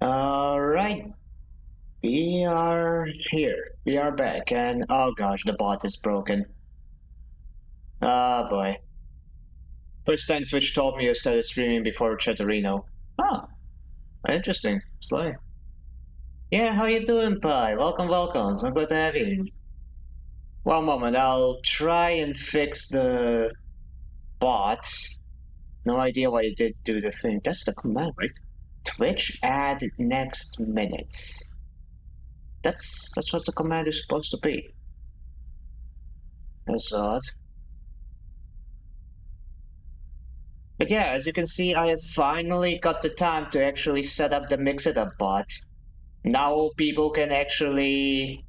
Alright, we are here. We are back, and oh gosh, the bot is broken. Ah boy. First time Twitch told me I started streaming before Chatterino. Ah, interesting. Sly. Yeah, how you doing, Pi? Welcome, welcome. So glad to have you. One moment, I'll try and fix the bot. No idea why it did do the thing. That's the command, right? Twitch add next minutes. That's what the command is supposed to be. That's odd. But yeah, as you can see, I have finally got the time to actually set up the Mix It Up bot. Now people can actually,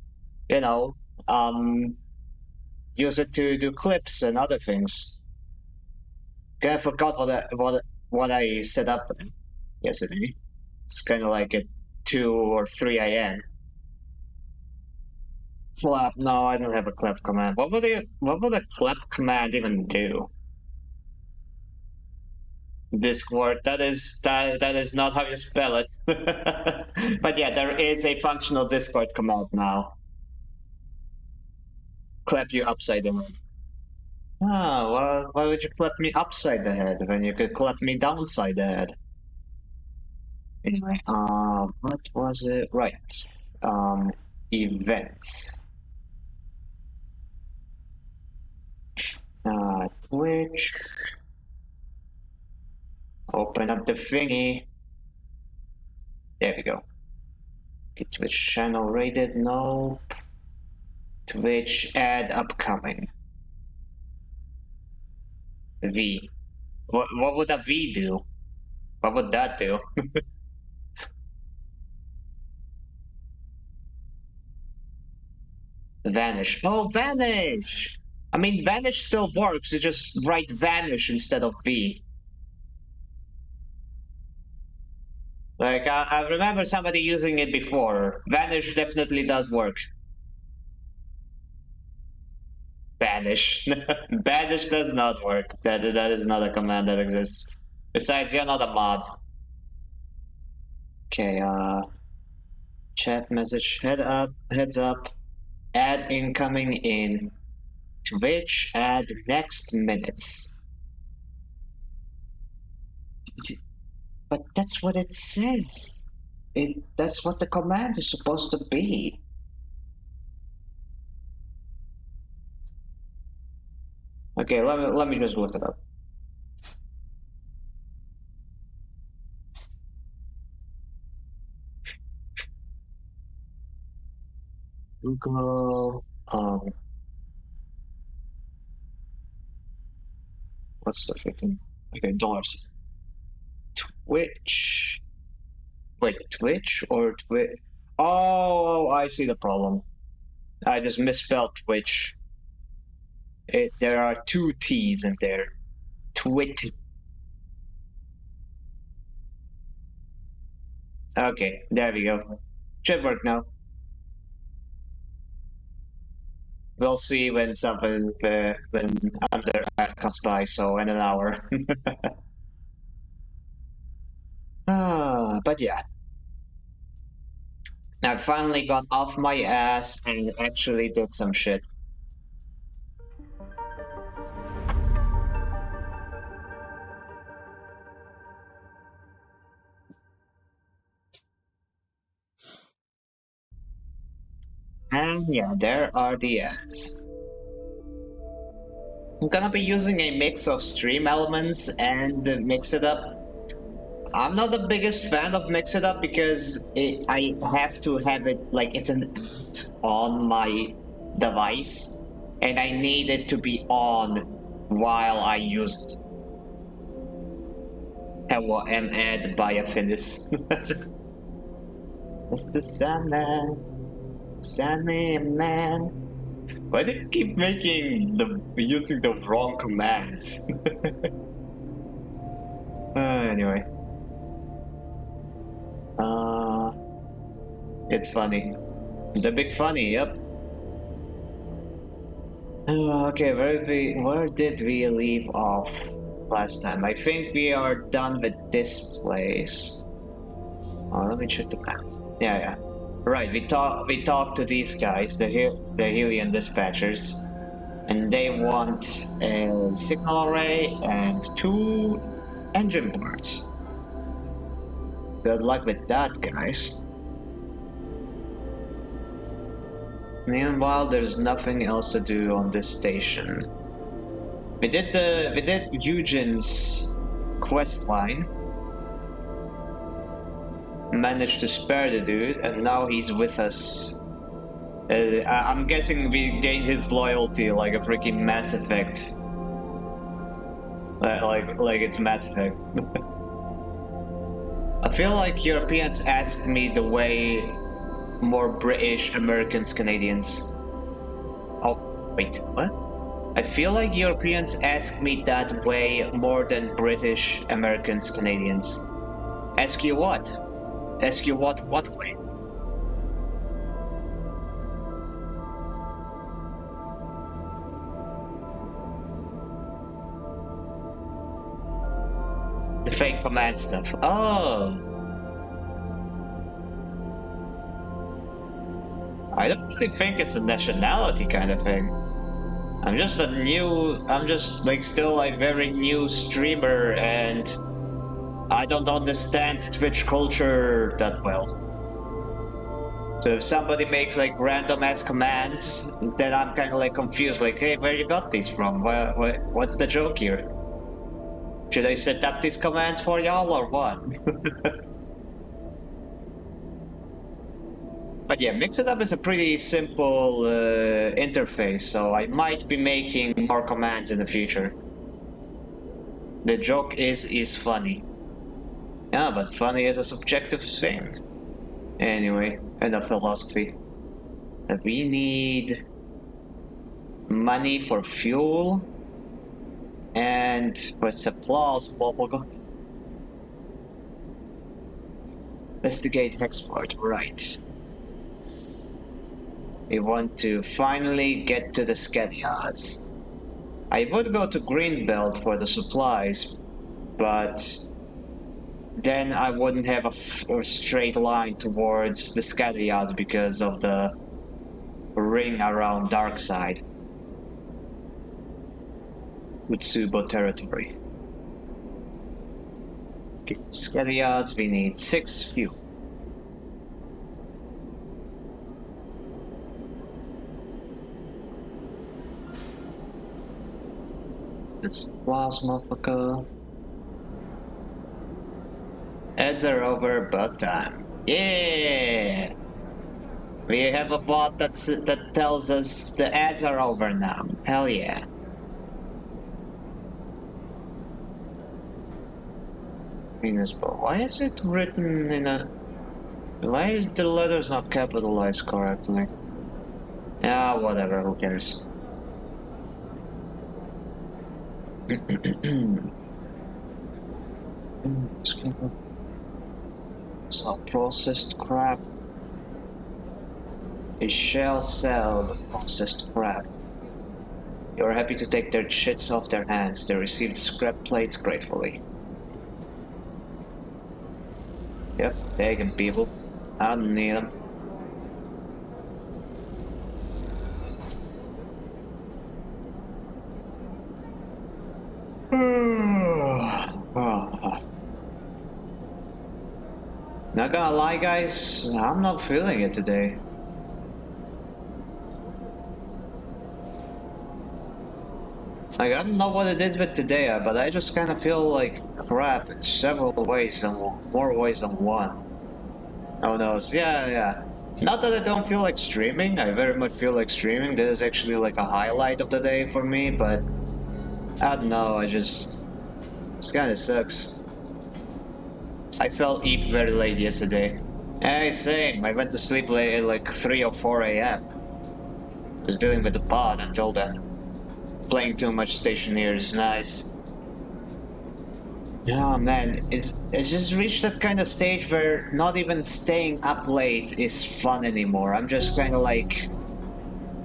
you know, use it to do clips and other things. Okay, I forgot what I set up yesterday. It's kind of like at 2 or 3 a.m. Clap? No, I don't have a clap command. What would a clap command even do? Discord. That is not how you spell it. But yeah, there is a functional Discord command now. Clap you upside the head. Ah, well, why would you clap me upside the head when you could clap me downside the head? Anyway, what was it? Right. Events. Twitch. Open up the thingy. There we go. Okay, Twitch channel rated, no. Twitch ad upcoming. V. What would a V do? What would that do? Vanish. Oh, vanish! I mean, vanish still works. You just write vanish instead of V. Like, I remember somebody using it before. Vanish definitely does work. Banish. Banish does not work. That is not a command that exists. Besides, you're not a mod. Okay, chat message, heads up, add incoming in Twitch, add next minutes. But that's what it said. That's what the command is supposed to be. Okay, let me just look it up. Google, what's the freaking, okay, dollars. Twitch. Wait, Twitch or Twitch? Oh, I see the problem. I just misspelled Twitch. There are two T's in there. Twit. Okay, there we go. Should work now. We'll see when something when another ad comes by. So in an hour. But yeah. I finally got off my ass and actually did some shit. And yeah, there are the ads. I'm gonna be using a mix of stream elements and Mix It Up. I'm not the biggest fan of Mix It Up because I have to have it like it's on my device, and I need it to be on while I use it. Hello, I'm Ed by Affinis. Mr. Sandman, Sandman man. Why do you keep using the wrong commands? Anyway. It's funny. The big funny, yep. Okay, where did we leave off last time? I think we are done with this place. Oh, let me check the map. Yeah, yeah. Right, we talked to these guys, the Helian dispatchers, and they want a signal array and 2 engine parts. Good luck with that, guys. Meanwhile, there's nothing else to do on this station. We did Eugen's quest line. Managed to spare the dude, and now he's with us. I'm guessing we gained his loyalty like a freaking Mass Effect. Like it's Mass Effect. I feel like Europeans ask me the way more British Americans Canadians. Oh, wait, what? I feel like Europeans ask me that way more than British Americans Canadians. Ask you what? Ask you what way? The fake command stuff. Oh. I don't really think it's a nationality kind of thing. I'm just like still a very new streamer, and I don't understand Twitch culture that well. So if somebody makes like random ass commands, then I'm kind of like confused, like, hey, where you got these from? What's the joke here? Should I set up these commands for y'all or what? But yeah, Mix It Up is a pretty simple interface, so I might be making more commands in the future. The joke is funny. Yeah, but funny is a subjective thing. Anyway, enough philosophy. We need money for fuel and for supplies, blah blah blah. Investigate export, right. We want to finally get to the Scadiards. I would go to Greenbelt for the supplies, but then I wouldn't have a straight line towards the Scadiards because of the ring around Darkside. Utsubo territory. Okay, Scadiards, we need 6 fuel. It's last motherfucker. Ads are over, but time. Yeah! We have a bot that tells us the ads are over now. Hell yeah. Venus Bow. Why is it written in a... Why is the letters not capitalized correctly? Ah, whatever, who cares? So processed crab. They shall sell the processed crab. You are happy to take their shits off their hands. They receive the scrap plates gratefully. Yep, take them, people. I don't need them. Not gonna lie, guys, I'm not feeling it today. Like, I don't know what it is with today, but I just kind of feel like crap in several ways, and more ways than one. Oh no, yeah. Not that I don't feel like streaming, I very much feel like streaming. This is actually like a highlight of the day for me, but I don't know, this kind of sucks. I felt Eep very late yesterday. Hey, same. I went to sleep late at like 3 or 4 a.m. Was dealing with the pod until then. Playing too much Stationeer is nice. Oh man, it's just reached that kind of stage where not even staying up late is fun anymore. I'm just kind of like...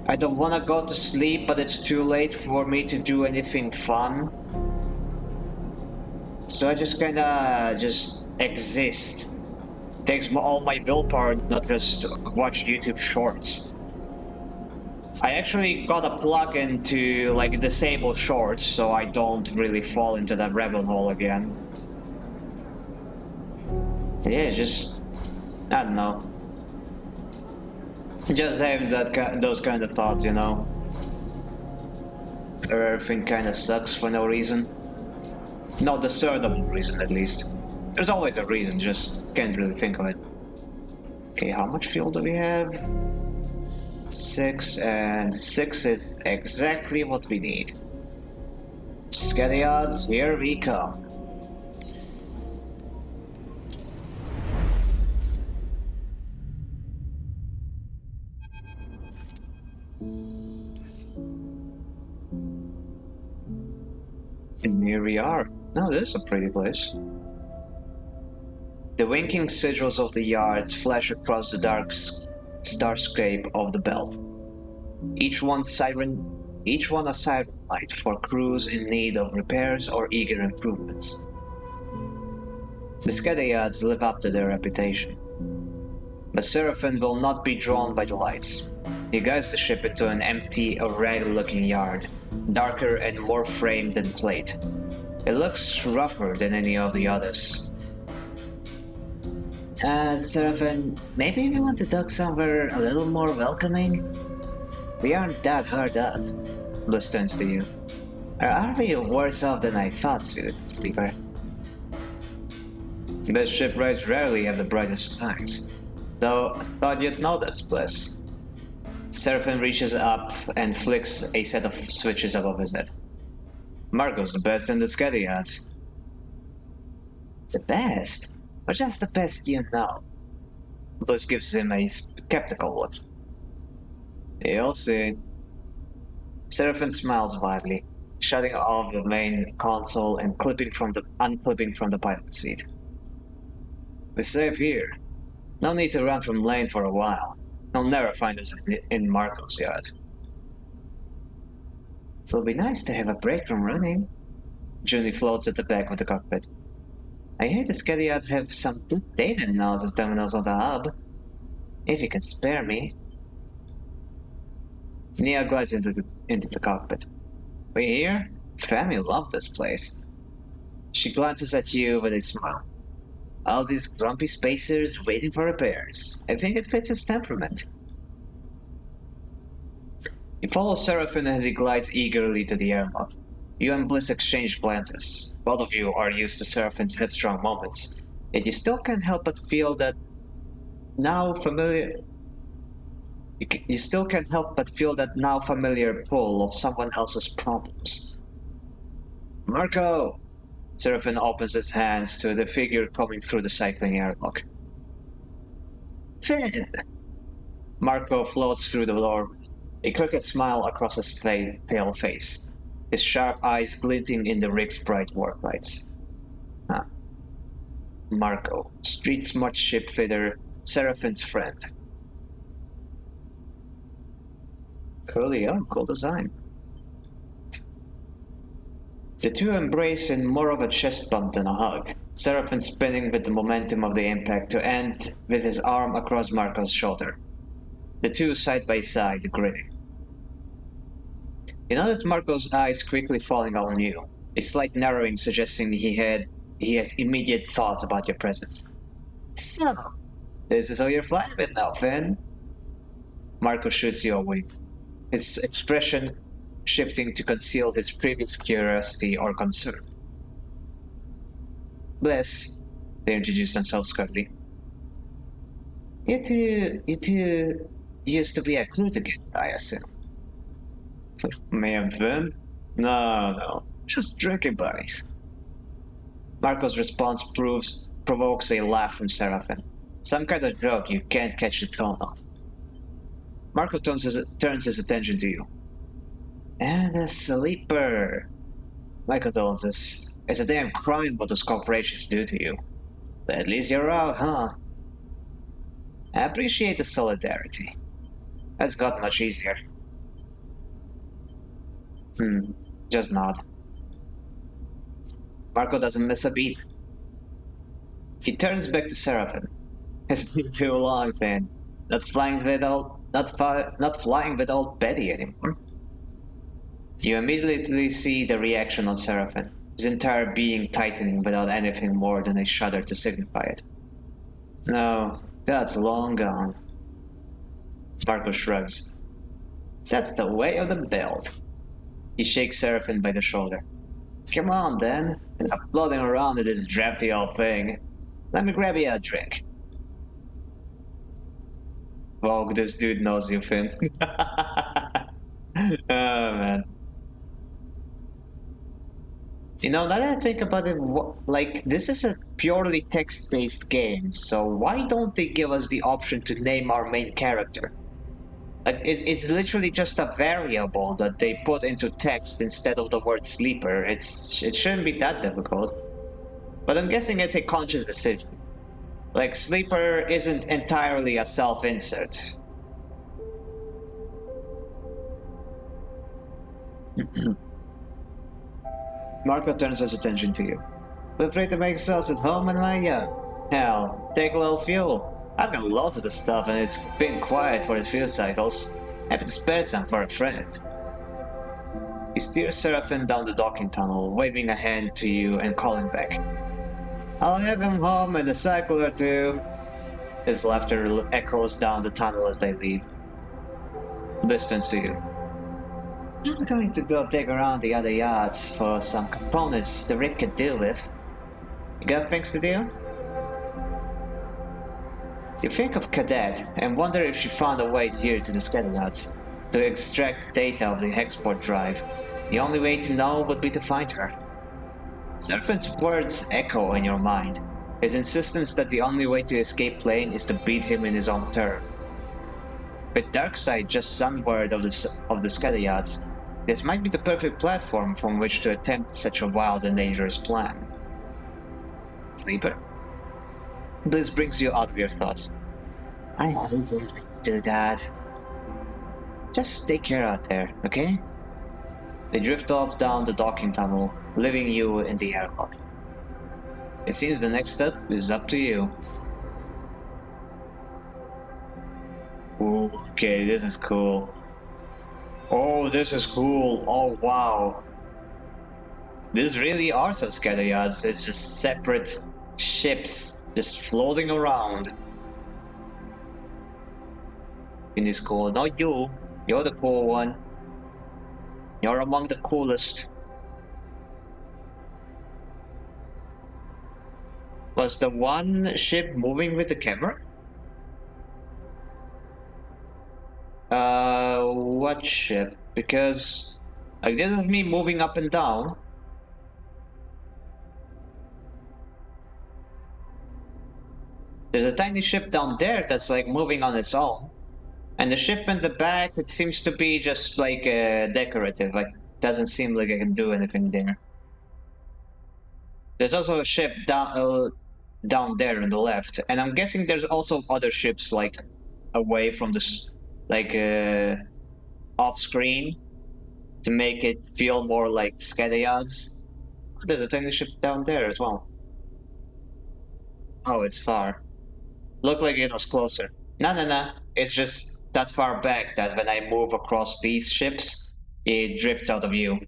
I don't want to go to sleep, but it's too late for me to do anything fun. So I just kind of just exist Takes all my willpower not just to watch YouTube shorts. I actually got a plugin to like disable shorts so I don't really fall into that rabbit hole again. Yeah, just I don't know. Just having those kind of thoughts, you know. Everything kind of sucks for no reason. Not discernible reason, at least. There's always a reason, just can't really think of it. Okay, how much fuel do we have? 6, and 6 is exactly what we need. Scatty odds, here we come. And here we are. Now this is a pretty place. The winking sigils of the yards flash across the dark starscape of the belt. Each one a siren light for crews in need of repairs or eager improvements. The Scatayards live up to their reputation. But Seraphin will not be drawn by the lights. He guides the ship into an empty, ragged-looking yard, darker and more framed than plate. It looks rougher than any of the others. Seraphin, maybe we want to dock somewhere a little more welcoming? We aren't that hard up. Bliss turns to you. Or are we worse off than I thought, sleeper? Best shipwrights rarely have the brightest signs. Though I thought you'd know that, Bliss. Seraphin reaches up and flicks a set of switches above his head. Marco's the best in the Scatayards. The best? Or just the best you know? Bliss gives him a skeptical look. You'll see. Seraphin smiles widely, shutting off the main console and unclipping from the pilot seat. We're safe here. No need to run from Lane for a while. He'll never find us in Marco's yard. It'll be nice to have a break from running. Junie floats at the back of the cockpit. I hear the Scatayards have some good data analysis terminals on the hub. If you can spare me. Nia glides into the cockpit. We here? Family love this place. She glances at you with a smile. All these grumpy spacers waiting for repairs. I think it fits his temperament. You follow Seraphin as he glides eagerly to the airlock. You and Bliss exchange glances. Both of you are used to Seraphin's headstrong moments, yet you still can't help but feel that now familiar... You still can't help but feel that now familiar pull of someone else's problems. Marco! Seraphin opens his hands to the figure coming through the cycling airlock. Finn! Marco floats through the door, a crooked smile across his pale face, his sharp eyes glinting in the rig's bright work lights. Marco, street-smart shipfitter, Seraphin's friend. Cool design. The two embrace in more of a chest bump than a hug, Seraphin spinning with the momentum of the impact to end with his arm across Marco's shoulder. The two side by side, grinning. You notice Marco's eyes quickly falling on you, a slight narrowing suggesting he has immediate thoughts about your presence. So, this is how you're flying with now, Finn? Marco shoots you a wink, his expression shifting to conceal his previous curiosity or concern. Bliss, they introduced themselves curtly. You two used to be a crew together, I assume. Me and Finn? No, just drinking buddies. Marco's response provokes a laugh from Seraphin, some kind of joke you can't catch the tone of. Marco turns his attention to you. And a sleeper. My condolences. It's a damn crime what those corporations do to you. But at least you're out, huh? I appreciate the solidarity. That's got much easier. Just nod. Marco doesn't miss a beat. He turns back to Seraphin. It's been too long, Finn. Not flying with old Betty anymore. You immediately see the reaction on Seraphim, his entire being tightening without anything more than a shudder to signify it. No, that's long gone. Marco shrugs. That's the way of the belt. He shakes Seraphim by the shoulder. Come on, then. Stop floating around in this drafty old thing. Let me grab you a drink. Whoa, this dude knows you, Finn. Oh, man. You know, now that I think about it, like, this is a purely text-based game, so why don't they give us the option to name our main character? Like, it's literally just a variable that they put into text instead of the word sleeper. It shouldn't be that difficult. But I'm guessing it's a conscious decision. Like, sleeper isn't entirely a self-insert. Marco turns his attention to you. Feel free to make yourselves at home in my yard. Hell, take a little fuel. I've got lots of the stuff and it's been quiet for a few cycles. Happy to spare time for a friend. He steers Seraphim down the docking tunnel, waving a hand to you and calling back. I'll have him home in a cycle or two. His laughter echoes down the tunnel as they leave. Listens to you. I'm going to go dig around the other yards for some components the rig could deal with. You got things to do? You think of Cadet and wonder if she found a way here to the scatter yards to extract data of the export drive. The only way to know would be to find her. Seraphim's words echo in your mind, his insistence that the only way to escape Lane is to beat him in his own turf. With Darkseid just sunward of the scatter yards, this might be the perfect platform from which to attempt such a wild and dangerous plan. Sleeper? This brings you out of your thoughts. I haven't been to do that. Just take care out there, okay? They drift off down the docking tunnel, leaving you in the airlock. It seems the next step is up to you. Okay, this is cool. Oh, this is cool. Oh, wow. These really are some scatter yards. It's just separate ships just floating around. It is cool. Not you. You're the cool one. You're among the coolest. Was the one ship moving with the camera? What ship? Because like this is me moving up and down. There's a tiny ship down there that's like moving on its own. And the ship in the back, it seems to be just like decorative. Like, doesn't seem like I can do anything there. There's also a ship down there on the left, and I'm guessing there's also other ships like away from this, like off screen, to make it feel more like scatter yards. There's a tiny ship down there as well. Oh, it's far. Looked like it was closer. No. It's just that far back that when I move across these ships, it drifts out of view.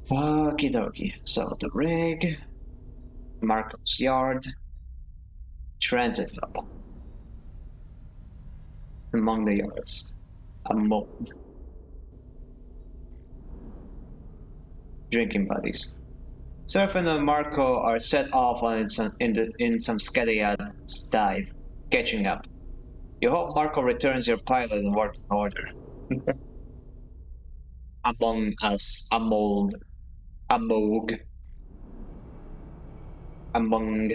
Okie dokie. So the rig, Marco's yard, transit hub. Among the yards, a mold. Drinking buddies. Seraphim and Marco are set off in some scatteryards dive, catching up. You hope Marco returns your pilot in working order. Among us, a mold, a moog, among.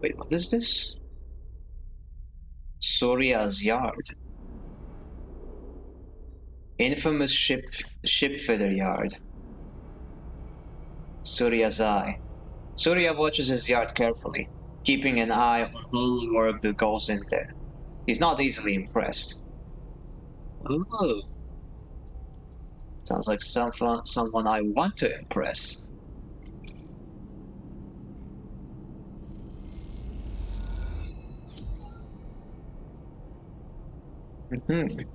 Wait, what is this? Surya's yard. Infamous shipfitter yard. Surya's eye. Surya watches his yard carefully, keeping an eye on all the work that goes in there. He's not easily impressed. Ooh. Sounds like someone I want to impress. Mhm.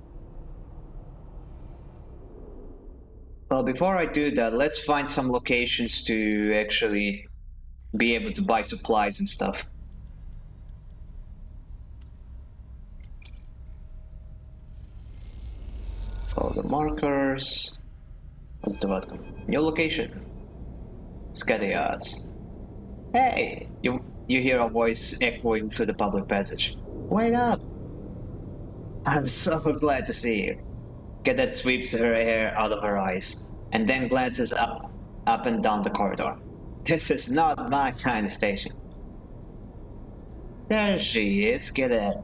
Well, before I do that, let's find some locations to actually be able to buy supplies and stuff. Follow the markers. What's the what? New location. Scatter yards. Hey! You hear a voice echoing through the public passage. Wait up! I'm so glad to see you. Cadet sweeps her hair out of her eyes, and then glances up and down the corridor. This is not my kind of station. There she is, Cadet.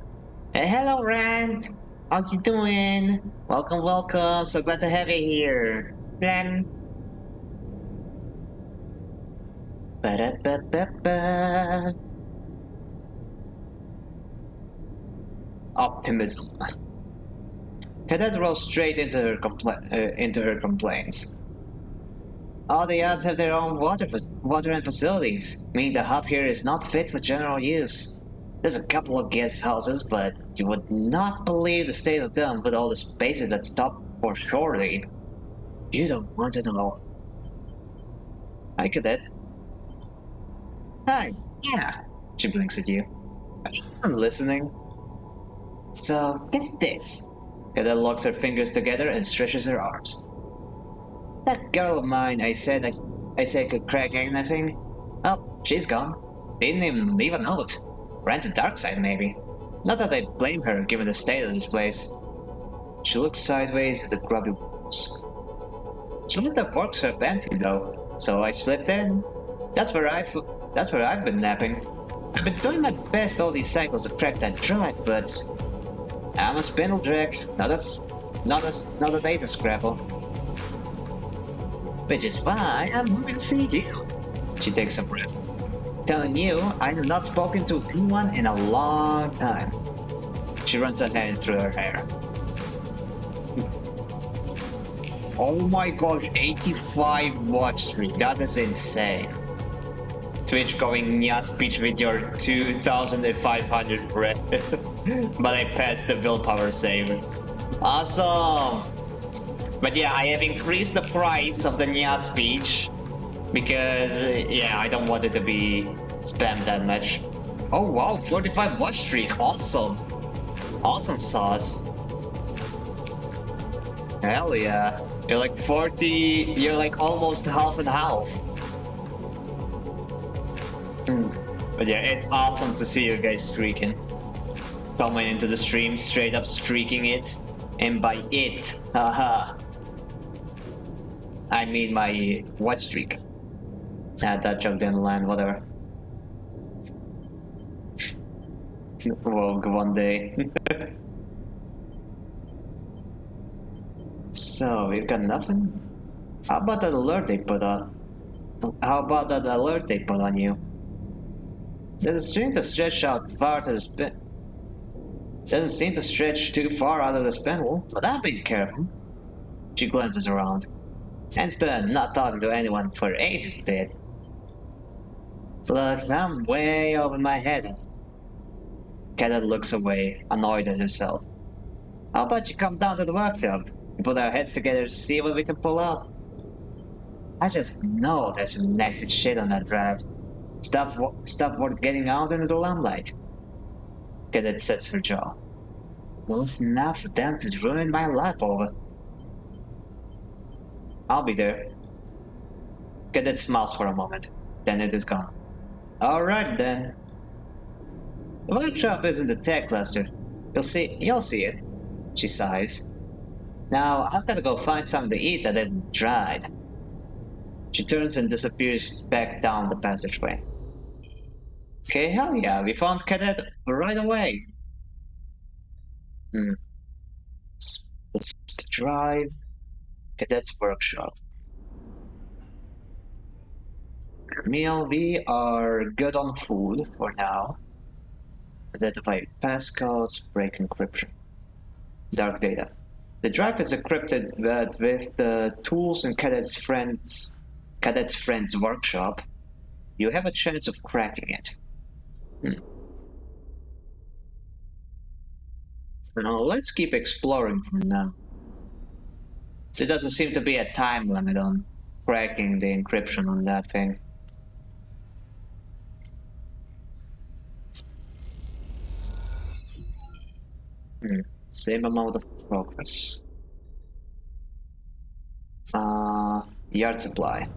Hey, hello, Rand. How you doing? Welcome, welcome. So glad to have you here. Glenn. Ba-da-ba-ba-ba. Optimism. Cadet rolls straight into her complaints. All the yachts have their own water and facilities, meaning the hub here is not fit for general use. There's a couple of guest houses, but you would not believe the state of them with all the spaces that stop for shore leave. You don't want to know. Hi, Cadet. Hi. Yeah. She blinks at you. I'm listening. So, get this. Cadet locks her fingers together and stretches her arms. That girl of mine I said could crack anything. Well, she's gone. Didn't even leave a note. Ran to Darkside, maybe. Not that I blame her, given the state of this place. She looks sideways at the grubby walls. She left the workshop empty, though, so I slipped in. That's where I've been napping. I've been doing my best all these cycles to crack that drive, but I'm a spindle drag, not a data scrapple. Which is why I'm moving to see you. She takes a breath. Telling you, I have not spoken to anyone in a long time. She runs her hand through her hair. Oh my gosh, 85 watch streak. That is insane. Twitch going Nya speech with your 2500 breath. But I passed the willpower save. Awesome! But yeah, I have increased the price of the Nya speech because, yeah, I don't want it to be spammed that much. Oh wow, 45 watch streak, awesome. Awesome sauce. Hell yeah. You're like 40, you're like almost half and half. But yeah, it's awesome to see you guys streaking. Coming into the stream, straight up streaking it. And by it, haha, I mean my watch streak. That joke didn't land, whatever. Rogue one day. So, we've got nothing? How about that alert they put on? How about that alert they put on you? Doesn't seem to stretch out far to the spin. Doesn't seem to stretch too far out of the spindle, but I'm being careful. She glances around. Instead, not talking to anyone for ages a bit. Look, I'm way over my head. Cadet looks away, annoyed at herself. How about you come down to the workshop and put our heads together to see what we can pull out? I just know there's some nasty shit on that drive. Stuff worth getting out into the limelight. Cadet sets her jaw. Well, it's enough for them to ruin my life over. I'll be there. Cadet smiles for a moment, then it is gone. Alright then. The workshop is in the tech cluster. You'll see it. She sighs. Now, I've gotta go find something to eat that isn't dried. She turns and disappears back down the passageway. Okay, hell yeah, we found Cadet right away. Let's drive. Cadet's workshop. Meal, we are good on food for now. Identify passcodes, break encryption. Dark data. The drive is encrypted, but with the tools in Cadet's friend's workshop, you have a chance of cracking it. Now, let's keep exploring for now. There doesn't seem to be a time limit on cracking the encryption on that thing. Same amount of progress. Yard supply.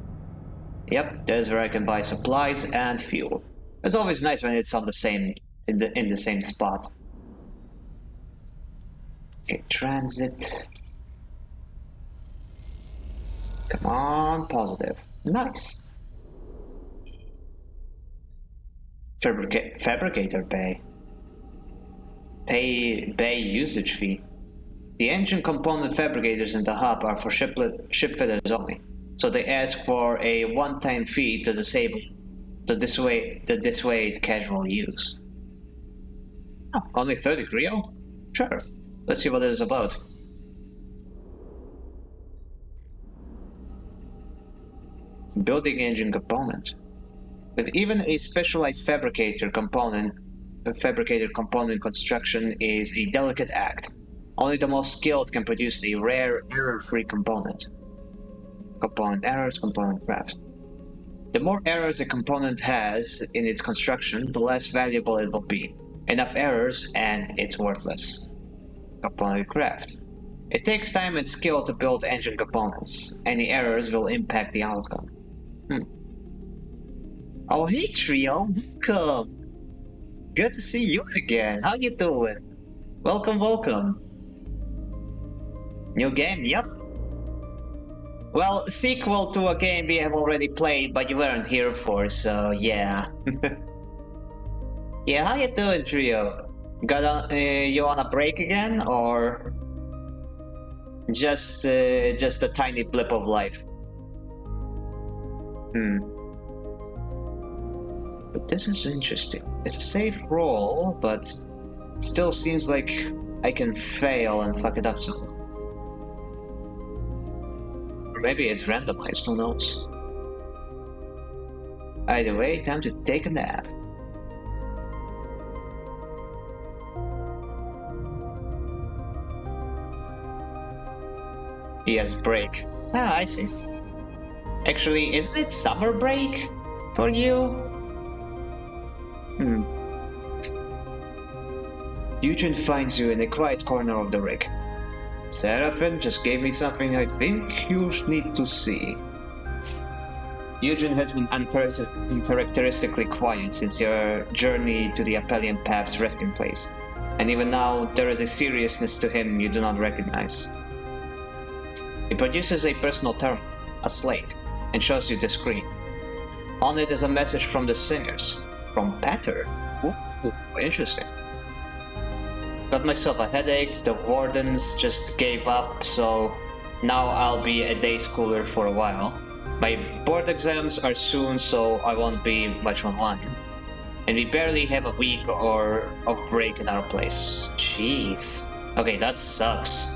Yep, there's where I can buy supplies and fuel. It's always nice when it's on the same in the same spot. Okay, transit. Come on, positive. Nice. Fabricator bay. Bay usage fee. The engine component fabricators in the hub are for shipfitters only, so they ask for a one-time fee to disable to dissuade casual use. Oh, only 30 Grio? Sure. Let's see what it is about. Building engine component. With even a specialized fabricator component construction is a delicate act. Only the most skilled can produce a rare, error-free component. Component errors, component craft. The more errors a component has in its construction, the less valuable it will be. Enough errors, and it's worthless. Component craft. It takes time and skill to build engine components. Any errors will impact the outcome. Oh, hey Trio, welcome! Good to see you again. How you doing? Welcome, welcome. New game, yep. Well, sequel to a game we have already played, but you weren't here for, so yeah. Yeah, how you doing, Trio? You on a break again, or just a tiny blip of life? But this is interesting. It's a safe roll, but still seems like I can fail and fuck it up some. Or maybe it's randomized, who knows? Either way, time to take a nap. Yes, break. Ah, I see. Actually, isn't it summer break for you? Eugen finds you in a quiet corner of the rig. Seraphin just gave me something I think you need to see. Eugen has been uncharacteristically quiet since your journey to the Appelian Path's resting place, and even now there is a seriousness to him you do not recognize. He produces a personal terminal, a slate, and shows you the screen. On it is a message from the singers. From Pater? Ooh, interesting. Got myself a headache, the wardens just gave up, so now I'll be a day schooler for a while. My board exams are soon, so I won't be much online. And we barely have a week or of break in our place. Jeez. Okay, that sucks.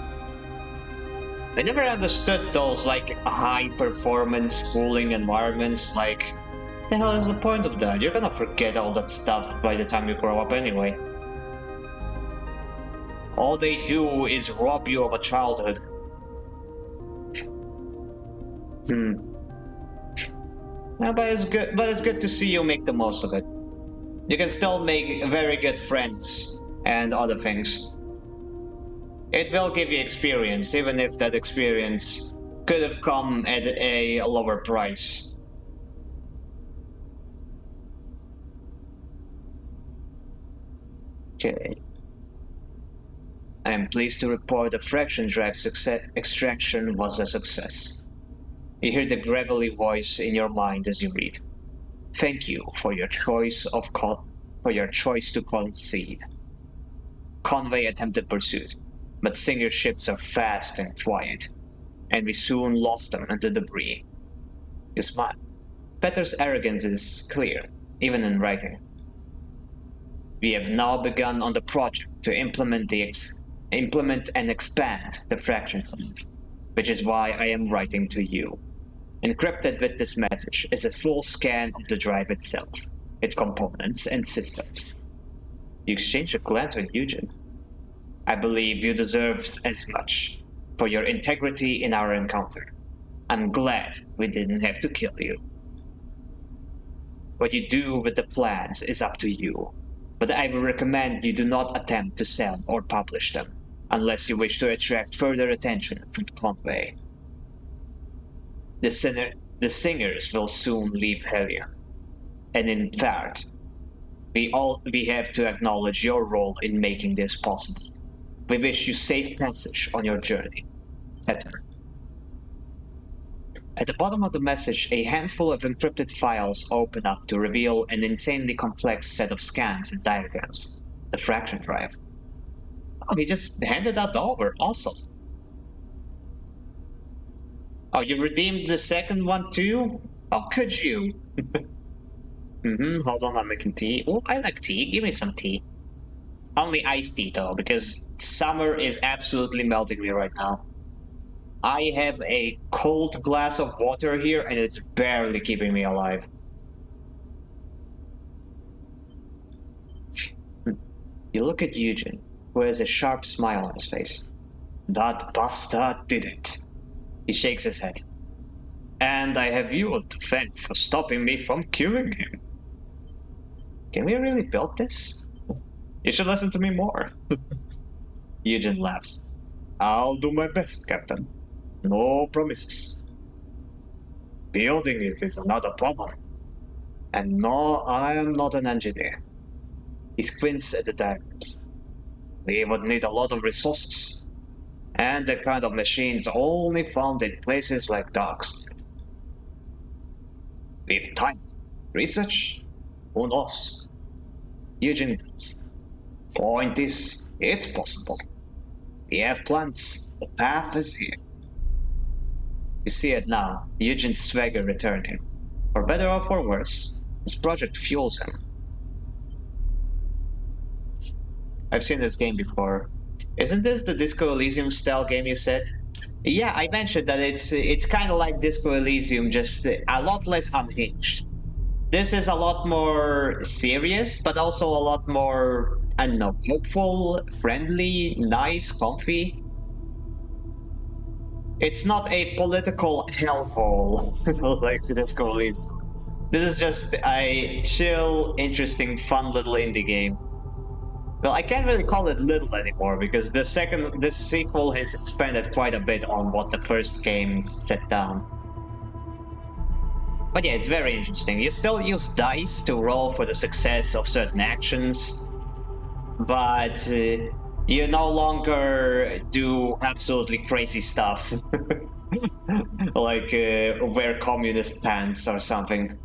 I never understood those, like, high-performance schooling environments, like, what the hell is the point of that? You're gonna forget all that stuff by the time you grow up anyway. All they do is rob you of a childhood. Yeah, but it's good to see you make the most of it. You can still make very good friends and other things. It will give you experience, even if that experience could have come at a lower price. Okay. I am pleased to report the fraction drive extraction was a success. You hear the gravelly voice in your mind as you read. Thank you for your choice to concede. Conway attempted pursuit, but Singer ships are fast and quiet, and we soon lost them in the debris. You smile. Petter's arrogance is clear, even in writing. We have now begun on the project to implement and expand the fraction fund, which is why I am writing to you. Encrypted with this message is a full scan of the drive itself, its components and systems. You exchange a glance with Eugen. I believe you deserve as much for your integrity in our encounter. I'm glad we didn't have to kill you. What you do with the plans is up to you, but I would recommend you do not attempt to sell or publish them, unless you wish to attract further attention from Conway. The singers will soon leave Hellion, and in fact, we have to acknowledge your role in making this possible. We wish you safe passage on your journey. Heather. At the bottom of the message, a handful of encrypted files open up to reveal an insanely complex set of scans and diagrams. The fraction drive. Oh, he just handed that over. Awesome. Oh, you redeemed the second one too? How could you? Hold on, I'm making tea. Oh, I like tea. Give me some tea. Only iced tea though, because summer is absolutely melting me right now. I have a cold glass of water here and it's barely keeping me alive. You look at Eugen, who has a sharp smile on his face. That bastard did it. He shakes his head. And I have you to thank for stopping me from killing him. Can we really build this? You should listen to me more. Eugen laughs. I'll do my best, Captain. No promises. Building it is another problem. And no, I am not an engineer. He squints at the diagrams. We would need a lot of resources. And the kind of machines only found in places like docks. With time, research, who knows? Eugen grins. Point is, it's possible. We have plans. The path is here. You see it now, Eugen's swagger returning. For better or for worse, this project fuels him. I've seen this game before. Isn't this the Disco Elysium style game you said? Yeah, I mentioned that it's kind of like Disco Elysium, just a lot less unhinged. This is a lot more serious, but also a lot more, I don't know, hopeful, friendly, nice, comfy. It's not a political hellhole like Disco Elysium. This is just a chill, interesting, fun little indie game. Well, I can't really call it little anymore because this sequel has expanded quite a bit on what the first game set down. But yeah, it's very interesting. You still use dice to roll for the success of certain actions, but you no longer do absolutely crazy stuff like wear communist pants or something.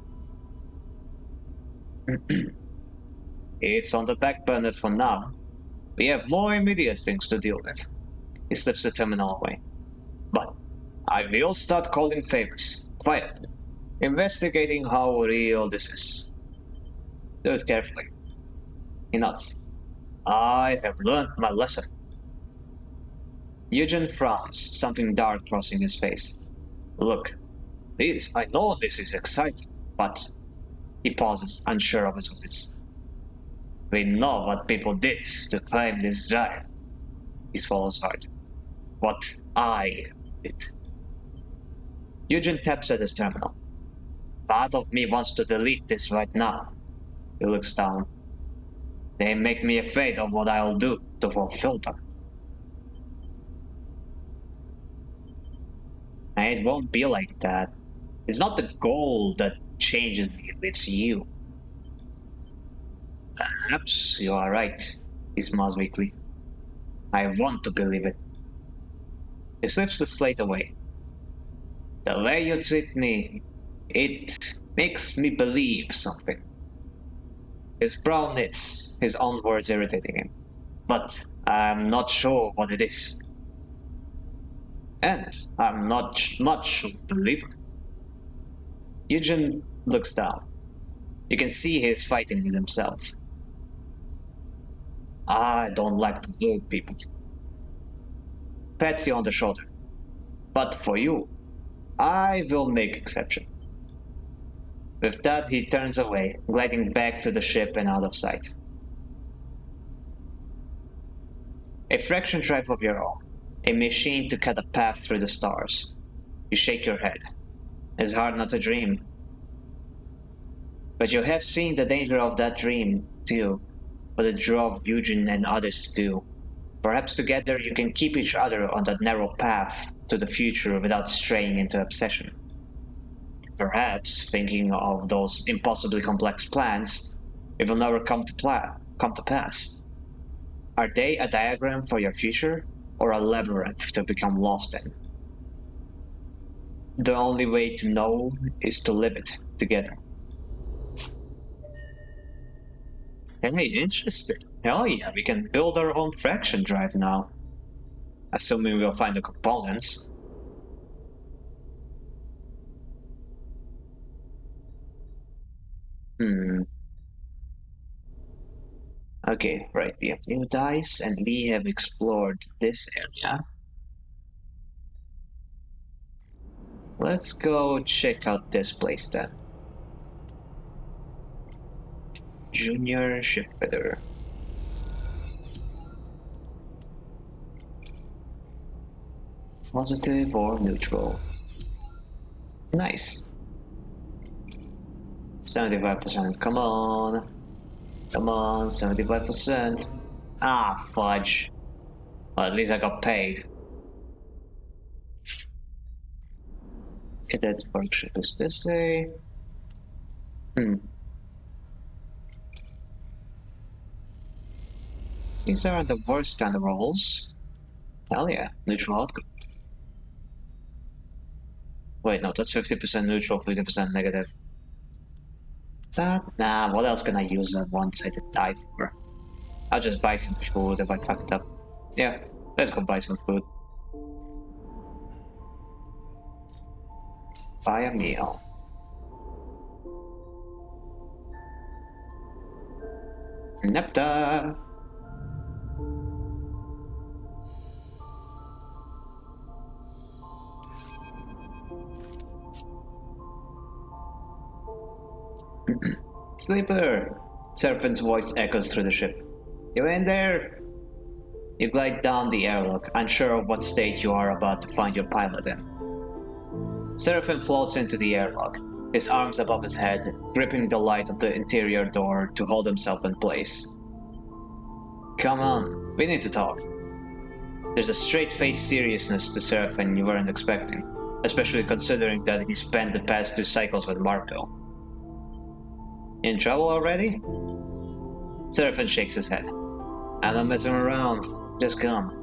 It's on the back burner for now. We have more immediate things to deal with. He slips the terminal away. But I will start calling favors, quietly, investigating how real this is. Do it carefully. He nods. I have learned my lesson. Eugen frowns, something dark crossing his face. Look, I know this is exciting, but... He pauses, unsure of his words. We know what people did to claim this drive. He swallows hard. What I did. Eugen taps at his terminal. Part of me wants to delete this right now. He looks down. They make me afraid of what I'll do to fulfill them. And it won't be like that. It's not the goal that changes you, it's you. Perhaps you are right, he smiles weakly. I want to believe it. He slips the slate away. The way you treat me, it makes me believe something. His brow knits, his own words irritating him. But I'm not sure what it is. And I'm not much of a believer. Eugen looks down. You can see he is fighting with himself. I don't like to hurt people. Pats you on the shoulder. But for you, I will make exception. With that, he turns away, gliding back to the ship and out of sight. A fraction drive of your own. A machine to cut a path through the stars. You shake your head. It's hard not to dream. But you have seen the danger of that dream, too. What it drove Eugene and others to do. Perhaps together you can keep each other on that narrow path to the future without straying into obsession. Perhaps, thinking of those impossibly complex plans, it will never come to pass. Are they a diagram for your future, or a labyrinth to become lost in? The only way to know is to live it together. Hey, interesting. Hell yeah, we can build our own fraction drive now. Assuming we'll find the components. Okay, right, we have new dice and we have explored this area. Let's go check out this place then. Junior shipfitter. Positive or neutral. Nice. 75%, come on. Come on, 75%. Ah, fudge. Well, at least I got paid. Cadet's workshop is this way. These are the worst kind of rolls. Hell yeah, neutral outcome. Wait, no, that's 50% neutral, 50% negative. Nah, what else can I use that one-sided die for? I'll just buy some food if I fuck it up. Yeah, let's go buy some food. Buy a meal. Nepta! Sleeper! Seraphine's voice echoes through the ship. You in there? You glide down the airlock, unsure of what state you are about to find your pilot in. Seraphine floats into the airlock, his arms above his head, gripping the light of the interior door to hold himself in place. Come on, we need to talk. There's a straight-faced seriousness to Seraphine you weren't expecting, especially considering that he spent the past 2 cycles with Marco. In trouble already? Seraphine shakes his head. I'm not messing around, just come.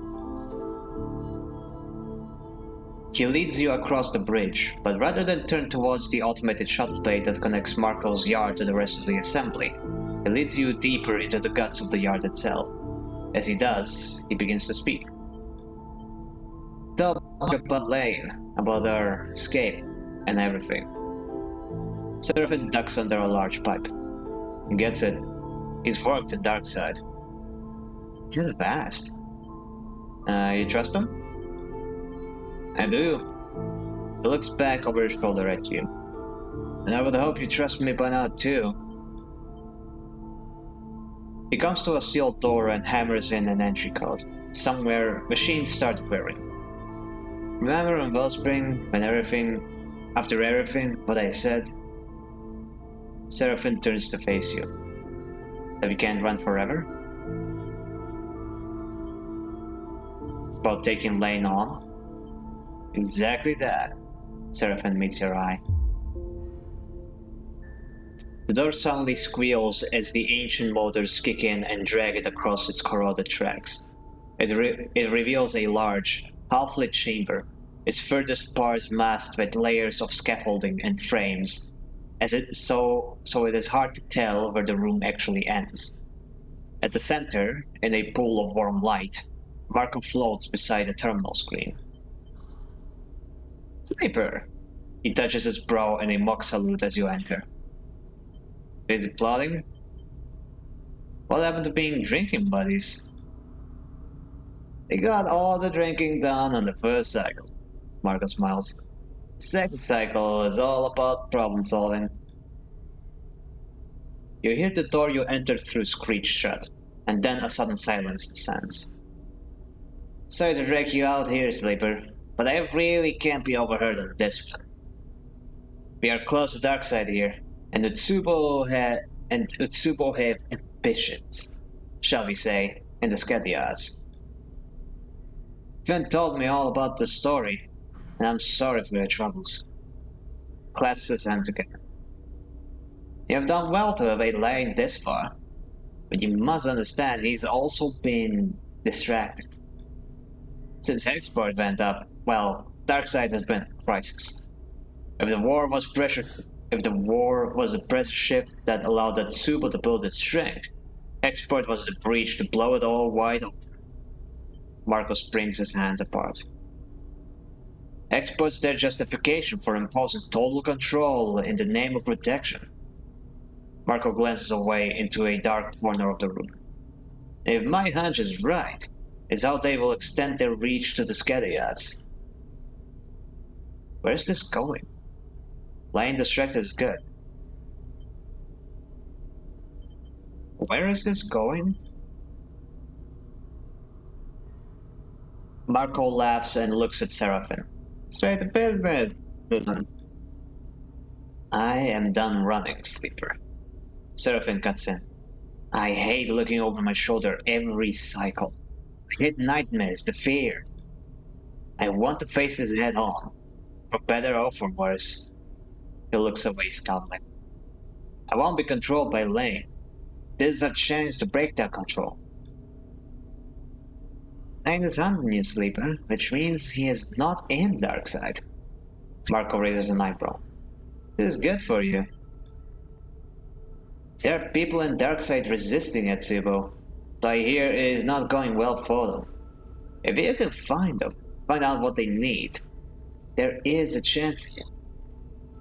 He leads you across the bridge, but rather than turn towards the automated shuttle bay that connects Marco's yard to the rest of the assembly, he leads you deeper into the guts of the yard itself. As he does, he begins to speak. Talk about Lane, about our escape, and everything. Seraphine ducks under a large pipe. He gets it. He's worked the dark side. You're fast. You trust him? I do. He looks back over his shoulder at you. And I would hope you trust me by now too. He comes to a sealed door and hammers in an entry code. Somewhere, machines start whirring. Remember in Wellspring, after everything, what I said? Seraphine turns to face you. That we can't run forever? About taking Lane on? Exactly that. Seraphine meets your eye. The door suddenly squeals as the ancient motors kick in and drag it across its corroded tracks. It reveals a large, half-lit chamber, its furthest parts masked with layers of scaffolding and frames, so it is hard to tell where the room actually ends. At the center, in a pool of warm light, Marco floats beside a terminal screen. Sleeper! He touches his brow in a mock salute as you enter. Busy plotting? What happened to being drinking buddies? We got all the drinking done on the first cycle. Marco smiles. Second cycle is all about problem solving. You hear the door you entered through screech shut, and then a sudden silence descends. Sorry to drag you out here, Sleeper, but I really can't be overheard on this one. We are close to Darkseid here, and Utsubo have ambitions, shall we say, in the Skadias. Finn told me all about the story, and I'm sorry for your troubles. Clasps his hand together. You have done well to evade Lane this far, but you must understand he's also been distracted. Since export went up, well, Darkseid has been a crisis. If the war was a pressure shift that allowed Atsubo to build its strength, export was the breach to blow it all wide open. Marco springs his hands apart. Export's their justification for imposing total control in the name of protection. Marco glances away into a dark corner of the room. If my hunch is right, it's how they will extend their reach to the Skadiats. Where's this going? Lying distracted is good. Where is this going? Marco laughs and looks at Seraphim. Straight to business. I am done running, Sleeper. Seraphim cuts in. I hate looking over my shoulder every cycle. I hate nightmares, the fear. I want to face it head on, for better or for worse. He looks away, scowling. I won't be controlled by Lane. This is a chance to break that control. Lane is hunting you, Sleeper, which means he is not in Darkseid. Marco raises an eyebrow. This is good for you. There are people in Darkseid resisting Atsubo, so I hear it is not going well for them. If you can find them, find out what they need, there is a chance here.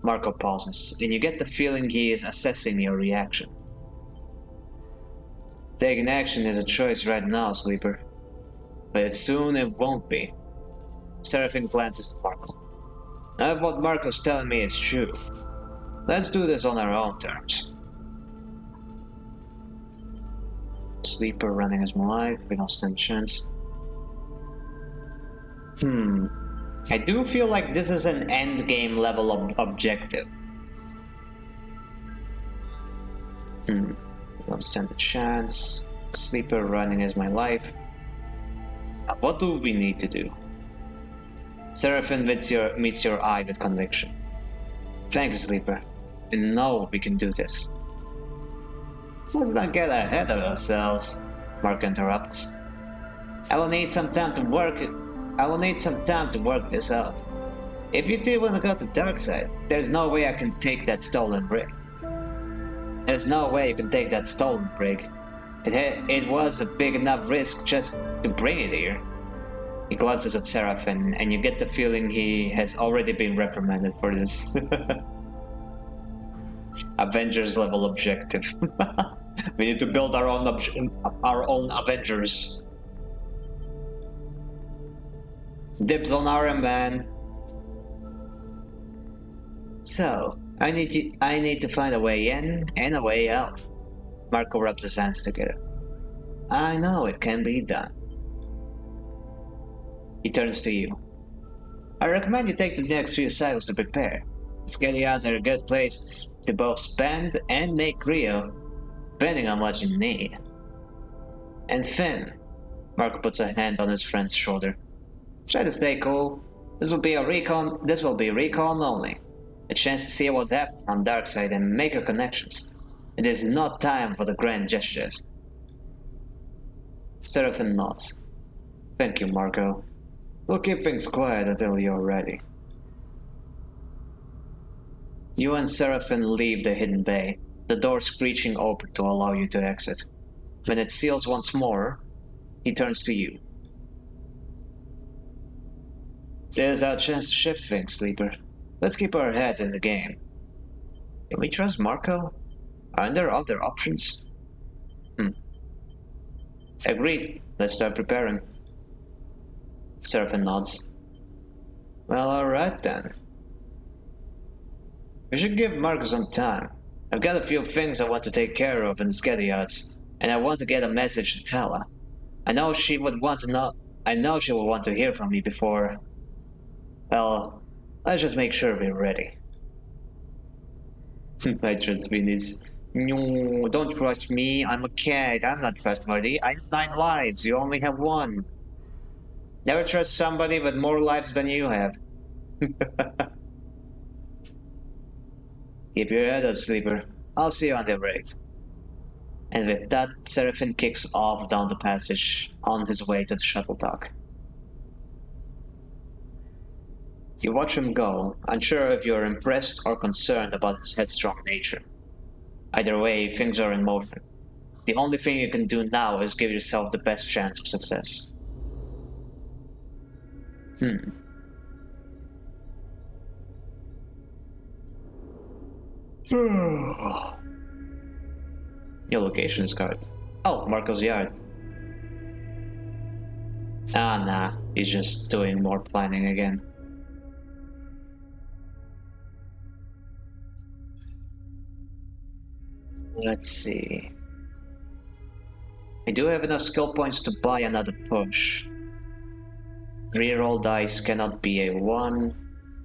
Marco pauses, and you get the feeling he is assessing your reaction. Taking action is a choice right now, Sleeper. But soon it won't be. Seraphim glances at Marco. Now if what Marco's telling me is true, let's do this on our own terms. Sleeper running his life, we don't stand a chance. I do feel like this is an endgame level of objective. We don't stand a chance. Sleeper running is my life. What do we need to do? Seraphim meets your eye with conviction. Thanks, Sleeper. We know we can do this. Let's not get ahead of ourselves, Mark interrupts. I will need some time to work this out. If you two want to go to Darkseid, there's no way I can take that stolen rig. There's no way you can take that stolen rig. It was a big enough risk just to bring it here. He glances at Seraphim, and you get the feeling he has already been reprimanded for this. Avengers level objective. We need to build our own Avengers. Dibs on Iron Man. So, I need to find a way in and a way out. Marco rubs his hands together. I know it can be done. He turns to you. I recommend you take the next few cycles to prepare. Skadias are a good place to both spend and make Rio, depending on what you need. And Finn, Marco puts a hand on his friend's shoulder. Try to stay cool. This will be recon only. A chance to see what happened on Darkseid and make your connections. It is not time for the grand gestures. Seraphim nods. Thank you, Marco. We'll keep things quiet until you're ready. You and Seraphim leave the hidden bay, the door screeching open to allow you to exit. When it seals once more, he turns to you. There's our chance to shift things, Sleeper. Let's keep our heads in the game. Can we trust Marco? Aren't there other options? Agreed. Let's start preparing. Seraphim nods. Well, alright then. We should give Marco some time. I've got a few things I want to take care of in the Skadiats, and I want to get a message to tell her. I know she would want to know. I know she will want to hear from me before. Well, let's just make sure we're ready. I trust Venus. No, don't trust me. I'm a cat. I'm not trustworthy. I have 9 lives. You only have one. Never trust somebody with more lives than you have. Keep your head up, sleeper. I'll see you on the break. And with that, Seraphin kicks off down the passage on his way to the shuttle dock. You watch him go, unsure if you're impressed or concerned about his headstrong nature. Either way, things are in motion. The only thing you can do now is give yourself the best chance of success. Your location is correct. Oh, Marco's yard. Ah, nah, he's just doing more planning again. Let's see. I do have enough skill points to buy another push. Reroll dice cannot be a 1.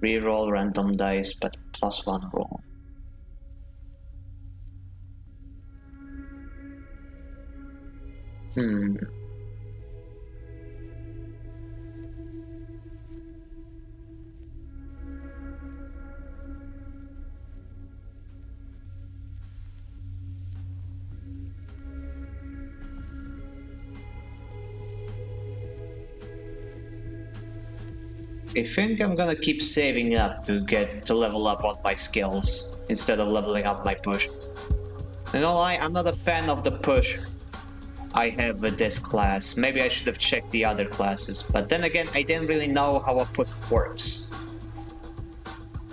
Reroll random dice, but +1 roll. I think I'm gonna keep saving up to level up on my skills instead of leveling up my push. You know, I'm not a fan of the push I have with this class. Maybe I should have checked the other classes, but then again, I didn't really know how a push works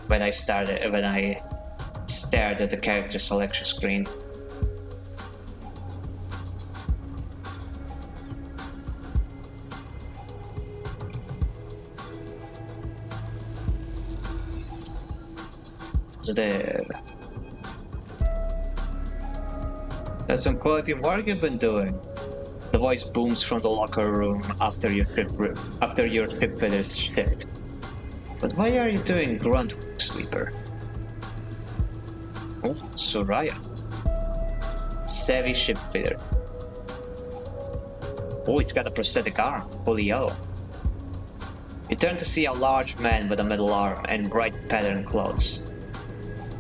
when I stared at the character selection screen. So there. That's some quality work you've been doing. The voice booms from the locker room after your ship fitters shift. But why are you doing grunt work, sleeper? Oh, Soraya. Savvy ship fitter. Oh, it's got a prosthetic arm. Julio. You turn to see a large man with a metal arm and bright patterned clothes.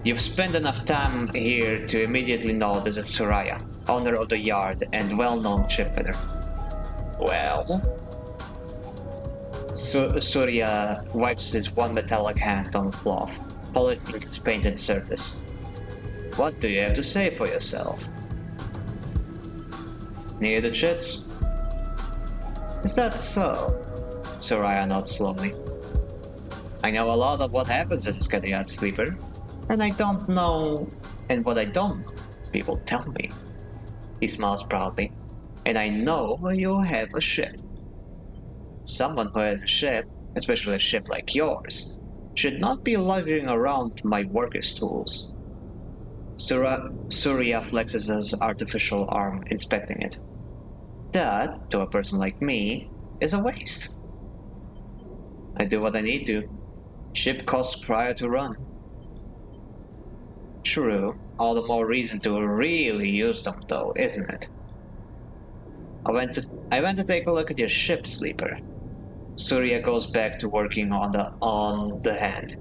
You've spent enough time here to immediately know this is Soraya, owner of the yard and well-known shipfitter. Well? Surya wipes his one metallic hand on the cloth, polishing its painted surface. What do you have to say for yourself? Need the chits? Is that so? Soraya nods slowly. I know a lot of what happens at this cadet sleeper. And what I don't know, people tell me. He smiles proudly. And I know you have a ship. Someone who has a ship, especially a ship like yours, should not be lugging around my workers' tools. Surya flexes his artificial arm, inspecting it. That, to a person like me, is a waste. I do what I need to. Ship costs prior to run. True, all the more reason to really use them though, isn't it? I went to take a look at your ship, sleeper. Surya goes back to working on the hand.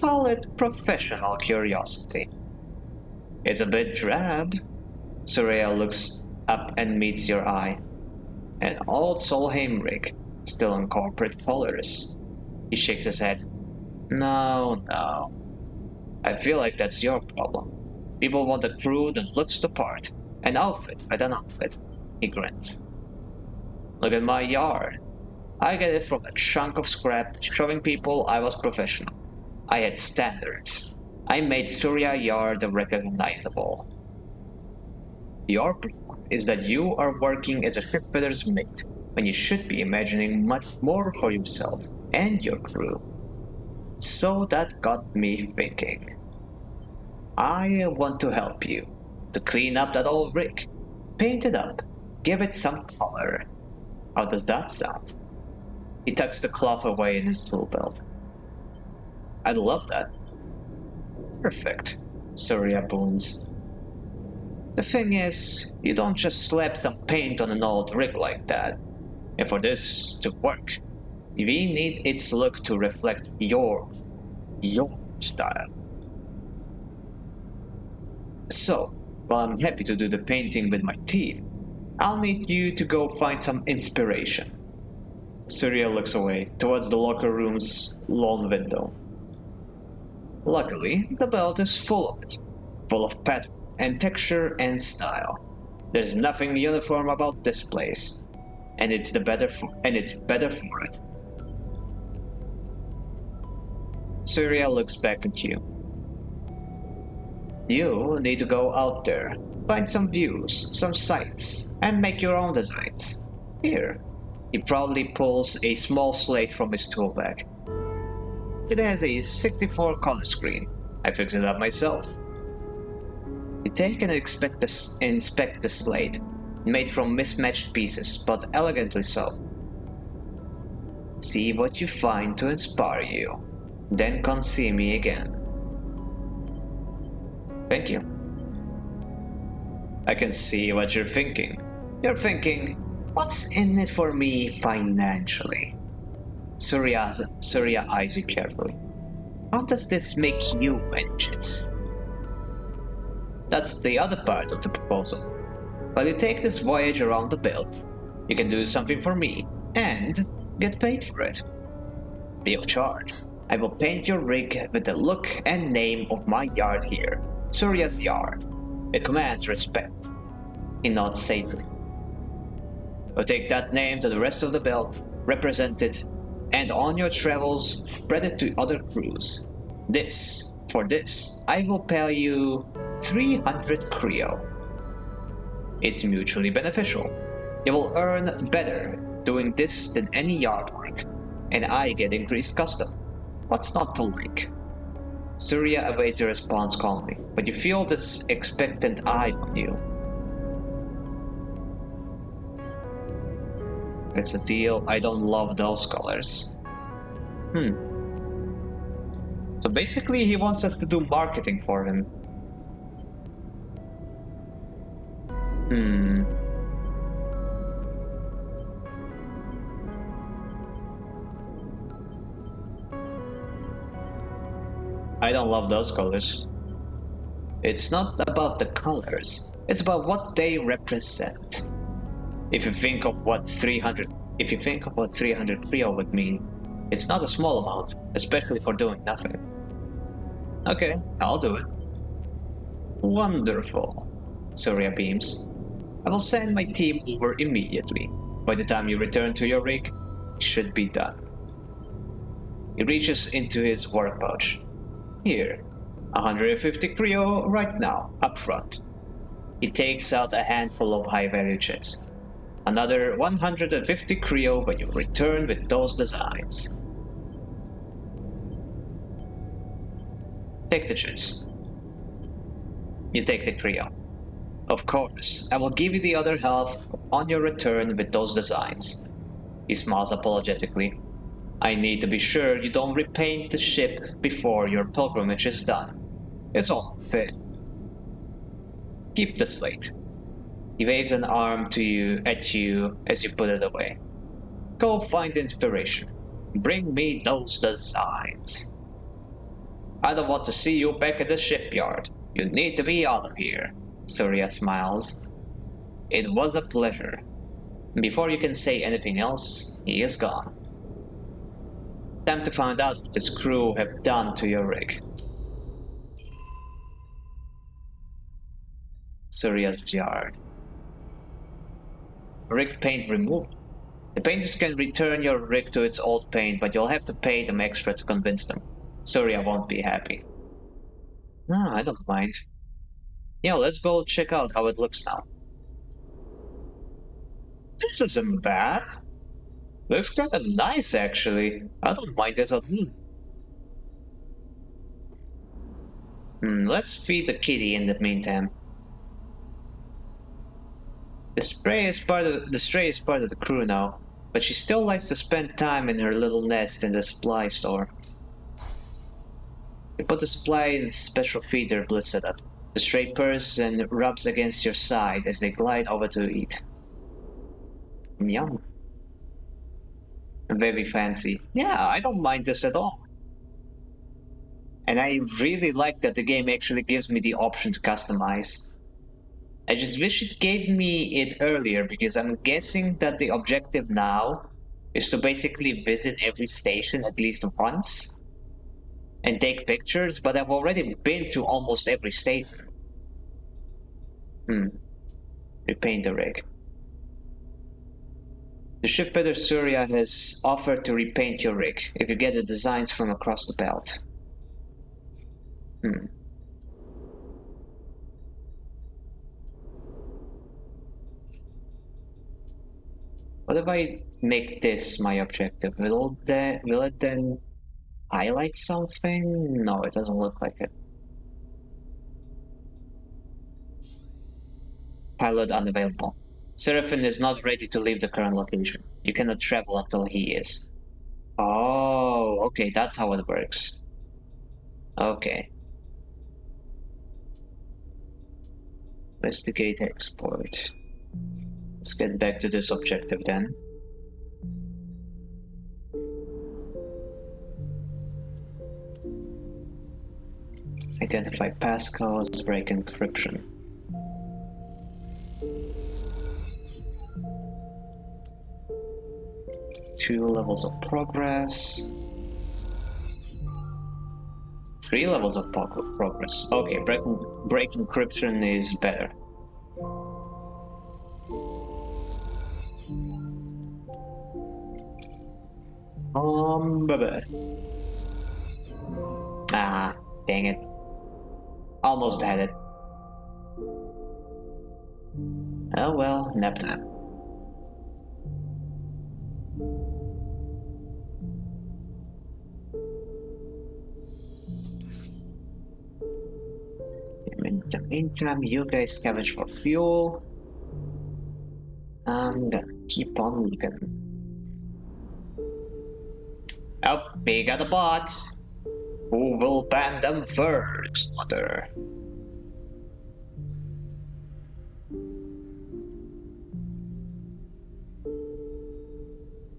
Call it professional curiosity. It's a bit drab. Surya looks up and meets your eye. An old Solheim rig, still in corporate colors. He shakes his head. No. I feel like that's your problem. People want a crew that looks the part. An outfit with an outfit. He grins. Look at my yard. I get it from a chunk of scrap showing people I was professional. I had standards. I made Surya Yard recognizable. Your problem is that you are working as a shipfitter's mate when you should be imagining much more for yourself and your crew. So that got me thinking. I want to help you to clean up that old rig, paint it up, give it some color. How does that sound? He tucks the cloth away in his tool belt. I'd love that. Perfect, Surya boons. The thing is, you don't just slap some paint on an old rig like that. And for this to work, we need its look to reflect your style. So, while I'm happy to do the painting with my team, I'll need you to go find some inspiration. Surya looks away, towards the locker room's lone window. Luckily, the belt is full of it, full of pattern and texture and style. There's nothing uniform about this place, and it's better for it. Surya looks back at you. You need to go out there, find some views, some sights, and make your own designs. Here, he proudly pulls a small slate from his tool bag. It has a 64 color screen. I fixed it up myself. You take and inspect the slate, made from mismatched pieces, but elegantly so. See what you find to inspire you, then come see me again. Thank you. I can see what you're thinking. You're thinking, what's in it for me financially? Surya eyes you carefully. How does this make you engines? That's the other part of the proposal. While you take this voyage around the belt, you can do something for me and get paid for it. Free of charge. I will paint your rig with the look and name of my yard here, Surya's Yard. It commands respect. He nods safely. I'll take that name to the rest of the belt, represent it, and on your travels, spread it to other crews. For this, I will pay you 300 Creo. It's mutually beneficial. You will earn better doing this than any yard work, and I get increased custom. What's not to like? Surya awaits your response calmly, but you feel this expectant eye on you. It's a deal. I don't love those colors. So basically he wants us to do marketing for him. I don't love those colors. It's not about the colors. It's about what they represent. If you think of what 300 Creo would mean, it's not a small amount, especially for doing nothing. Okay, I'll do it. Wonderful, Surya beams. I will send my team over immediately. By the time you return to your rig, it should be done. He reaches into his work pouch. Here, 150 Creo right now, up front. He takes out a handful of high-value chits. Another 150 Creo when you return with those designs. Take the chits. You take the Creo. Of course, I will give you the other half on your return with those designs. He smiles apologetically. I need to be sure you don't repaint the ship before your pilgrimage is done. It's all fair. Keep the slate. He waves an arm at you as you put it away. Go find inspiration. Bring me those designs. I don't want to see you back at the shipyard. You need to be out of here. Surya smiles. It was a pleasure. Before you can say anything else, he is gone. Time to find out what this crew have done to your rig. Surya's yard. Rig paint removal. The painters can return your rig to its old paint, but you'll have to pay them extra to convince them. Surya won't be happy. No, I don't mind. Yeah, let's go check out how it looks now. This isn't bad. Looks kinda nice, actually. I don't mind it at all. Let's feed the kitty in the meantime. The stray is part of the crew now. but she still likes to spend time in her little nest in the supply store. You put the supply in a special feeder Blitz set up. The stray purrs and rubs against your side as they glide over to eat. Yum. Very fancy. Yeah, I don't mind this at all. And I really like that the game actually gives me the option to customize. I just wish it gave me it earlier, because I'm guessing that the objective now is to basically visit every station at least once and take pictures, but I've already been to almost every station. Repaint the rig. The shipfitter Surya has offered to repaint your rig if you get the designs from across the belt. What if I make this my objective? Will it then highlight something? No, it doesn't look like it. Pilot unavailable. Seraphin is not ready to leave the current location. You cannot travel until he is. Oh, okay, that's how it works. Okay. Investigate exploit. Let's get back to this objective then. Identify passcodes, break encryption. Two levels of progress. 3 levels of progress. Okay, break encryption is better. Bye-bye. Ah, dang it. Almost had it. Oh well, nap time. In the meantime, you guys scavenge for fuel. I'm gonna keep on looking. Oh, we got a bot. Who will ban them first, mother?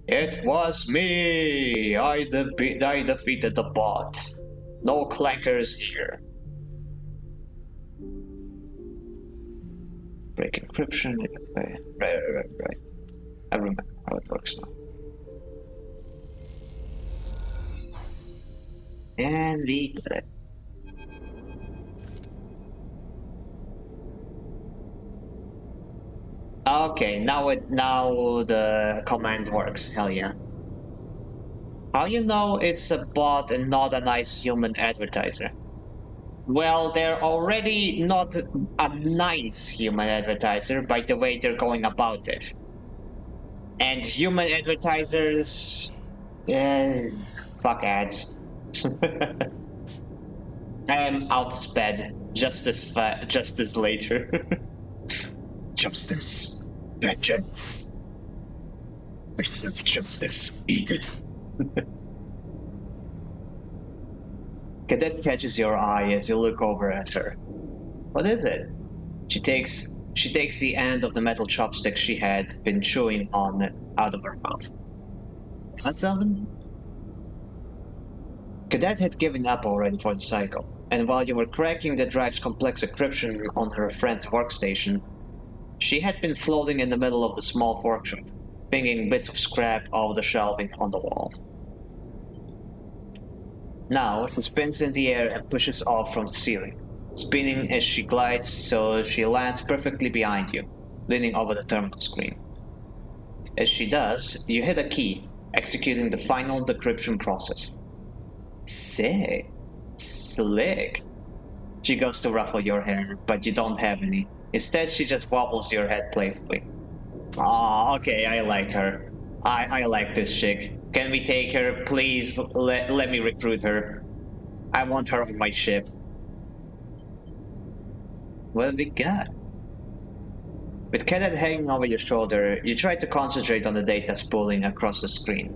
It was me! I defeated the bot. No clankers here. Break encryption. Right. I remember how it works now. And we got it. Okay, now the command works. Hell yeah. How you know it's a bot and not a nice human advertiser? Well, they're already not a nice human advertiser by the way they're going about it. And human advertisers, fuck ads. I am outsped just as later. Justice, vengeance. I serve justice. Eat it. Cadet catches your eye as you look over at her. What is it? She takes the end of the metal chopstick she had been chewing on out of her mouth. Got something? Cadet had given up already for the cycle, and while you were cracking the drive's complex encryption on her friend's workstation, she had been floating in the middle of the small workshop, pinging bits of scrap off the shelving on the wall. Now, she spins in the air and pushes off from the ceiling, spinning as she glides so she lands perfectly behind you, leaning over the terminal screen. As she does, you hit a key, executing the final decryption process. Sick. Slick. She goes to ruffle your hair, but you don't have any. Instead, she just wobbles your head playfully. Aw, okay, I like her. I like this chick. Can we take her? Please, let me recruit her. I want her on my ship. What have we got? With Cadet hanging over your shoulder, you try to concentrate on the data spooling across the screen.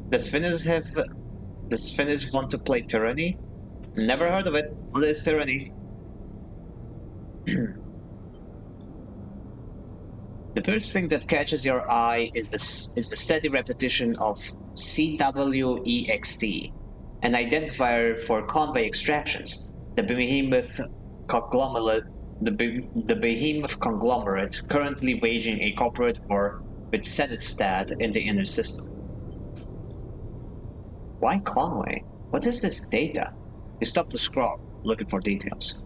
Does Finis want to play Tyranny? Never heard of it. What is Tyranny? The first thing that catches your eye is the steady repetition of CWEXT, an identifier for convoy extractions. The behemoth conglomerate, the behemoth conglomerate currently waging a corporate war with Senatstad in the inner system. Why Conway? What is this data? You stop to scroll, looking for details.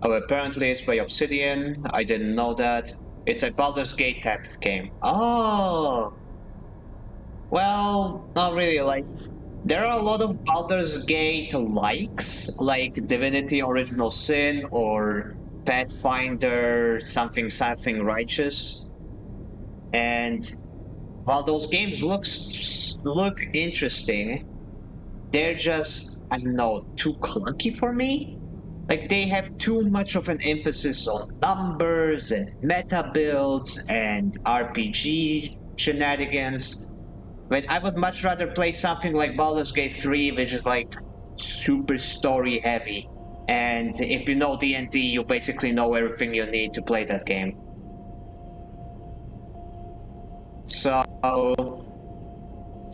Oh, apparently it's by Obsidian. I didn't know that. It's a Baldur's Gate type of game. Oh! Well, not really. Like, there are a lot of Baldur's Gate likes, like Divinity Original Sin or Pathfinder something something righteous. And while those games look interesting, they're just, I don't know, too clunky for me. Like, they have too much of an emphasis on numbers and meta builds and RPG shenanigans. But I would much rather play something like Baldur's Gate 3, which is like super story heavy. And if you know D&D, you basically know everything you need to play that game. So,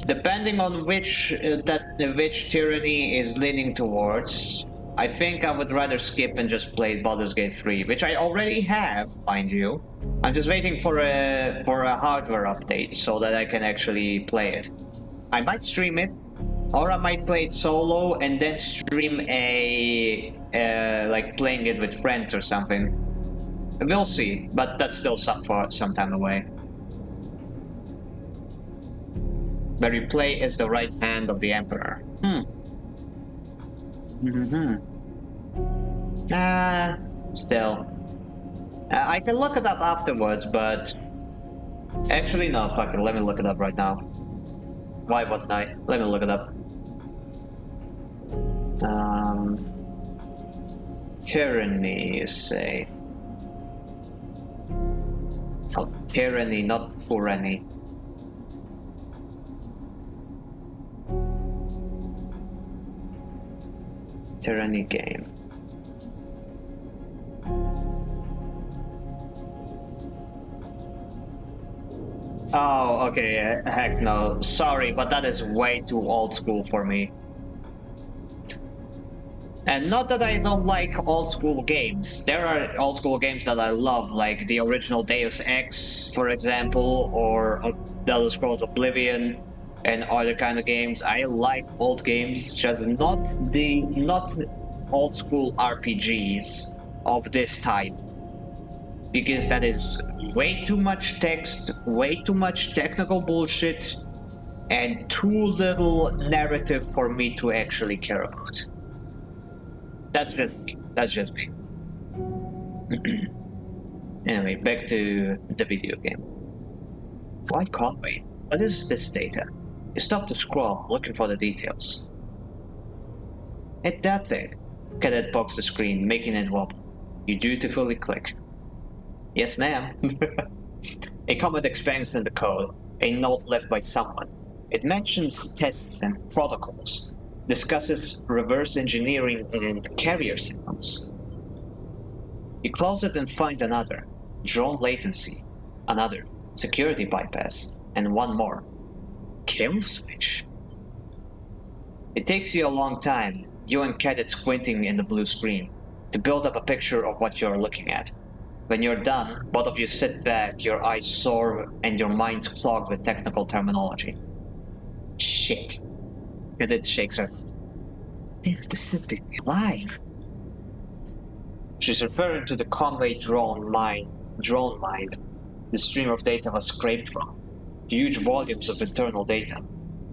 depending on which Tyranny is leaning towards, I think I would rather skip and just play Baldur's Gate 3, which I already have, mind you. I'm just waiting for a hardware update so that I can actually play it. I might stream it, or I might play it solo and then stream like playing it with friends or something. We'll see, but that's still some time away. Where you play as the right hand of the Emperor. Still. I can look it up afterwards, but... Actually, no, fuck it, let me look it up right now. Why wouldn't I? Let me look it up. Tyranny, you say? Oh, Tyranny, not Tyranny. Tyranny game. Oh, okay, heck no. Sorry, but that is way too old school for me. And not that I don't like old school games. There are old school games that I love, like the original Deus Ex, for example, or The Elder Scrolls Oblivion, and other kind of games. I like old games, just not old school RPGs of this type. Because that is way too much text, way too much technical bullshit, and too little narrative for me to actually care about. That's just me. Anyway, back to the video game. Why Conway? What is this data? You stop to scroll, looking for the details. Hit that thing. Cadet pokes the screen, making it wobble. You dutifully click. Yes, ma'am. A comment expands in the code, a note left by someone. It mentions tests and protocols, discusses reverse engineering and carrier signals. You close it and find another. Drone latency. Another. Security bypass. And one more. Kill switch. It takes you a long time, you and Cadet squinting in the blue screen, to build up a picture of what you're looking at. When you're done, both of you sit back, your eyes sore, and your minds clogged with technical terminology. Shit. Cadet shakes her head. They've deceived me alive. She's referring to the Conway drone mind, the stream of data was scraped from. Huge volumes of internal data,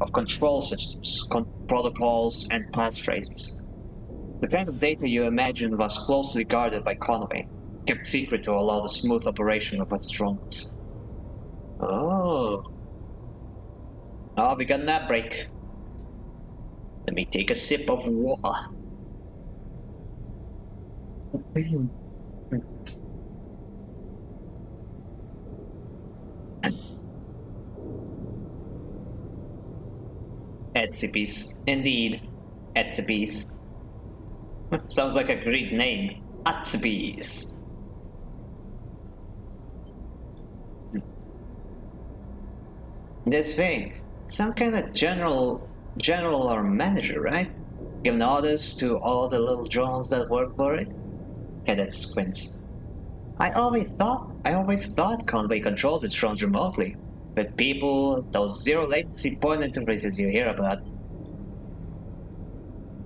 of control systems, protocols, and passphrases. The kind of data you imagined was closely guarded by Conway, kept secret to allow the smooth operation of its drones. Oh, we got a nap break. Let me take a sip of water. Etsipis. Indeed. Etsipis. Sounds like a great name. Etsipis. This thing. Some kind of general or manager, right? Giving orders to all the little drones that work for it? Cadet squints. I always thought Conway controlled its drones remotely. With people, those zero latency point interfaces you hear about.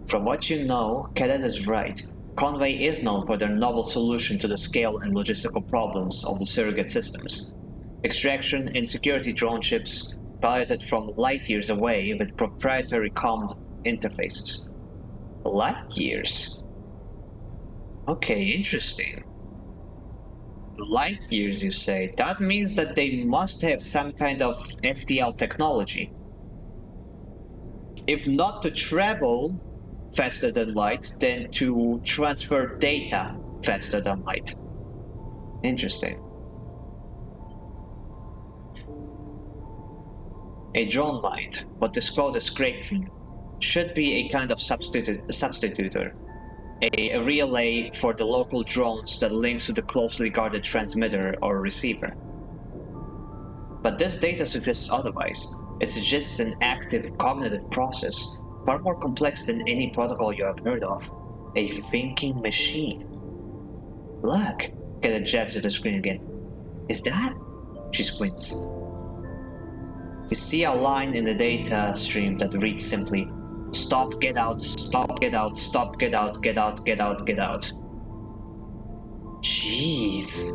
From what you know, Cadet is right. Conway is known for their novel solution to the scale and logistical problems of the surrogate systems. Extraction and security drone ships piloted from light years away with proprietary comm interfaces. Light years? Okay, interesting. Light years, you say? That means that they must have some kind of FTL technology. If not to travel faster than light, then to transfer data faster than light. Interesting. A drone might, what is called a scraper, should be a kind of substitutor. A relay for the local drones that links to the closely guarded transmitter or receiver. But this data suggests otherwise. It suggests an active cognitive process, far more complex than any protocol you have heard of. A thinking machine. Look, Kenneth jabs at the screen again. Is that? She squints. You see a line in the data stream that reads simply, stop, get out, stop, get out, stop, get out, get out, get out, get out. Jeez.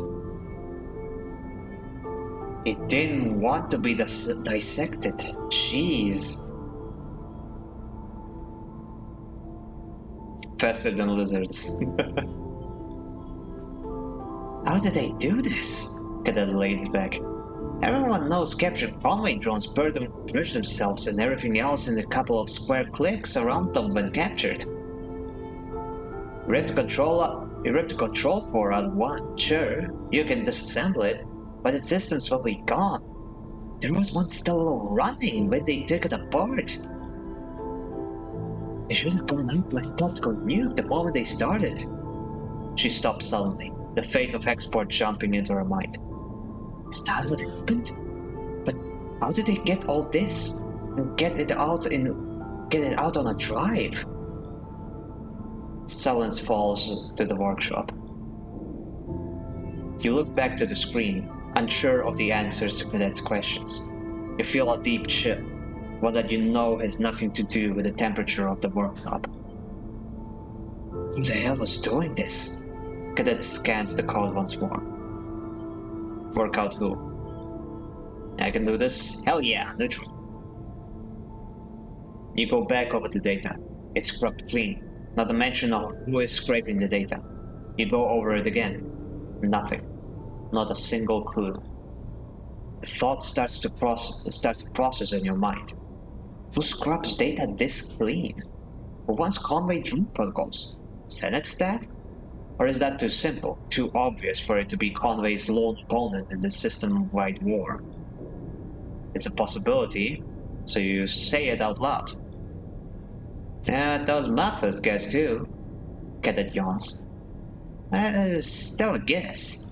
It didn't want to be dissected. Jeez. Faster than lizards. How did they do this? Cadet lays back. Everyone knows captured Conway drones purge themselves and everything else in a couple of square clicks around them when captured. You rip the control core out of one, sure, you can disassemble it, but the distance will be gone. There was one still running when they took it apart. They should have gone out like a tactical nuke the moment they started. She stopped suddenly, the fate of Hexport jumping into her mind. Is that what happened? But how did they get all this and get it out on a drive? Silence falls to the workshop. You look back to the screen, unsure of the answers to Cadet's questions. You feel a deep chill, one that you know has nothing to do with the temperature of the workshop. Who the hell was doing this? Cadet scans the code once more. Work out who? I can do this? Hell yeah, neutral. You go back over the data. It's scrubbed clean. Not a mention of who is scraping the data. You go over it again. Nothing. Not a single clue. The thought starts to process in your mind. Who scrubs data this clean? Who wants Conway drone protocols? Senate stat? Or is that too simple, too obvious for it to be Conway's lone opponent in the system-wide war? It's a possibility, so you say it out loud. Yeah, that was my first guess too. Cadet yawns. It's still a guess.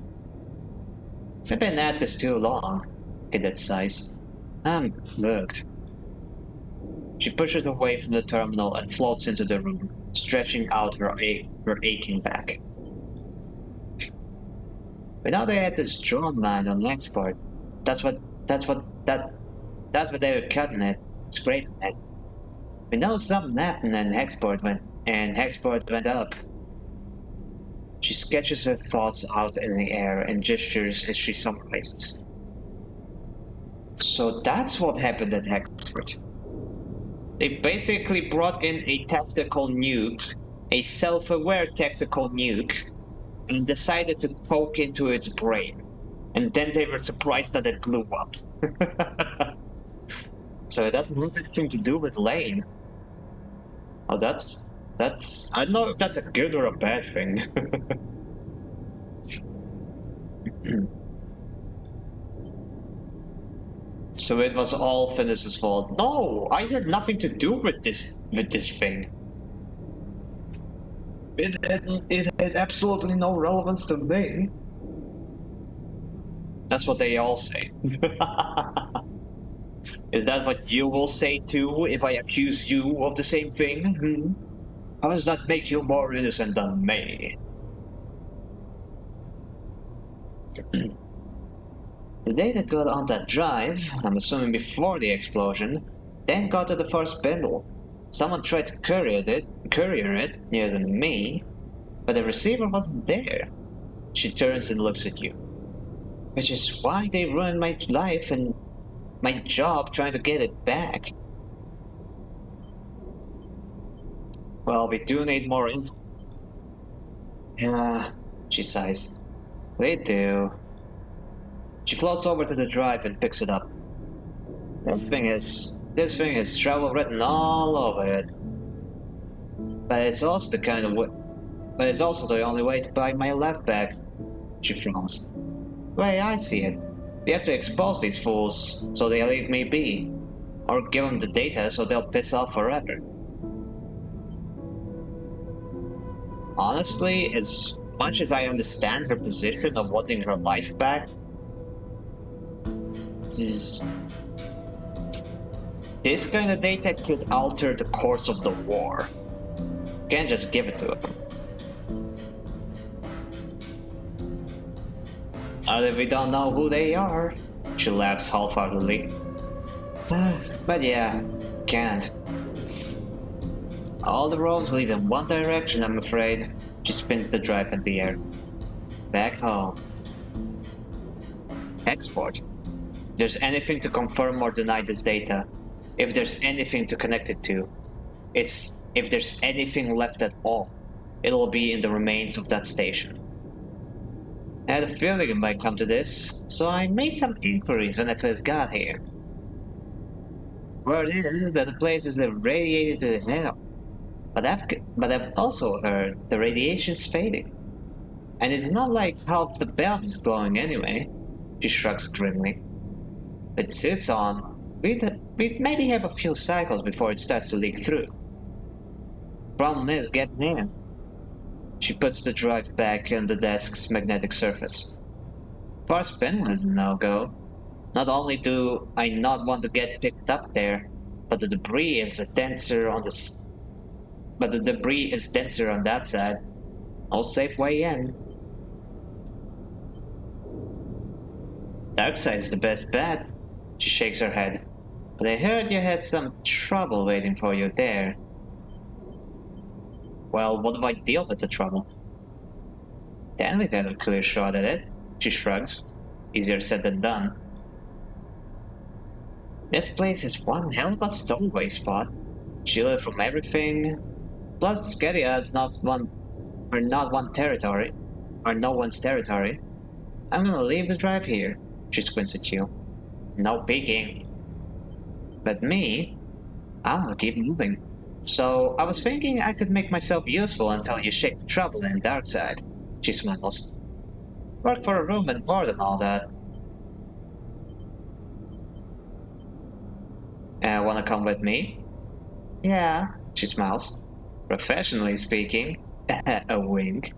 I've been at this too long, Cadet sighs. I'm hooked. She pushes away from the terminal and floats into the room, stretching out her aching back. We know they had this drone mine on Lexport. That's what they were cutting it, scraping it. We know something happened and Hexport went up. She sketches her thoughts out in the air and gestures as she summarizes. So that's what happened at Hexport. They basically brought in a tactical nuke, a self-aware tactical nuke, and decided to poke into its brain. And then they were surprised that it blew up. So it doesn't have anything to do with Lane. Oh, that's I don't know if that's a good or a bad thing. So it was all Finis's fault. No, I had nothing to do with this thing. It had absolutely no relevance to me. That's what they all say. Is that what you will say too if I accuse you of the same thing? Hmm? How does that make you more innocent than me? The data got on that drive, I'm assuming before the explosion, then got to the first bundle. Someone tried to courier it near to me, but the receiver wasn't there. She turns and looks at you. Which is why they ruined my life and my job trying to get it back. Well, we do need more info. Yeah, she sighs. We do. She floats over to the drive and picks it up. This thing has travel written all over it. But it's also the kind of way. But it's also the only way to buy my life back. She frowns. The way I see it, we have to expose these fools so they leave me be, or give them the data so they'll piss off forever. Honestly, as much as I understand her position of wanting her life back, this kind of data could alter the course of the war. You can't just give it to them. Not if we don't know who they are. She laughs half-heartedly. But yeah, can't. All the roads lead in one direction, I'm afraid. She spins the drive in the air. Back home. Export. If there's anything to confirm or deny this data, if there's anything to connect it to, if there's anything left at all, it'll be in the remains of that station. I had a feeling it might come to this, so I made some inquiries when I first got here. Word is that the place is irradiated to hell, but I've also heard the radiation's fading. And it's not like half the belt is glowing anyway. She shrugs grimly. It sits on. We'd maybe have a few cycles before it starts to leak through. Problem is getting in. She puts the drive back on the desk's magnetic surface. First panel is a no-go. Not only do I not want to get picked up there, but the debris is denser on that side. No safe way in. Dark side's the best bet. She shakes her head. But I heard you had some trouble waiting for you there. Well, what do I deal with the trouble? Then we'd have a clear shot at it. She shrugs. Easier said than done. This place is one hell of a stowaway spot. Shielded from everything. Plus, Scadia is not no one's territory. I'm gonna leave the drive here. She squints at you. No peeking. But me, I wanna keep moving. So I was thinking I could make myself useful until you shake the trouble in dark side. She smiles. Work for a room and board and all that. Wanna come with me? Yeah, she smiles. Professionally speaking. A wink.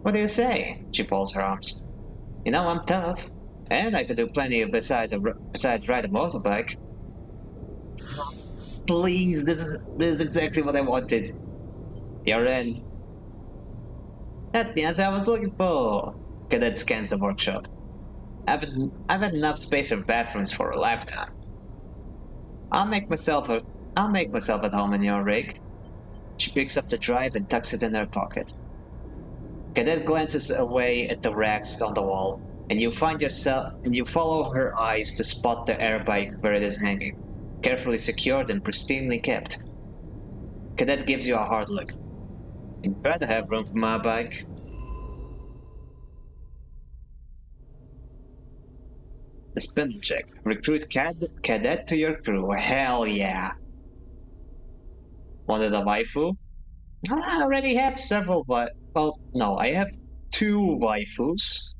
What do you say? She folds her arms. You know I'm tough. And I could do plenty besides ride a motorbike. Please, this is exactly what I wanted. You're in. That's the answer I was looking for. Cadet scans the workshop. I've had enough space for bathrooms for a lifetime. I'll make myself at home in your rig. She picks up the drive and tucks it in her pocket. Cadet glances away at the racks on the wall, and you follow her eyes to spot the airbike where it is hanging, carefully secured and pristinely kept. Cadet gives you a hard look. You'd better have room for my bike. The spindle check. Recruit cadet to your crew. Hell yeah. Wanted a waifu? I already have several, but well, no, I have two waifus.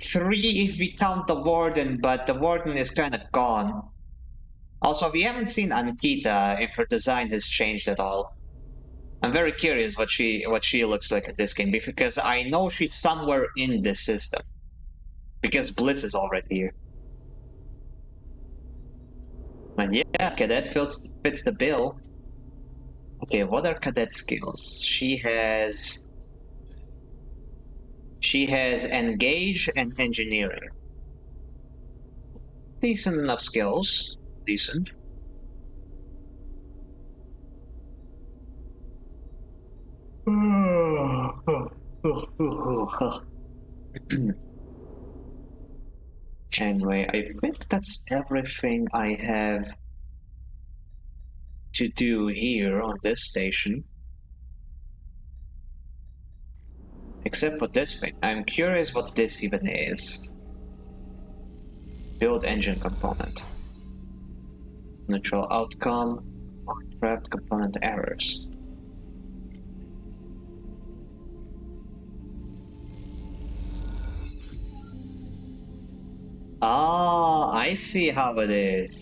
Three if we count the warden, but the warden is kind of gone. Also, we haven't seen Ankita if her design has changed at all. I'm very curious what she looks like in this game because I know she's somewhere in this system. Because Bliss is already here. And yeah, Cadet fits the bill. Okay, what are Cadet skills? She has engage and engineering. Decent enough skills. Decent. Anyway, I think that's everything I have to do here on this station. Except for this thing. I'm curious what this even is. Build engine component. Neutral outcome. Craft component errors. Ah, I see how it is.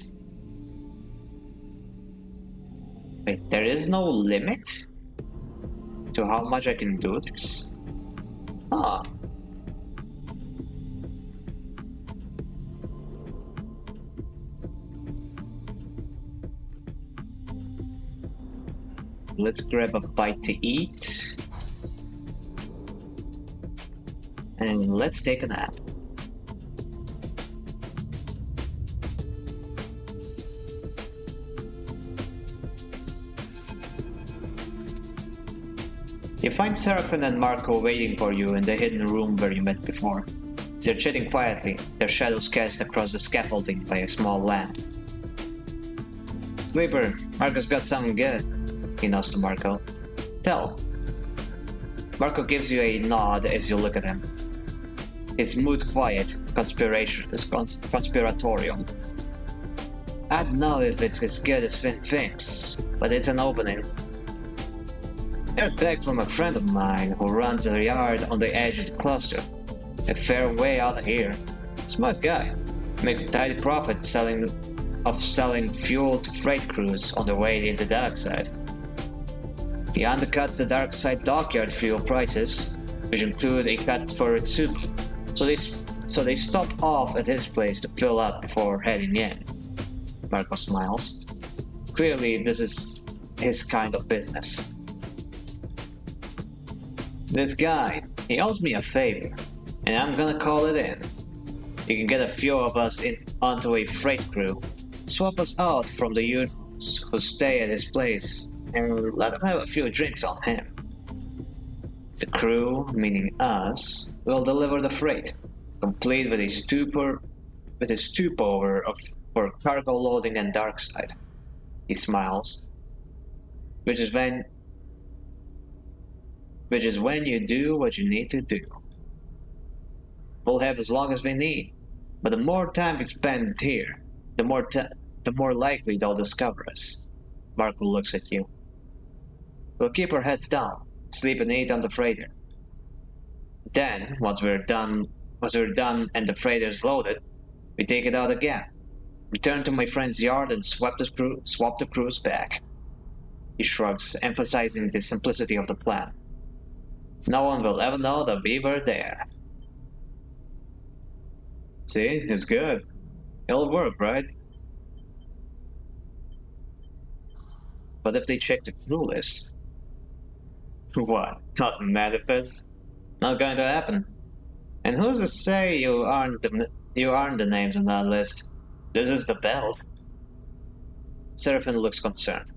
Wait, there is no limit to how much I can do this? Ah. Let's grab a bite to eat. And let's take a nap. You find Seraphin and Marco waiting for you in the hidden room where you met before. They're chatting quietly, their shadows cast across the scaffolding by a small lamp. Sleeper, Marco's got something good, he nods to Marco. Tell. Marco gives you a nod as you look at him. His mood quiet, conspiratorial. I don't know if it's as good as Finn thinks, but it's an opening. Heard back from a friend of mine who runs a yard on the edge of the cluster, a fair way out of here. Smart guy, makes a tidy profit selling fuel to freight crews on their way into the dark side. He undercuts the dark side dockyard fuel prices, which include a cut for Itsubi, so they stop off at his place to fill up before heading in. Marco smiles. Clearly, this is his kind of business. This guy, he owes me a favor, and I'm gonna call it in. You can get a few of us onto a freight crew, swap us out from the youths who stay at his place, and let him have a few drinks on him. The crew, meaning us, will deliver the freight, complete with a stopover for cargo loading and dark side. He smiles, which is when you do what you need to do. We'll have as long as we need, but the more time we spend here, the more likely they'll discover us. Marco looks at you. We'll keep our heads down, sleep and eat on the freighter. Then, once we're done and the freighter's loaded, we take it out again, return to my friend's yard and swap the crews back. He shrugs, emphasizing the simplicity of the plan. No one will ever know that we were there. See, it's good. It'll work, right? But if they check the crew list? What? Not manifest? Not going to happen. And who's to say you aren't the names on that list? This is the belt. Seraphin looks concerned.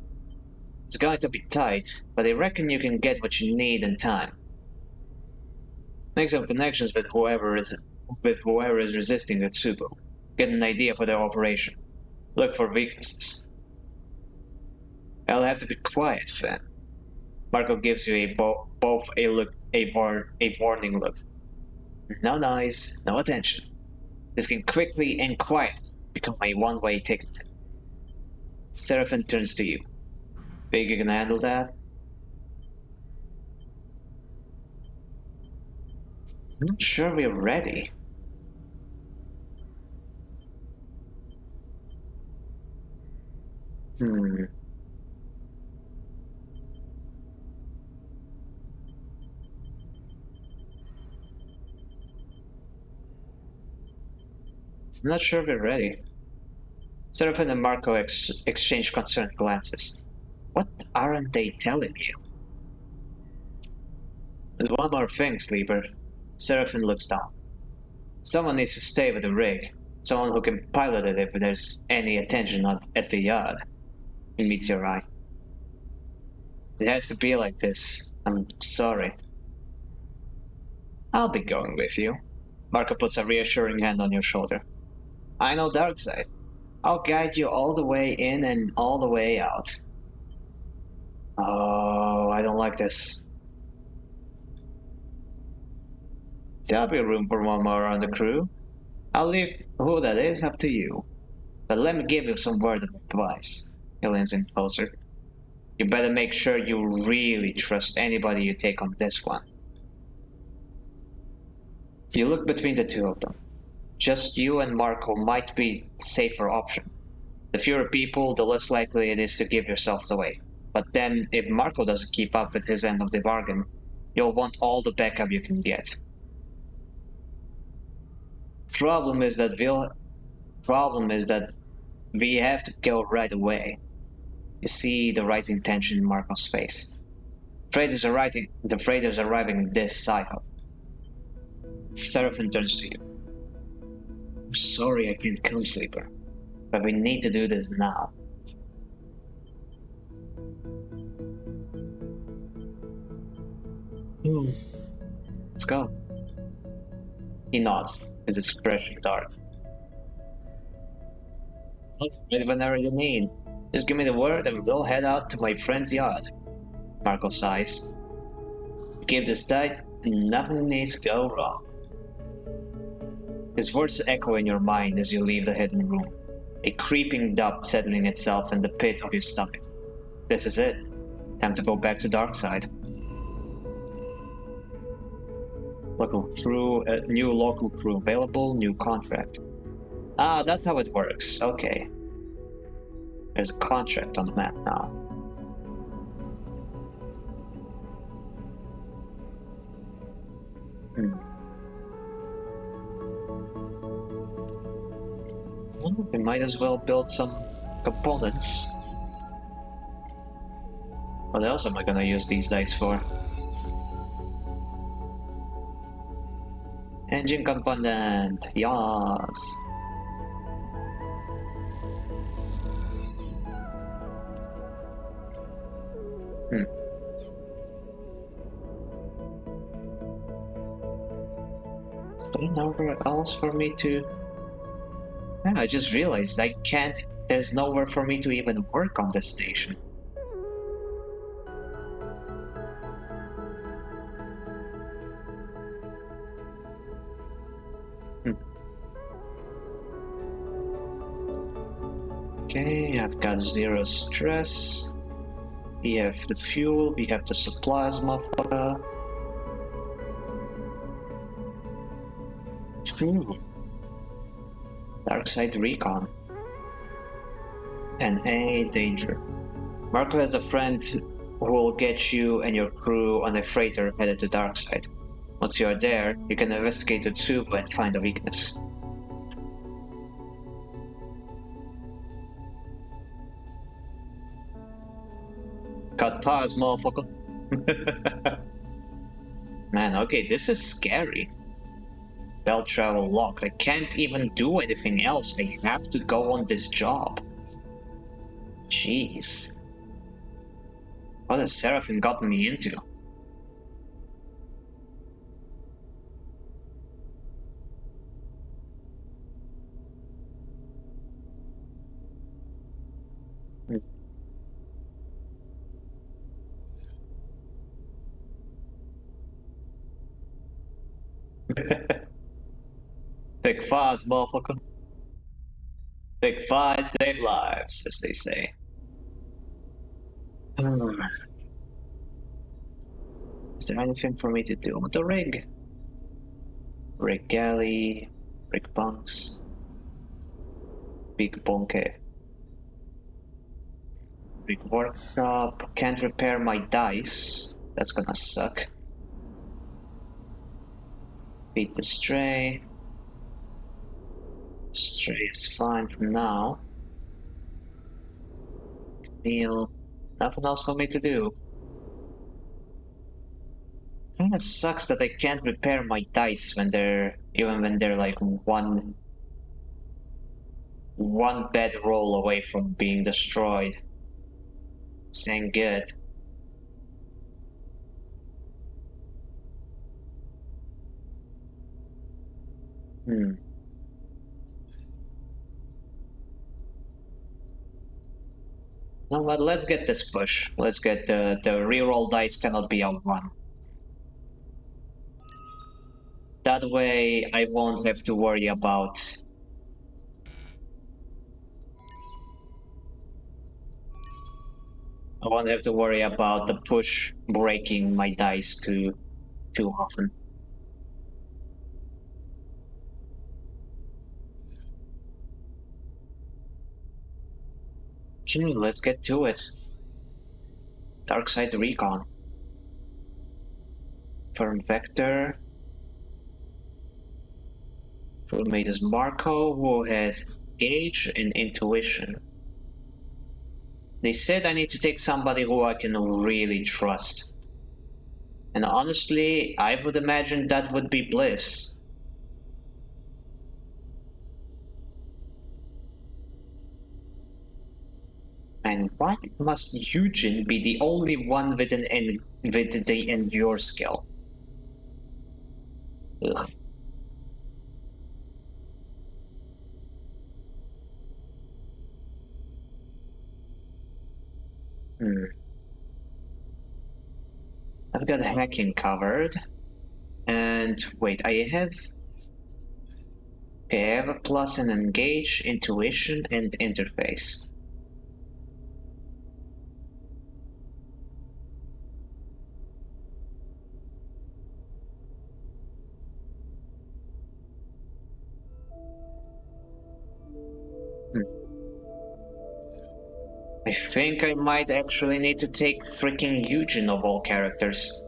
It's going to be tight, but I reckon you can get what you need in time. Make some connections with whoever is resisting Utsubo. Get an idea for their operation. Look for weaknesses. I'll have to be quiet, Finn. Marco gives you both a warning look. No noise, no attention. This can quickly and quietly become a one-way ticket. Seraphin turns to you. Think you can handle that? I'm not sure we're ready. Hmm. I'm not sure we're ready. Seraphin and Marco exchange concerned glances. What aren't they telling you? There's one more thing, Sleeper. Seraphin looks down. Someone needs to stay with the rig. Someone who can pilot it if there's any attention at the yard. He meets your eye. It has to be like this. I'm sorry. I'll be going with you. Marco puts a reassuring hand on your shoulder. I know Darkseid. I'll guide you all the way in and all the way out. Oh, I don't like this. There'll be room for one more on the crew. I'll leave who that is up to you. But let me give you some word of advice. He leans in closer. You better make sure you really trust anybody you take on this one. You look between the two of them. Just you and Marco might be the safer option. The fewer people, the less likely it is to give yourselves away. But then, if Marco doesn't keep up with his end of the bargain, you'll want all the backup you can get. Problem is that we have to go right away. You see the right intention in Marco's face. The freighters arriving this cycle. Seraphin turns to you. I'm sorry I can't come, Sleeper, but we need to do this now. Let's go. He nods, his expression dark. Ready whenever you need. Just give me the word and we'll head out to my friend's yard. Marco sighs. Keep this tight, nothing needs to go wrong. His words echo in your mind as you leave the hidden room, a creeping doubt settling itself in the pit of your stomach. This is it. Time to go back to Darkseid. New local crew available, new contract. Ah, that's how it works. Okay. There's a contract on the map now. Well, we might as well build some components. What else am I gonna use these dice for? Engine component, yes. Is there nowhere else for me to... Yeah, I just realized I can't... There's nowhere for me to even work on this station. Okay, I've got zero stress. We have the fuel, we have the supplies, motherfucker. Darkseid Recon. NA Danger. Marco has a friend who will get you and your crew on a freighter headed to Darkseid. Once you are there, you can investigate the tube and find a weakness. Cut ties, motherfucker. Man, okay, this is scary. Bell travel locked. I can't even do anything else. I have to go on this job. Jeez. What has Seraphin gotten me into? Pick fives, motherfucker. Pick five, save lives, as they say. Is there anything for me to do with the rig? Rig galley, rig bunks, big bunker, rig workshop. Can't repair my dice. That's gonna suck. Feed the stray. Stray is fine for now. Meal. Nothing else for me to do. Kinda sucks that I can't repair my dice when they're like one bad roll away from being destroyed. Saying good. No, but let's get this push. Let's get the reroll dice cannot be a 1. That way I won't have to worry about the push breaking my dice too often. Okay, let's get to it. Dark side recon. Firm vector. Roommate is Marco, who has gauge and intuition. They said I need to take somebody who I can really trust. And honestly, I would imagine that would be Bliss. And why must Eugene be the only one with the endure skill? Ugh. I've got hacking covered. And wait, I have a plus in engage, intuition, and interface. I think I might actually need to take freaking Eugene of all characters.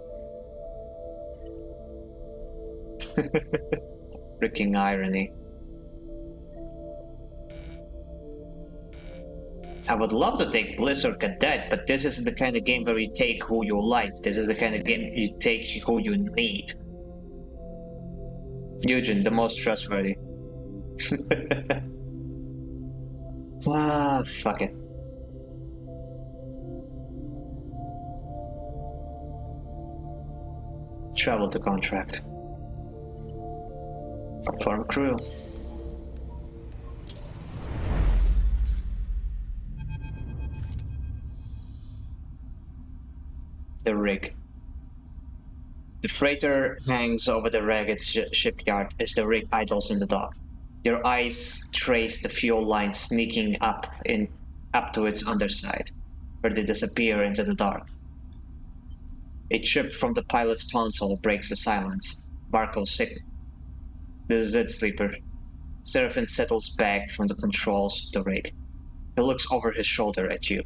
Freaking irony. I would love to take Bliss or Cadet, but this is the kind of game where you take who you like. This is the kind of game you take who you need. Eugene, the most trustworthy. Fuck it. Travel to contract. Farm crew. The rig. The freighter hangs over the ragged shipyard as the rig idles in the dock. Your eyes trace the fuel lines sneaking up to its underside, where they disappear into the dark. A chip from the pilot's console breaks the silence. Marco's sick. This is it, Sleeper. Seraphin settles back from the controls of the rig. He looks over his shoulder at you.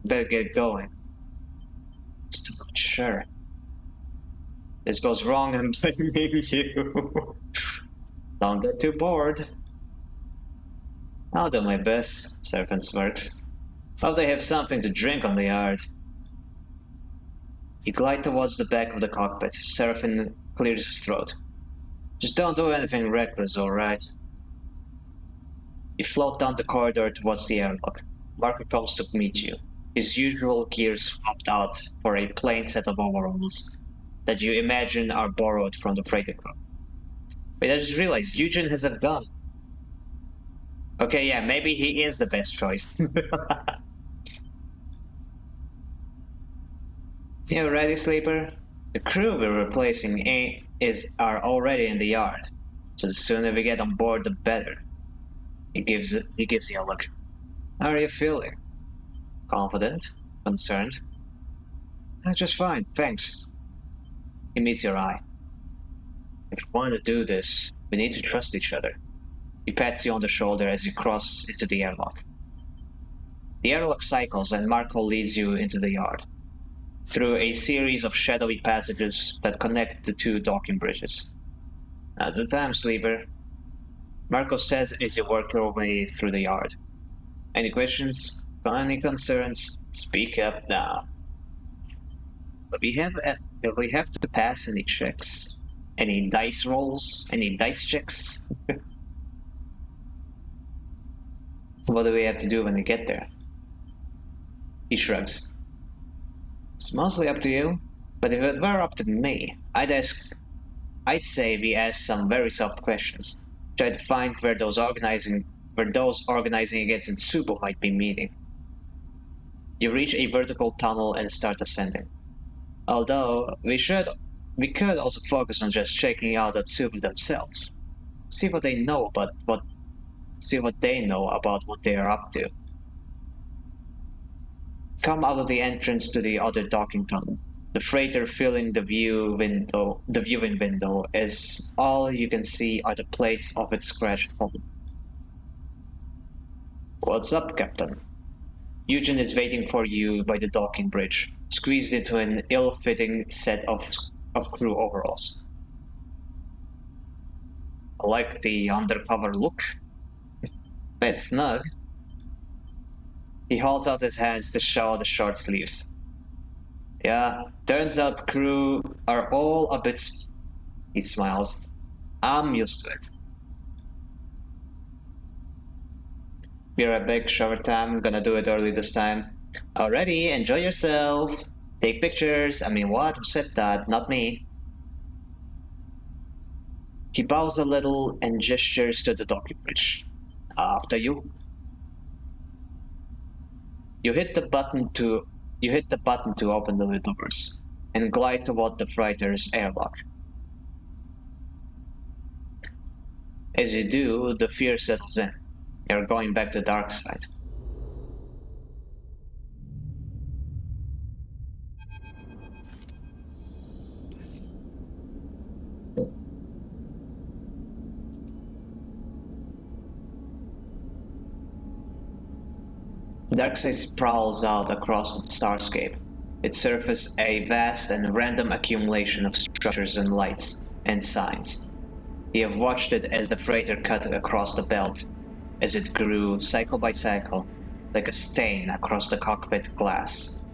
Better get going. Still not sure. This goes wrong, I'm blaming you. Don't get too bored. I'll do my best, Seraphin smirks. Hope they have something to drink on the yard. You glide towards the back of the cockpit. Seraphin clears his throat. Just don't do anything reckless, alright? You float down the corridor towards the airlock. Marco comes to meet you. His usual gear swapped out for a plain set of overalls that you imagine are borrowed from the freighter crew. Wait, I just realized Eugene has a gun. Okay, yeah, maybe he is the best choice. You ready, Sleeper? The crew we're replacing are already in the yard, so the sooner we get on board, the better. He gives you a look. How are you feeling? Confident? concerned. Just fine, thanks. He meets your eye. If we want to do this, we need to trust each other. He pats you on the shoulder as you cross into the airlock. The airlock cycles and Marco leads you into the yard, through a series of shadowy passages that connect the two docking bridges. Now's the time, sleeper. Marco says as you work your way through the yard. Any questions? Any concerns? Speak up now. But will we have to pass any checks? Any dice rolls? Any dice checks? What do we have to do when we get there? He shrugs. It's mostly up to you, but if it were up to me, I'd say we ask some very soft questions. Try to find where those organizing against Tsubo might be meeting. You reach a vertical tunnel and start ascending. Although, we could also focus on just checking out Tsubo themselves. See what they know about what they are up to. Come out of the entrance to the other docking tunnel. The freighter filling the viewing window, as all you can see are the plates of its scratched hull. What's up, Captain? Eugen is waiting for you by the docking bridge, squeezed into an ill-fitting set of crew overalls. I like the undercover look. Bit snug. He holds out his hands to show the short sleeves. Yeah, turns out crew are all a bit... He smiles. I'm used to it. Be right back, shower time. Gonna do it early this time. Alrighty, enjoy yourself. Take pictures. I mean, what? Who said that? Not me. He bows a little and gestures to the docking bridge. After you. You hit the button to open the doors and glide toward the freighter's airlock. As you do, the fear settles in. You're going back to the dark side. Darkseid prowls out across the starscape, its surface a vast and random accumulation of structures and lights and signs. You have watched it as the freighter cut across the belt, as it grew cycle by cycle, like a stain across the cockpit glass.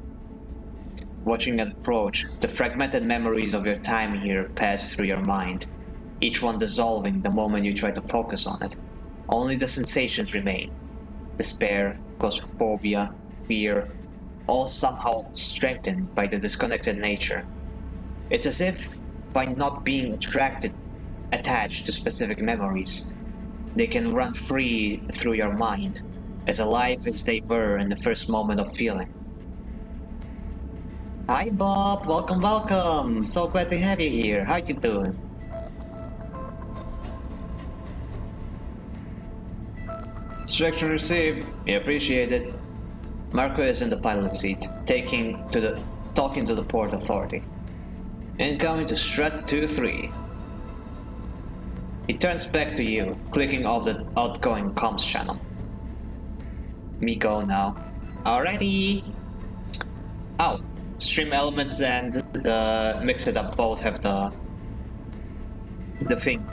Watching it approach, the fragmented memories of your time here pass through your mind, each one dissolving the moment you try to focus on it. Only the sensations remain. Despair, claustrophobia, fear, all somehow strengthened by the disconnected nature. It's as if, by not being attached to specific memories, they can run free through your mind, as alive as they were in the first moment of feeling. Hi Bob, welcome! So glad to have you here. How you doing? Instruction received. We appreciate it. Marco is in the pilot seat, talking to the port authority. Incoming to strut 2-3. He turns back to you, clicking off the outgoing comms channel. Me go now. Alrighty. Oh, stream elements and the mix it up both have the thing.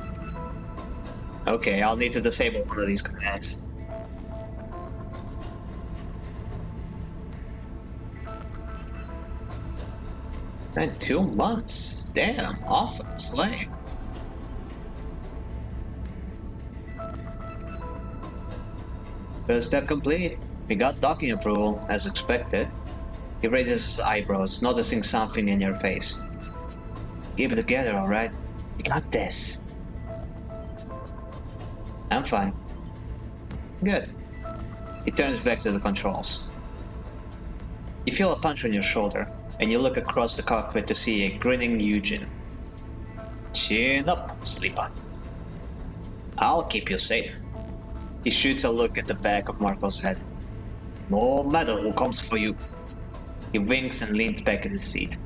Okay, I'll need to disable one of these commands. And 2 months. Damn, awesome. Slay. First step complete. We got docking approval, as expected. He raises his eyebrows, noticing something in your face. Keep it together, alright? You got this. I'm fine. Good. He turns back to the controls. You feel a punch on your shoulder, and you look across the cockpit to see a grinning Eugen. Chin up, sleeper. I'll keep you safe. He shoots a look at the back of Marco's head. No matter who comes for you. He winks and leans back in his seat.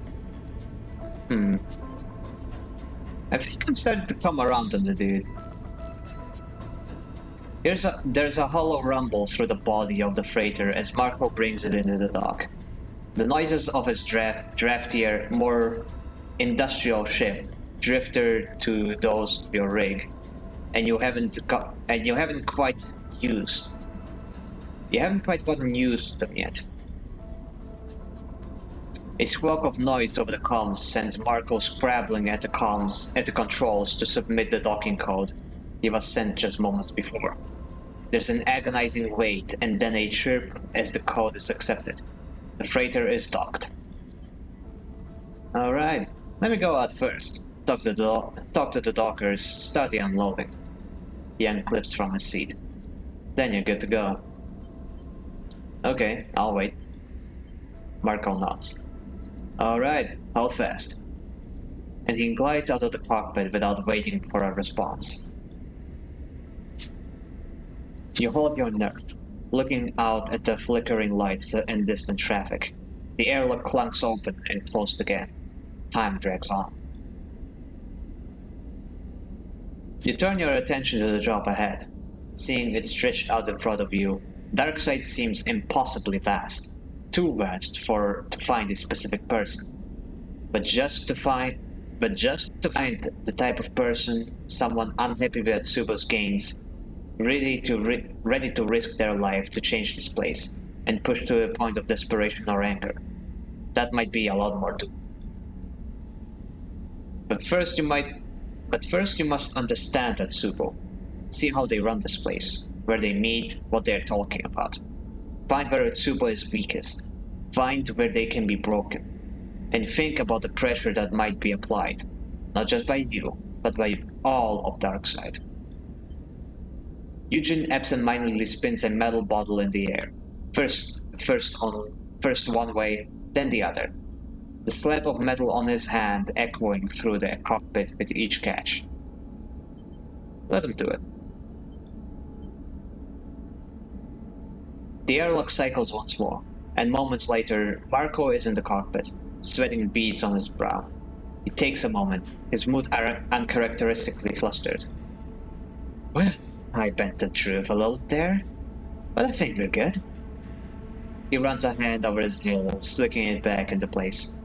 I think I'm starting to come around on the dude. There's a hollow rumble through the body of the freighter as Marco brings it into the dock. The noises of his draftier, more industrial ship drifter to those of your rig, and you haven't quite gotten used to them yet. A squawk of noise over the comms sends Marco scrabbling at the controls to submit the docking code he was sent just moments before. There's an agonizing wait and then a chirp as the code is accepted. The freighter is docked. Alright, let me go out first. Talk to the dockers, start the unloading. He unclips from his seat. Then you're good to go. Okay, I'll wait. Marco nods. Alright, hold fast. And he glides out of the cockpit without waiting for a response. You hold your nerve, looking out at the flickering lights and distant traffic. The airlock clunks open and closed again. Time drags on. You turn your attention to the job ahead. Seeing it stretched out in front of you, Darkseid seems impossibly vast. Too vast to find a specific person. But just to find the type of person, someone unhappy with Tsubo's gains, ready to risk their life to change this place, and push to a point of desperation or anger. That might be a lot more too. But first you must understand Tsubo. See how they run this place, where they meet, what they're talking about. Find where Tsubo is weakest. Find where they can be broken. And think about the pressure that might be applied, not just by you, but by all of Darkseid. Eugene absent-mindedly spins a metal bottle in the air. First one way, then the other. The slap of metal on his hand echoing through the cockpit with each catch. Let him do it. The airlock cycles once more, and moments later, Marco is in the cockpit, sweating beads on his brow. He takes a moment, his mood uncharacteristically flustered. Well, I bent the truth a little there, but I think we're good. He runs a hand over his hair, slicking it back into place.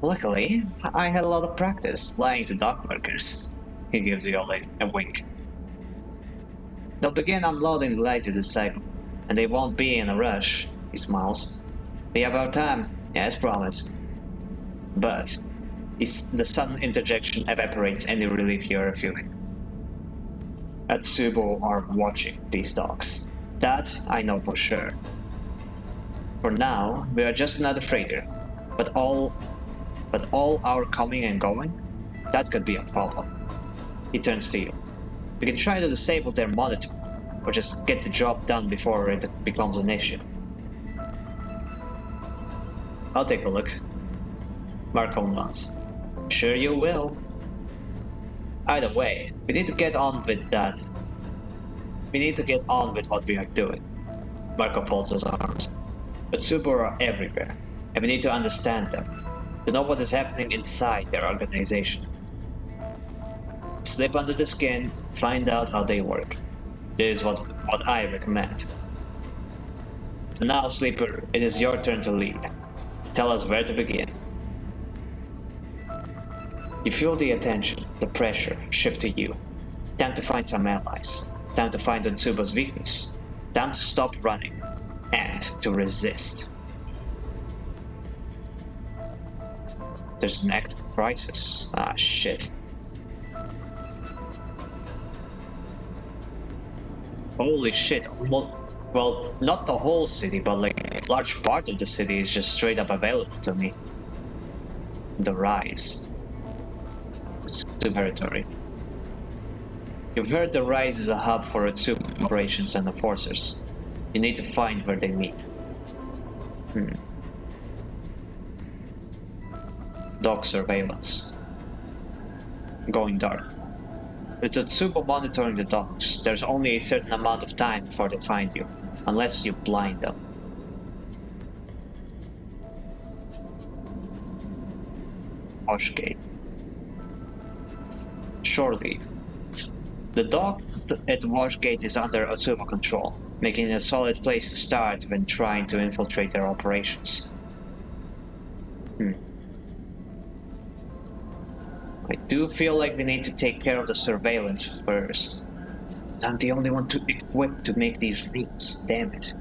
Luckily, I had a lot of practice lying to dock workers. He gives you all a wink. They'll begin unloading later this cycle, and they won't be in a rush, he smiles. We have our time, as promised. But the sudden interjection evaporates any relief you're feeling. Tsubo are watching these docks. That I know for sure. For now, we are just another freighter, but all our coming and going, that could be a problem. He turns to you. We can try to disable their monitor, or just get the job done before it becomes an issue. I'll take a look. Marco nods. Sure you will. Either way, we need to get on with that. We need to get on with what we are doing. Marco folds his arms. But Tsubo are everywhere, and we need to understand them, to know what is happening inside their organization. Slip under the skin, find out how they work. This is what I recommend. Now, Sleeper, it is your turn to lead. Tell us where to begin. You feel the attention, the pressure shift to you. Time to find some allies. Time to find Tsubo's weakness. Time to stop running. And to resist. There's an active crisis. Ah, shit. Holy shit. Well, not the whole city, but like a large part of the city is just straight up available to me. The Rise. Territory. You've heard the Rise is a hub for its super operations and enforcers. You need to find where they meet. Dock surveillance. Going dark. With the Tsubo monitoring the docks, there's only a certain amount of time before they find you, unless you blind them. Washgate. Surely. The dock at Washgate is under Otsubo control, making it a solid place to start when trying to infiltrate their operations. I do feel like we need to take care of the surveillance first. I'm the only one equipped to make these rooms, damn it.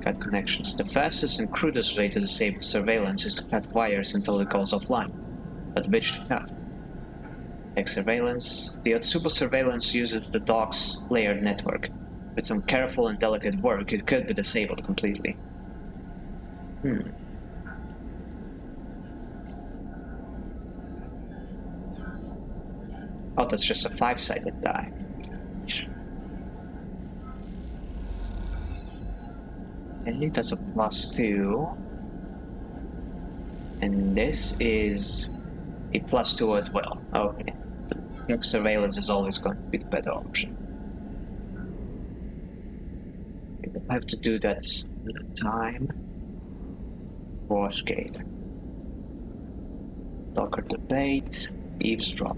Cut connections. The fastest and crudest way to disable surveillance is to cut wires until it goes offline. But which to cut? Like surveillance. The Otsubo surveillance uses the dock's layered network. With some careful and delicate work, it could be disabled completely. Oh, that's just a 5-sided die. Okay, that's a +2. And this is a +2 as well. Okay. The surveillance is always going to be the better option. I have to do that at a time. Washgate. Docker debate. Eavesdrop.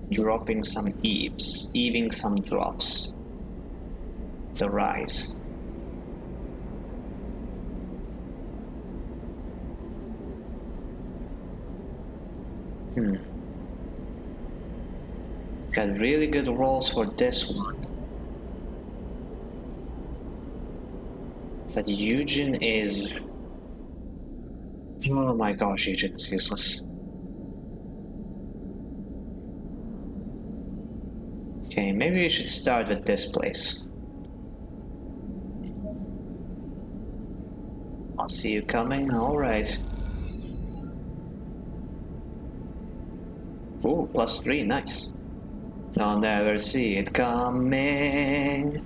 Dropping some eaves. Eaving some drops. The rise. Got really good rolls for this one. But Eugen is... Oh my gosh, Eugen is useless. Okay, maybe we should start with this place. I'll see you coming, alright. Ooh, +3, nice. I'll never see it coming.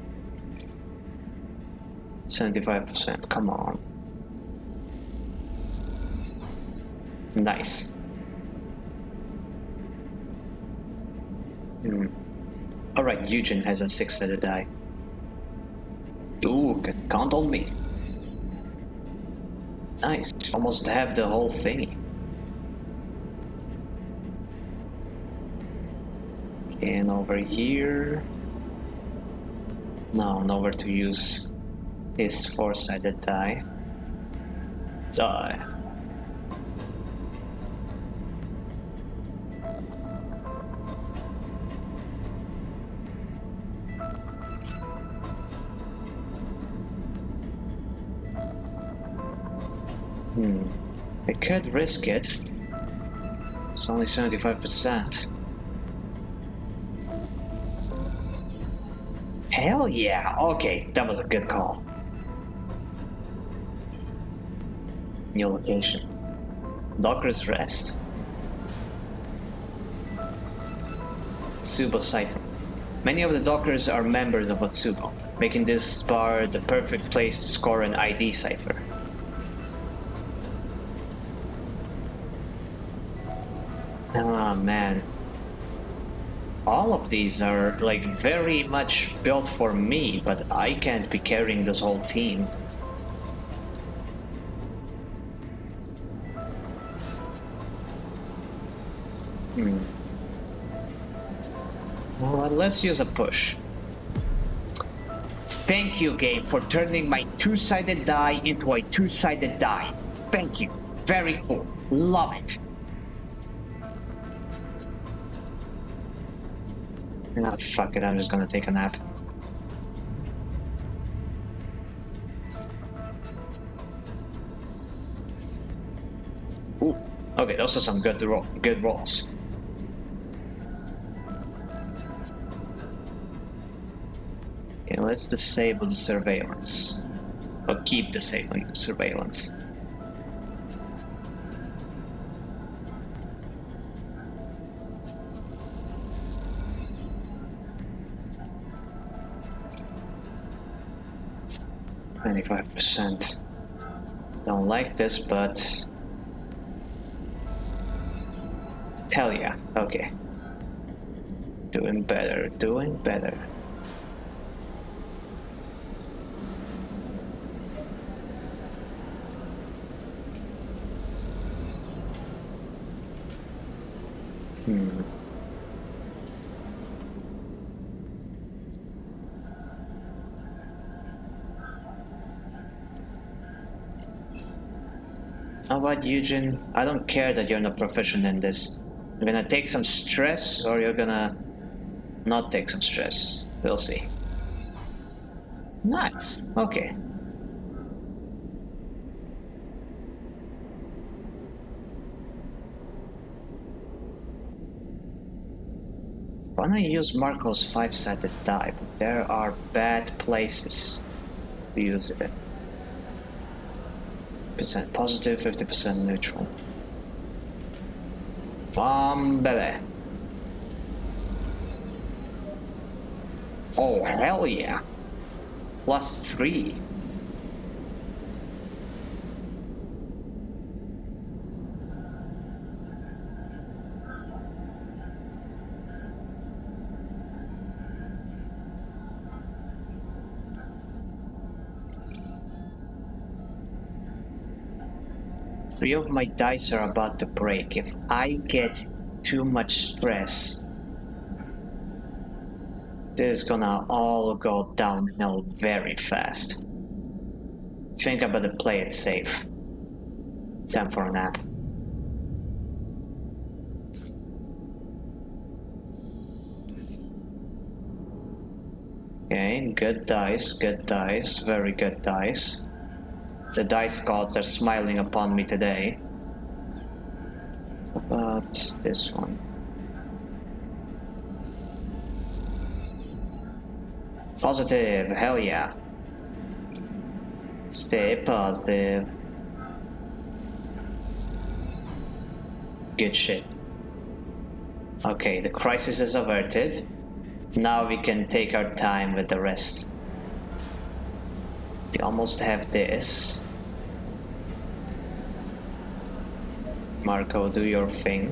75%, come on. Nice. Alright, Eugen has a 6-sided die. Ooh, count on me. Nice, almost have the whole thingy. And over here... No, nowhere to use his 4-sided die. Die. I could risk it. It's only 75%. Hell yeah! Okay, that was a good call. New location. Docker's Rest. Otsubo Cipher. Many of the Dockers are members of Otsubo, making this bar the perfect place to score an ID cipher. Ah, man. All of these are like very much built for me, but I can't be carrying this whole team. Well, let's use a push. Thank you, game, for turning my 2-sided die into a 2-sided die. Thank you. Very cool. Love it. Ah, fuck it, I'm just gonna take a nap. Ooh, okay, those are some good rolls. Okay, let's disable the surveillance. Or keep disabling the surveillance. %. Don't like this, but... Hell yeah, okay. Doing better, doing better. How about Eugene? I don't care that you're not proficient in this. You're gonna take some stress, or you're gonna not take some stress. We'll see. Nice. Okay. When I use Marco's 5-sided die, but there are bad places to use it in. 50% positive, 50% neutral. Baby. Oh, hell yeah. +3. Three of my dice are about to break. If I get too much stress, this is gonna all go downhill very fast. Think I better play it safe. Time for a nap. Okay, good dice, very good dice. The dice gods are smiling upon me today. What about this one? Positive, hell yeah. Stay positive. Good shit. Okay, the crisis is averted. Now we can take our time with the rest. We almost have this. Marco, do your thing.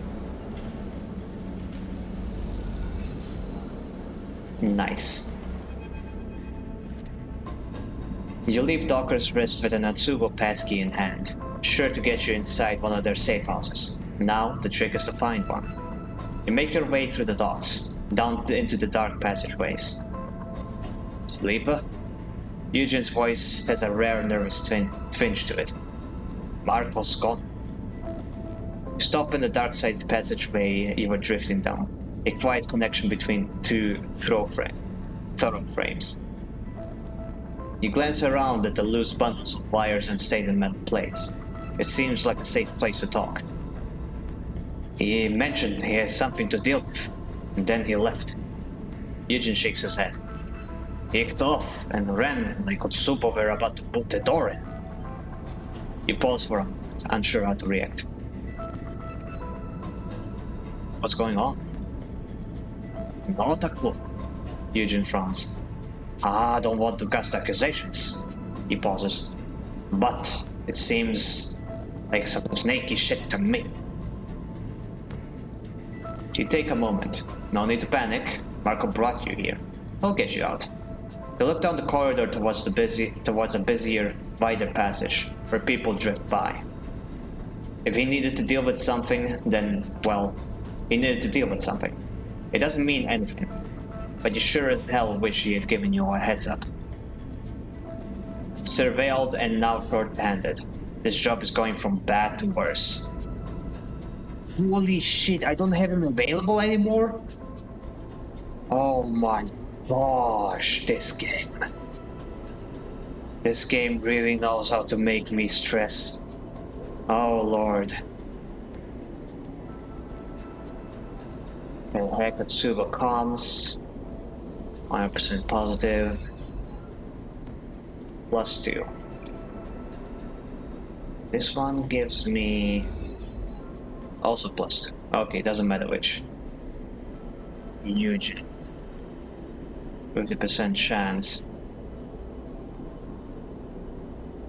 Nice. You leave Docker's wrist with an Atsubo passkey in hand, sure to get you inside one of their safe houses. Now, the trick is to find one. You make your way through the docks, down into the dark passageways. Sleeper? Eugene's voice has a rare nervous twinge to it. Marco's gone. You stop in the dark side passageway you were drifting down, a quiet connection between two thoroughframes. You glance around at the loose bundles of wires and stained metal plates. It seems like a safe place to talk. He mentioned he has something to deal with, and then he left. Eugene shakes his head. He kicked off and ran like Otsubo were about to put the door in. You pause for a moment, unsure how to react. What's going on? Not a clue. Eugene frowns. I don't want to cast accusations. He pauses. But it seems like some snaky shit to me. You take a moment. No need to panic. Marco brought you here. I'll get you out. You look down the corridor towards a busier, wider passage where people drift by. If he needed to deal with something, then, well, he needed to deal with something. It doesn't mean anything, but you sure as hell wish he had given you a heads up. Surveilled and now short-handed. This job is going from bad to worse. Holy shit, I don't have him available anymore? Oh my gosh, this game. This game really knows how to make me stressed. Oh lord. The heck, Atsuba comms. 100% positive. +2. This one gives me also +2. Okay, doesn't matter which. Eugene. 50% chance.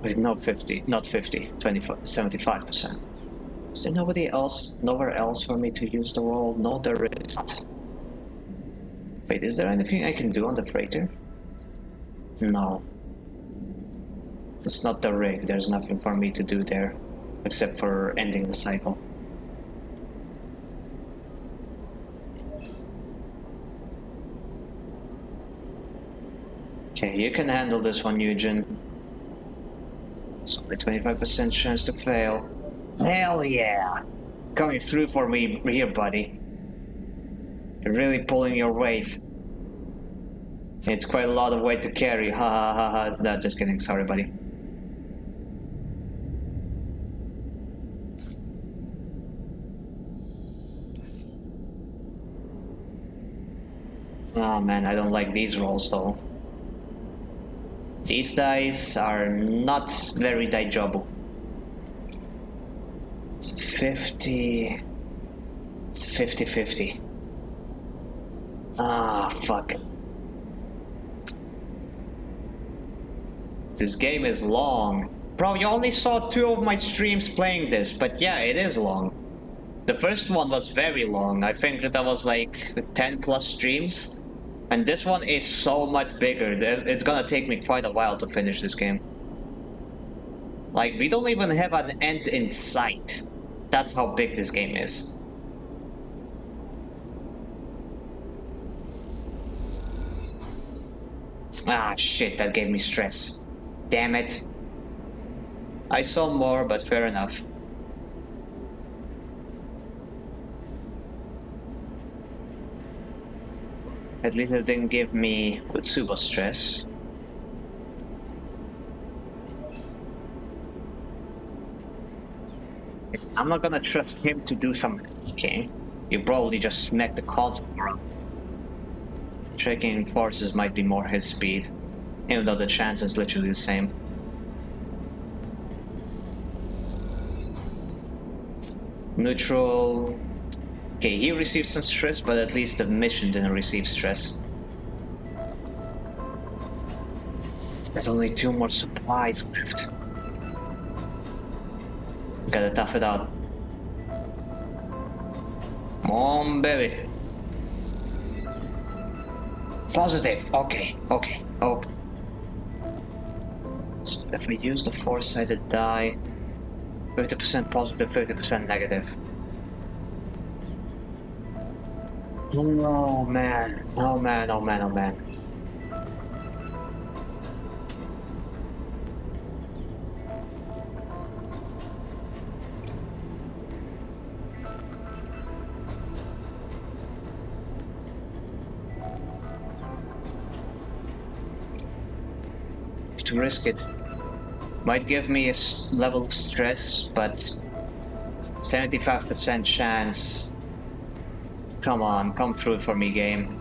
Wait, no 50, not 50, 75%. Is there nowhere else for me to use the roll? No, there is not. Wait, is there anything I can do on the freighter? No. It's not the rig, there's nothing for me to do there, except for ending the cycle. Okay, you can handle this one, Eugen. It's only 25% chance to fail. Hell yeah! Coming through for me here, buddy. You're really pulling your weight. It's quite a lot of weight to carry. Ha ha ha ha. No, just kidding. Sorry, buddy. Oh man, I don't like these rolls though. These dice are not very daijobu. It's 50... It's 50-50. Ah, fuck. This game is long. Bro, you only saw 2 of my streams playing this, but yeah, it is long. The first one was very long. I think that was like 10 plus streams. And this one is so much bigger. It's gonna take me quite a while to finish this game. Like, we don't even have an end in sight. That's how big this game is. Ah, shit, that gave me stress. Damn it. I saw more, but fair enough. At least it didn't give me Utsuba stress. I'm not gonna trust him to do something, okay? You probably just smacked the console around. Checking forces might be more his speed, even though the chance is literally the same. Neutral. Okay, he received some stress, but at least the mission didn't receive stress. There's only 2 more supplies left. Gotta tough it out. Come on, baby. Positive. Okay. So if we use the 4-sided die, 50% positive, 50% negative. Oh man. Oh man. To risk it. Might give me a level of stress, but 75% chance. Come on, come through for me, game.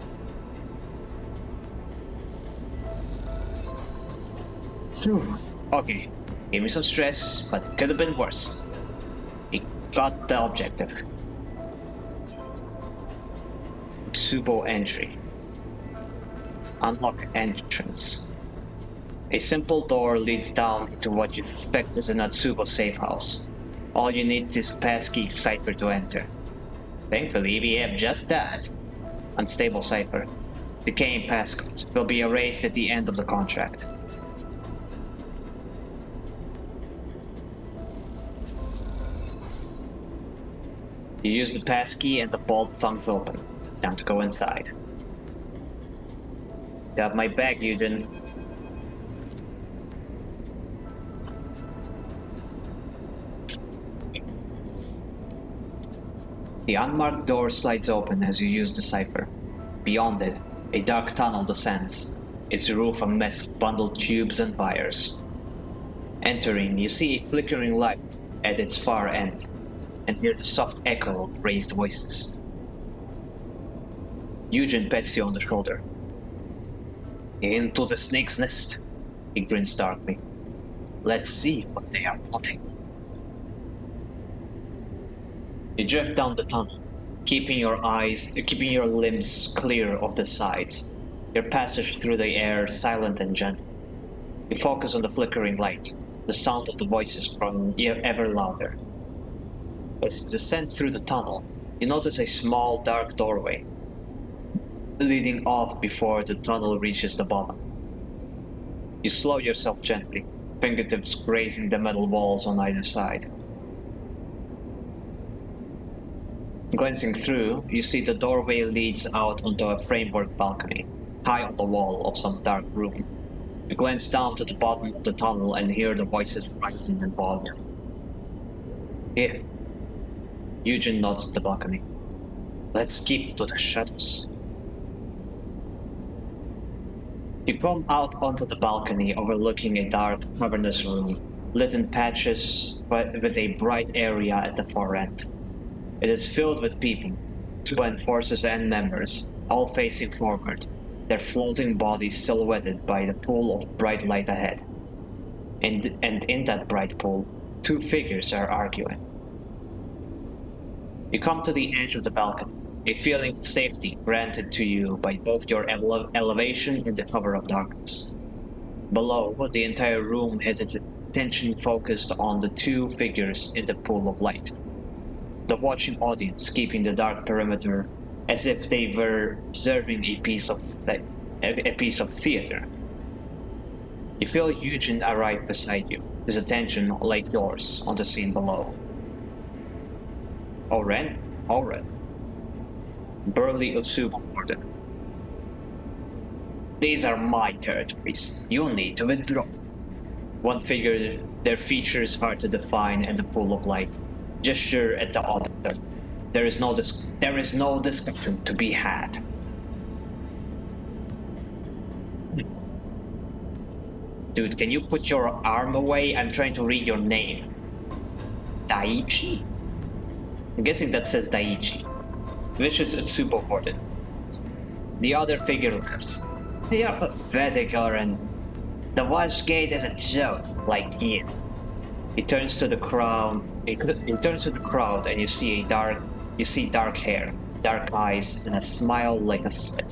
Phew. Okay, gave me some stress, but it could have been worse. He got the objective. Tsubo entry. Unlock entrance. A simple door leads down into what you suspect is an Atsubo safe house. All you need is a passkey cipher to enter. Thankfully, we have just that. Unstable cipher. Decaying passcode will be erased at the end of the contract. You use the passkey and the bolt thunks open. Time to go inside. You have my bag, Eugen. The unmarked door slides open as you use the cipher. Beyond it, a dark tunnel descends, its roof a mess of bundled tubes and wires. Entering, you see a flickering light at its far end, and hear the soft echo of raised voices. Eugen pats you on the shoulder. Into the snake's nest, he grins darkly. Let's see what they are plotting. You drift down the tunnel, keeping your limbs clear of the sides. Your passage through the air silent and gentle. You focus on the flickering light, the sound of the voices growing ever louder. As you descend through the tunnel, you notice a small dark doorway, leading off before the tunnel reaches the bottom. You slow yourself gently, fingertips grazing the metal walls on either side. Glancing through, you see the doorway leads out onto a framework balcony, high on the wall of some dark room. You glance down to the bottom of the tunnel and hear the voices rising in volume. Here. Eugene nods at the balcony. Let's keep to the shadows. You come out onto the balcony overlooking a dark, cavernous room, lit in patches but with a bright area at the far end. It is filled with people, two enforcers and members, all facing forward, their floating bodies silhouetted by the pool of bright light ahead. And in that bright pool, two figures are arguing. You come to the edge of the balcony, a feeling of safety granted to you by both your elevation and the cover of darkness. Below, the entire room has its attention focused on the two figures in the pool of light. The watching audience keeping the dark perimeter as if they were observing a piece of theater. You feel Eugene arrive beside you, his attention, like yours, on the scene below. Oren. Burly Utsubo ordered. These are my territories. You'll need to withdraw. One figure, their features hard to define in the pool of light, gesture at the other. There is no discussion to be had. Dude, can you put your arm away? I'm trying to read your name. Daichi? I'm guessing that says Daichi. Vicious Utsubo Warden. The other figure laughs. They are pathetic, Oren. The Watch Gate is a joke, like you. He turns to the crowd. He turns to the crowd, and you see dark hair, dark eyes, and a smile like a slit.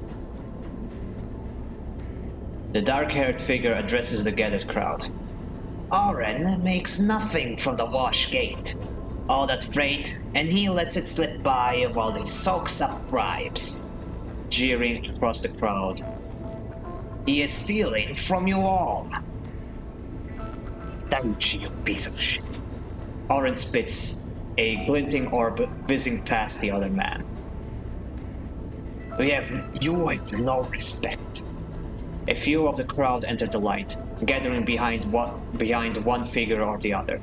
The dark-haired figure addresses the gathered crowd. Oren makes nothing from the Wash Gate. All that freight, and he lets it slip by while he soaks up bribes. Jeering across the crowd. He is stealing from you all. Daichi, you piece of shit. Oren spits, a glinting orb whizzing past the other man. You have no respect. A few of the crowd enter the light, gathering behind one figure or the other.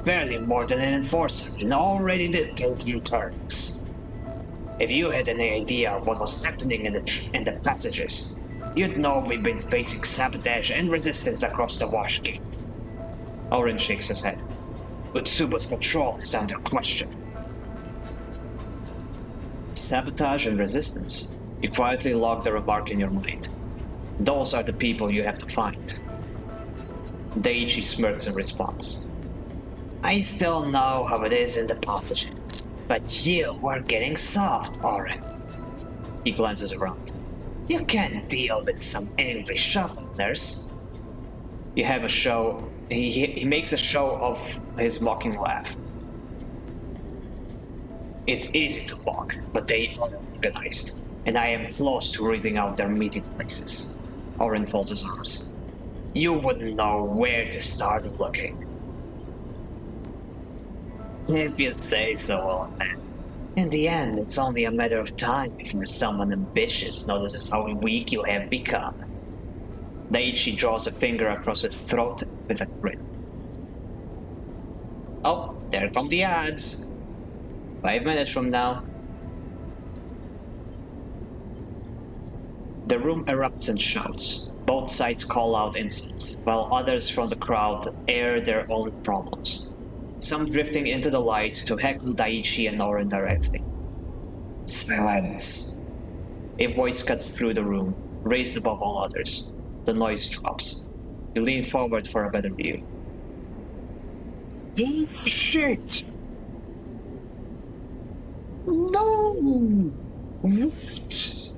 Barely more than an enforcer, and already dictating terms. If you had any idea what was happening in the passages, you'd know we've been facing sabotage and resistance across the Wash Gate. Oren shakes his head. Utsuba's patrol is under question. Sabotage and resistance. You quietly log the remark in your mind. Those are the people you have to find. Daichi smirks in response. I still know how it is in the pathogens, but you are getting soft, Oren. He glances around. You can't deal with some angry shovelers. You have a show. He makes a show of his mocking laugh. It's easy to mock, but they are organized, and I am close to reading out their meeting places. Oren folds his arms. You wouldn't know where to start looking. If you say so, old man. In the end, it's only a matter of time before someone ambitious notices how weak you have become. Daichi draws a finger across his throat with a grin. Oh, there come the ads. 5 minutes from now. The room erupts in shouts. Both sides call out insults, while others from the crowd air their own problems. Some drifting into the light to heckle Daichi and Oren directly. Silence! A voice cuts through the room, raised above all others. The noise drops. You lean forward for a better view. Oh, shit! No! What?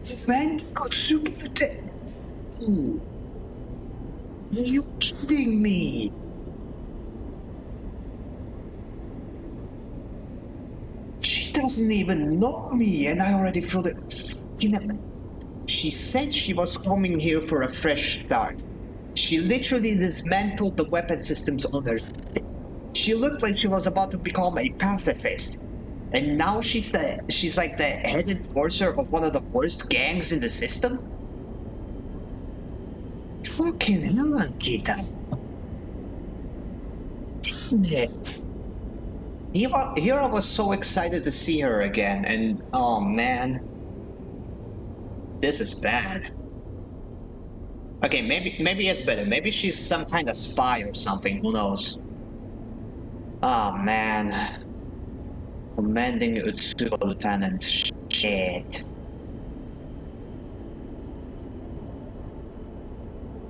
The man got super dead. Are you kidding me? She doesn't even know me, and I already feel it. She said she was coming here for a fresh start. She literally dismantled the weapon systems on her. She looked like she was about to become a pacifist. And now she's like the head enforcer of one of the worst gangs in the system? Fucking hell, Ankita. Damn it. Here I was so excited to see her again, and oh man. This is bad. Okay, maybe it's better. Maybe she's some kind of spy or something, who knows? Oh man. Commanding Utsugo Lieutenant. Shit.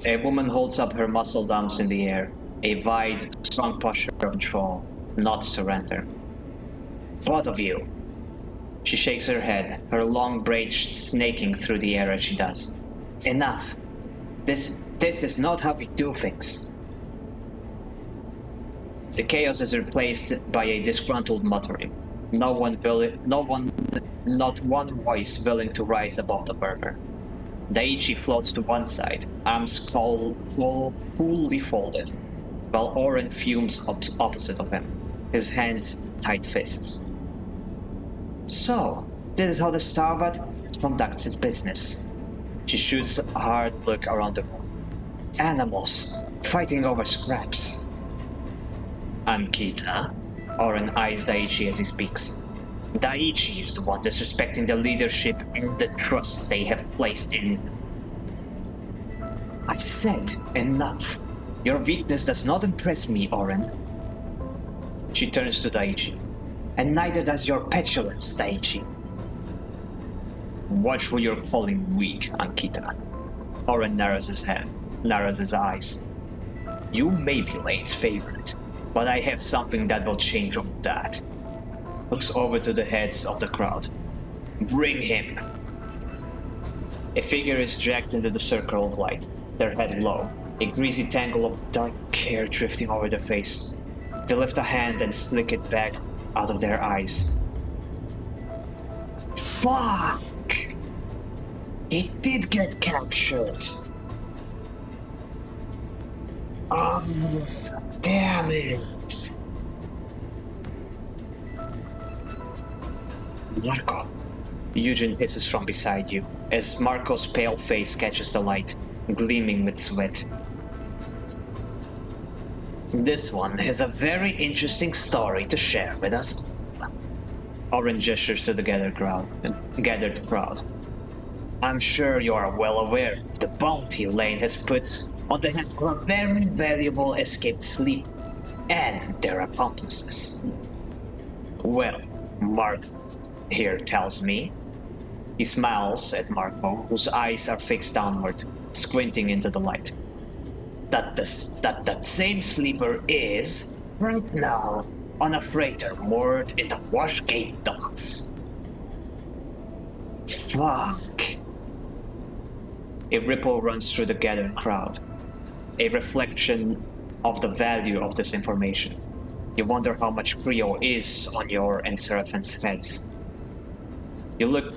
A woman holds up her muscle dumps in the air. A wide, strong posture of control, not surrender. Both of you. She shakes her head, her long braids snaking through the air as she does. Enough. This is not how we do things. The chaos is replaced by a disgruntled muttering. Not one voice willing to rise above the murmur. Daichi floats to one side, arms fully folded, while Oren fumes opposite of him, his hands tight fists. So, this is how the Starbuck conducts its business. She shoots a hard look around the room. Animals, fighting over scraps. Ankita, Oren eyes Daichi as he speaks. Daichi is the one disrespecting the leadership and the trust they have placed in. I've said enough. Your weakness does not impress me, Oren. She turns to Daichi. And neither does your petulance, Daichi. Watch who you're calling weak, Ankita. Oren narrows his eyes. You may be Lane's favorite, but I have something that will change all that. Looks over to the heads of the crowd. Bring him. A figure is dragged into the circle of light, their head low, a greasy tangle of dark hair drifting over their face. They lift a hand and slick it back out of their eyes. Fuck! He did get captured. Oh, damn it. Marco. Eugen hisses from beside you, as Marco's pale face catches the light, gleaming with sweat. This one has a very interesting story to share with us. Oren gestures to the gathered crowd. I'm sure you are well aware of the bounty Lane has put on the head of a very valuable escaped sleeper and their accomplices. Well, Mark here tells me. He smiles at Marco, whose eyes are fixed downward, squinting into the light. That same sleeper is, right now, on a freighter moored in the Washgate docks. Fuck. A ripple runs through the gathered crowd, a reflection of the value of this information. You wonder how much Creo is on your and Seraphin's heads. You look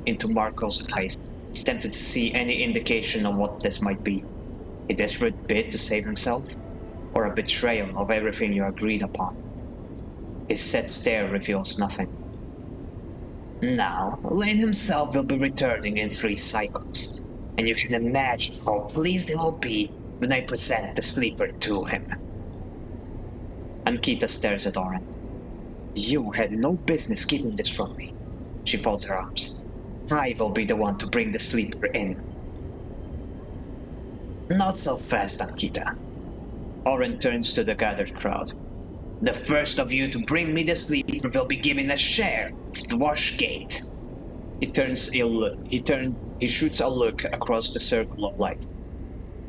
into Marco's eyes, tempted to see any indication of what this might be. A desperate bid to save himself, or a betrayal of everything you agreed upon. His set stare reveals nothing. Now, Lane himself will be returning in 3 cycles, and you can imagine how pleased he will be when I present the sleeper to him. Ankita stares at Oren. You had no business keeping this from me. She folds her arms. I will be the one to bring the sleeper in. Not so fast, Ankita. Oren turns to the gathered crowd. The first of you to bring me the sleeper will be given a share of the Washgate. He shoots a look across the circle of light.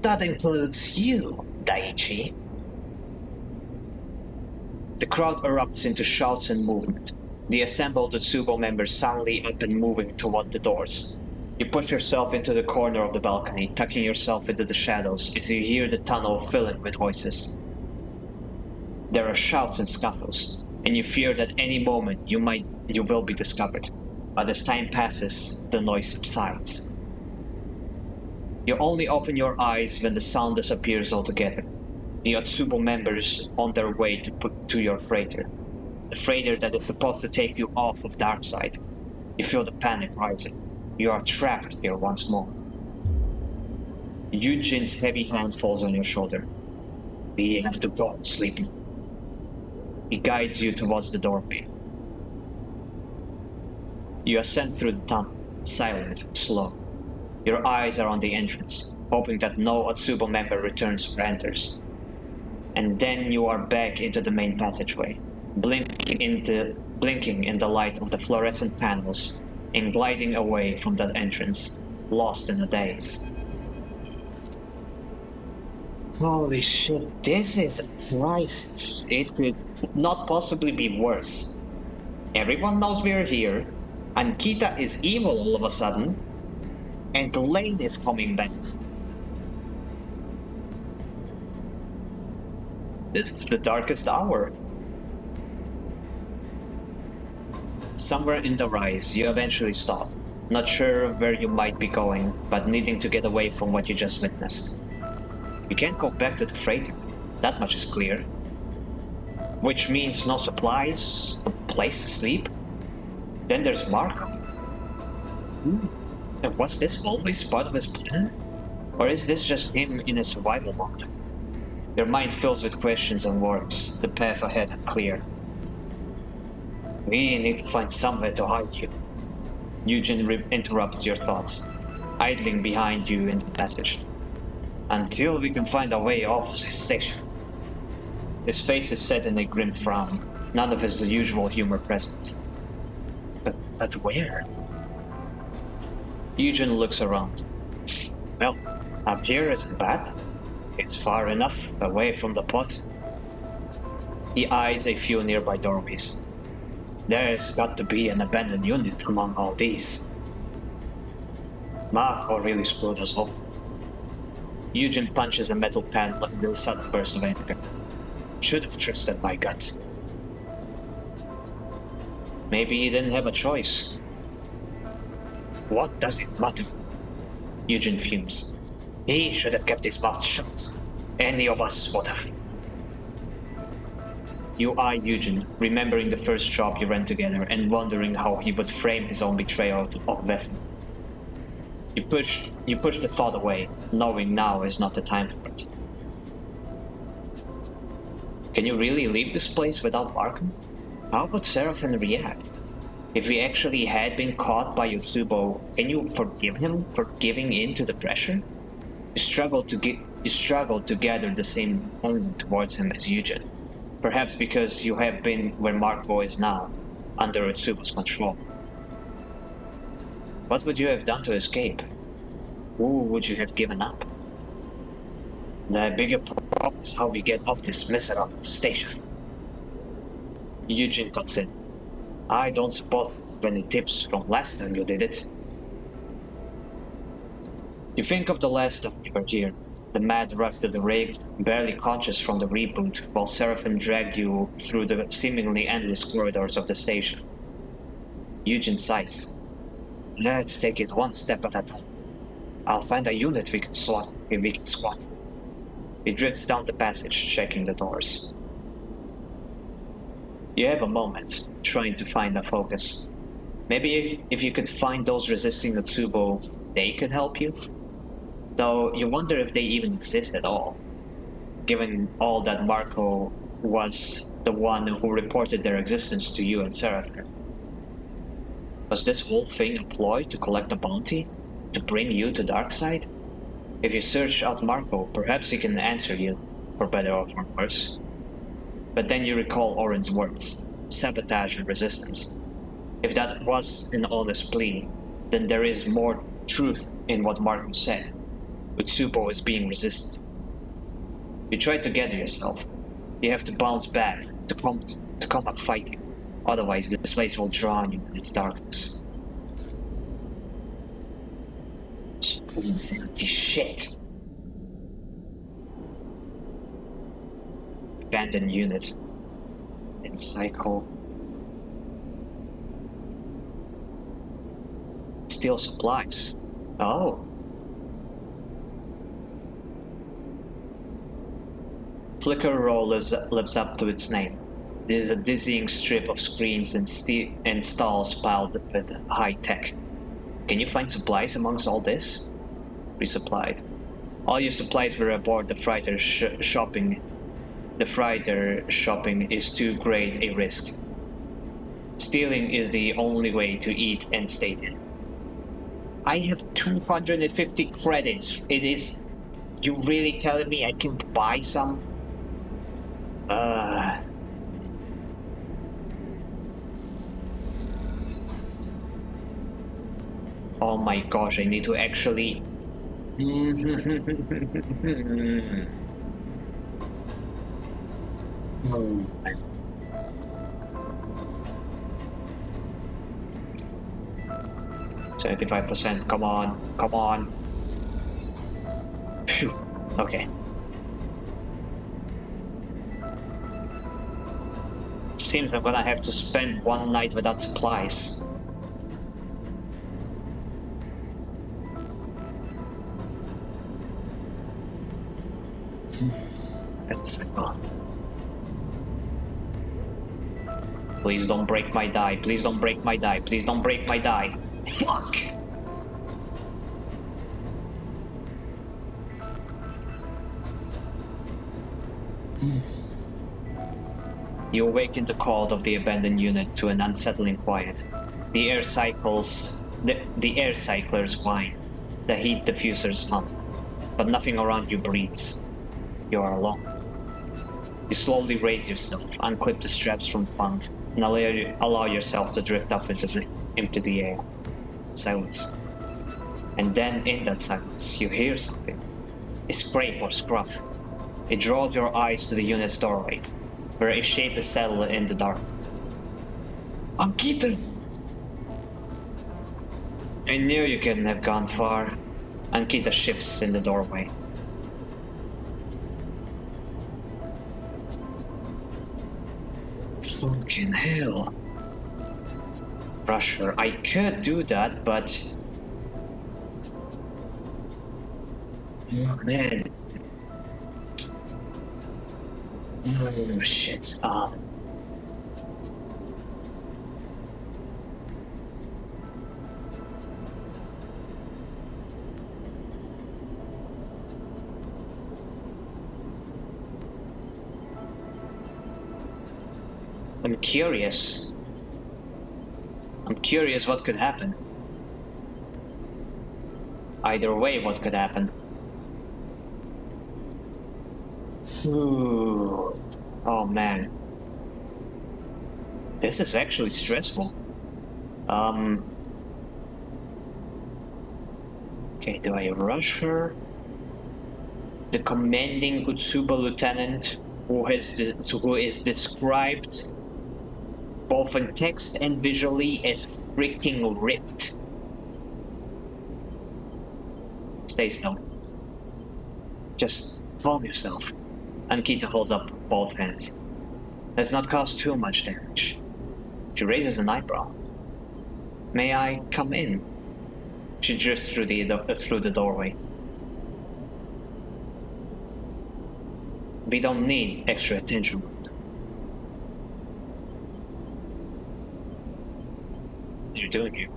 That includes you, Daichi. The crowd erupts into shouts and movement. The assembled Utsubo members suddenly up and moving toward the doors. You push yourself into the corner of the balcony, tucking yourself into the shadows as you hear the tunnel filling with voices. There are shouts and scuffles, and you fear that any moment you will be discovered. But as time passes, the noise subsides. You only open your eyes when the sound disappears altogether. The Utsubo members on their way to your freighter. The freighter that is supposed to take you off of Darkside. You feel the panic rising. You are trapped here once more. Eugene's heavy hand falls on your shoulder. We have to go, Sleepy. He guides you towards the doorway. You ascend through the tunnel, silent, slow. Your eyes are on the entrance, hoping that no Otsubo member returns or enters. And then you are back into the main passageway, blinking in the light of the fluorescent panels and gliding away from that entrance, lost in a daze. Holy shit, this is right. It could not possibly be worse. Everyone knows we're here, and Kita is evil all of a sudden, and Lane is coming back. This is the darkest hour. Somewhere in the rise, you eventually stop, not sure where you might be going, but needing to get away from what you just witnessed. You can't go back to the freighter, that much is clear. Which means no supplies, a place to sleep. Then there's Marco. And was this always part of his plan? Or is this just him in a survival mode? Your mind fills with questions and worries, the path ahead clear. We need to find somewhere to hide you. Eugene interrupts your thoughts, idling behind you in the passage. Until we can find a way off this station. His face is set in a grim frown, none of his usual humor present. But where? Eugene looks around. Well, up here isn't bad. It's far enough away from the pot. He eyes a few nearby doorways. There's got to be an abandoned unit among all these. Marco really screwed us up. Eugene punches a metal panel in a sudden burst of anger. Should have trusted my gut. Maybe he didn't have a choice. What does it matter? Eugene fumes. He should have kept his mouth shut. Any of us would have. You eye Eugene, remembering the first job you ran together and wondering how he would frame his own betrayal of Vesna. You push the thought away, knowing now is not the time for it. Can you really leave this place without Markham? How would Seraphin react? If he actually had been caught by Yotsubo, can you forgive him for giving in to the pressure? You struggle to gather the same anger towards him as Eugene. Perhaps because you have been where Marco is now, under Yotsubo's control. What would you have done to escape? Who would you have given up? The bigger problem is how we get off this miserable station. Eugene cut in. I don't suppose any tips from last time you did it. You think of the last time you were here, the mad rush to the rave, barely conscious from the reboot, while Seraphin dragged you through the seemingly endless corridors of the station. Eugene sighs. Let's take it one step at a time. I'll find a unit we can squat. He drifts down the passage, checking the doors. You have a moment, trying to find a focus. Maybe if you could find those resisting Otsubo, they could help you? Though you wonder if they even exist at all, given all that Marco was the one who reported their existence to you and Seraphin. Was this whole thing a ploy to collect a bounty? To bring you to Darkside? If you search out Marco, perhaps he can answer you, for better or for worse. But then you recall Oren's words, sabotage and resistance. If that was an honest plea, then there is more truth in what Marco said. Utsubo is being resisted. You try to gather yourself. You have to bounce back, to come up fighting. Otherwise, this place will drown you in its darkness. Insanity shit. Abandoned unit. In cycle. Steal supplies. Oh. Flicker Roll lives up to its name. This is a dizzying strip of screens and stalls piled with high tech. Can you find supplies amongst all this? Resupplied. All your supplies were aboard the freighter shopping. The freighter shopping is too great a risk. Stealing is the only way to eat and stay in. I have 250 credits. It is... You really telling me I can buy some? Oh my gosh, I need to actually... Oh. 75%, come on, come on. Phew, okay. Seems I'm gonna have to spend one night without supplies. That's... Please don't break my die, please don't break my die, please don't break my die. Fuck! You awaken the cold of the abandoned unit to an unsettling quiet. The air cyclers whine. The heat diffusers hum. But nothing around you breathes. You are alone. You slowly raise yourself, unclip the straps from the bunk, and allow yourself to drift up into the air. Silence. And then in that silence, you hear something. A scrape or scruff. It draws your eyes to the unit's doorway, where a shape is settled in the dark. Ankita! I knew you couldn't have gone far. Ankita shifts in the doorway. Fucking hell. Rush her. I could do that, but... Oh, man. Oh, shit. I'm curious. I'm curious what could happen. Either way, what could happen. Ooh. Oh man. This is actually stressful. Okay, do I rush her? The commanding Utsuba lieutenant, who is described both in text and visually as freaking ripped. Stay still. Just calm yourself. Ankita holds up both hands. Let's not cause too much damage. She raises an eyebrow. May I come in? She drifts through the doorway. We don't need extra attention. What are you doing here?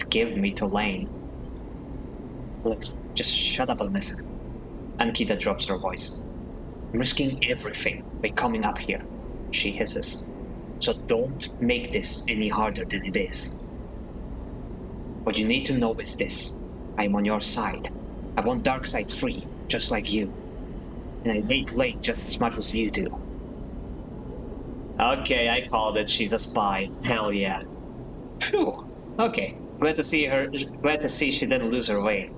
Give me to Lane. Look, just shut up and listen. Ankita drops her voice. I'm risking everything by coming up here, she hisses. So don't make this any harder than it is. What you need to know is this. I'm on your side. I want Darkseid free, just like you. And I hate Lane just as much as you do. Okay, I called it. She's a spy. Hell yeah. Phew. Okay. Glad to see she didn't lose her way.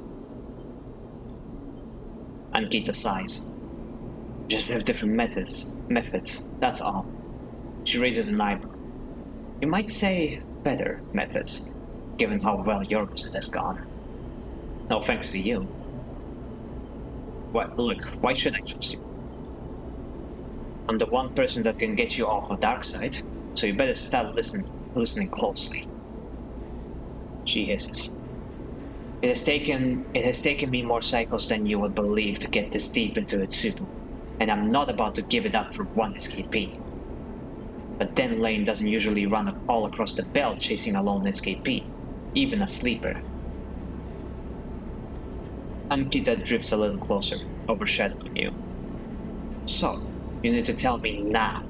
Ankita sighs. Just have different methods, that's all. She raises an eyebrow. You might say better methods, given how well your visit has gone. No thanks to you. What, look, why should I trust you? I'm the one person that can get you off of Darkseid, so you better start listening closely. She hisses. It has taken me more cycles than you would believe to get this deep into Utsubu, and I'm not about to give it up for one escapee. But then Lane doesn't usually run all across the belt chasing a lone escapee, even a sleeper. Ankita drifts a little closer, overshadowing you. So, you need to tell me now.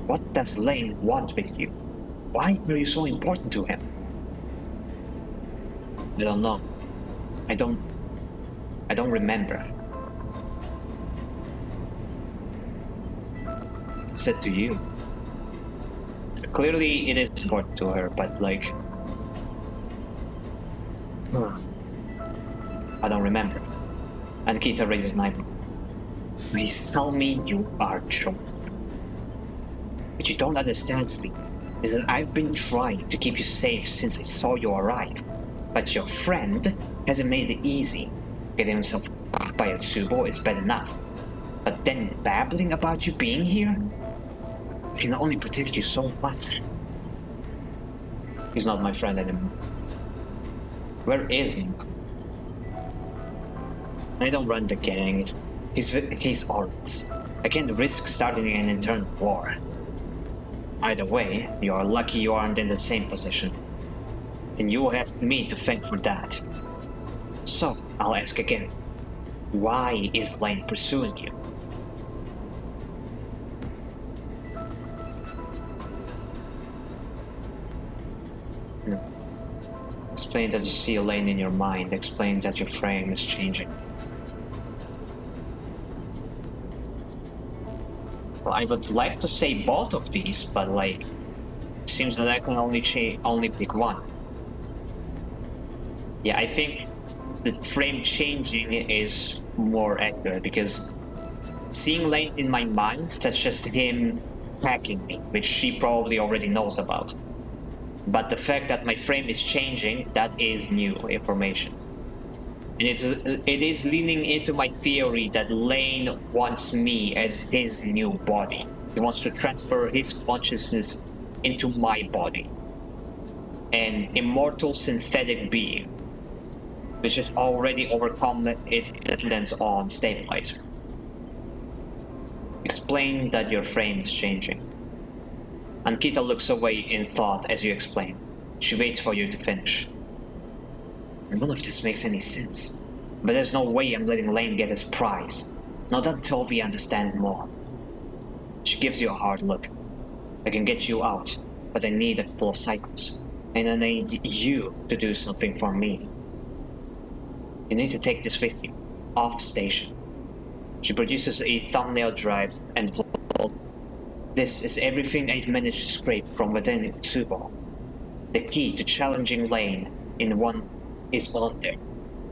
What does Lane want with you? Why are you so important to him? I don't know. I don't remember. I said to you. Clearly it is important to her, but like... I don't remember. Ankita raises an eyebrow. Please tell me you are joking. What you don't understand, Sleep, is that I've been trying to keep you safe since I saw you arrive. But your friend hasn't made it easy. Getting himself by a Tsubo is bad enough. But then babbling about you being here? I can only protect you so much. He's not my friend anymore. Where is Miko? I don't run the gang. He's ours. I can't risk starting an internal war. Either way, you are lucky you aren't in the same position. And you will have me to thank for that. So, I'll ask again. Why is Lane pursuing you? Explain that you see a Lane in your mind. Explain that your frame is changing. Well, I would like to say both of these, but like, it seems that I can only pick one. Yeah, I think the frame changing is more accurate because seeing Lane in my mind, that's just him hacking me, which she probably already knows about. But the fact that my frame is changing, that is new information. And it is leaning into my theory that Lane wants me as his new body. He wants to transfer his consciousness into my body. An immortal synthetic being, which has already overcome its dependence on stabilizer. Explain that your frame is changing. Ankita looks away in thought as you explain. She waits for you to finish. None of this makes any sense. But there's no way I'm letting Lane get his prize. Not until we understand more. She gives you a hard look. I can get you out, but I need a couple of cycles. And I need you to do something for me. You need to take this with you, off station. She produces a thumbnail drive and this is everything I've managed to scrape from within Tsubo. The key to challenging Lane in one is on there.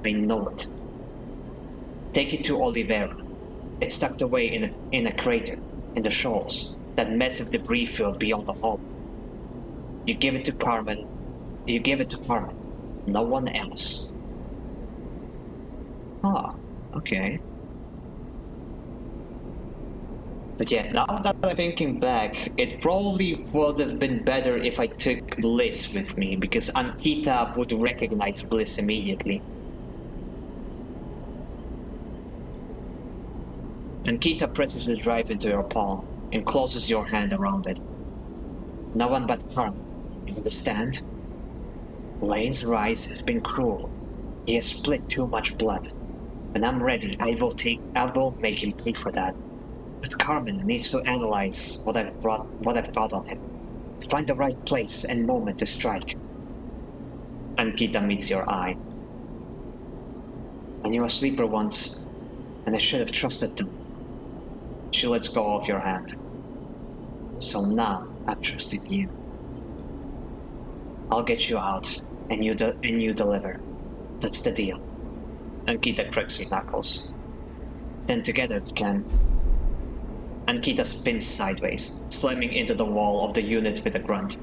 I know it. Take it to Oliveira. It's tucked away in a crater, in the shoals, that massive debris field beyond the hall. You give it to Carmen. No one else. Ah, okay. But yeah, now that I'm thinking back, it probably would have been better if I took Bliss with me, because Ankita would recognize Bliss immediately. Ankita presses the drive into your palm and closes your hand around it. No one but Carmen, you understand? Lane's rise has been cruel. He has split too much blood. When I'm ready, I will make him pay for that. But Carmen needs to analyze what I've got on him. To find the right place and moment to strike. Ankita meets your eye. I knew a sleeper once, and I should have trusted them. She lets go of your hand. So now I'm trusting you. I'll get you out, and you deliver. That's the deal. Ankita cracks her knuckles. Then together we can. Ankita spins sideways, slamming into the wall of the unit with a grunt.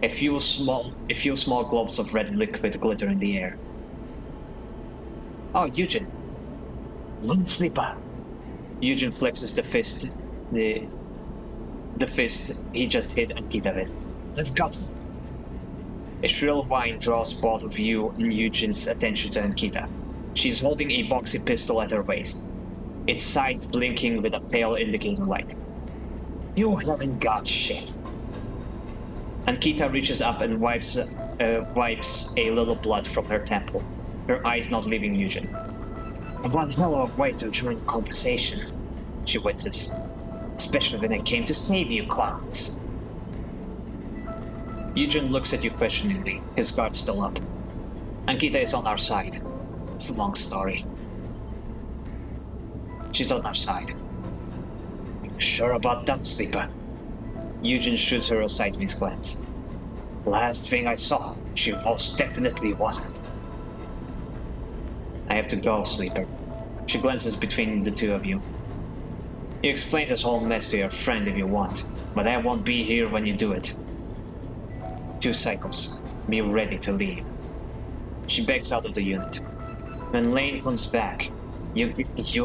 A few small globes of red liquid glitter in the air. Oh, Eugen. One sleeper. Eugen flexes the fist. The fist he just hit Ankita with. I've got him. A shrill whine draws both of you and Eugen's attention to Ankita. She's holding a boxy pistol at her waist, its sides blinking with a pale indicator light. You haven't got shit. Ankita reaches up and wipes a little blood from her temple, her eyes not leaving Eugen. One hell of a way to join the conversation, she winces. Especially when I came to save you, clowns. Eugen looks at you questioningly, his guard still up. Ankita is on our side. It's a long story. She's on our side. Are you sure about that, Sleeper? Eugen shoots her a sideways glance. Last thing I saw, she most definitely wasn't. I have to go, Sleeper. She glances between the two of you. You explain this whole mess to your friend if you want, but I won't be here when you do it. 2 cycles. Be ready to leave. She backs out of the unit. When Lane comes back, you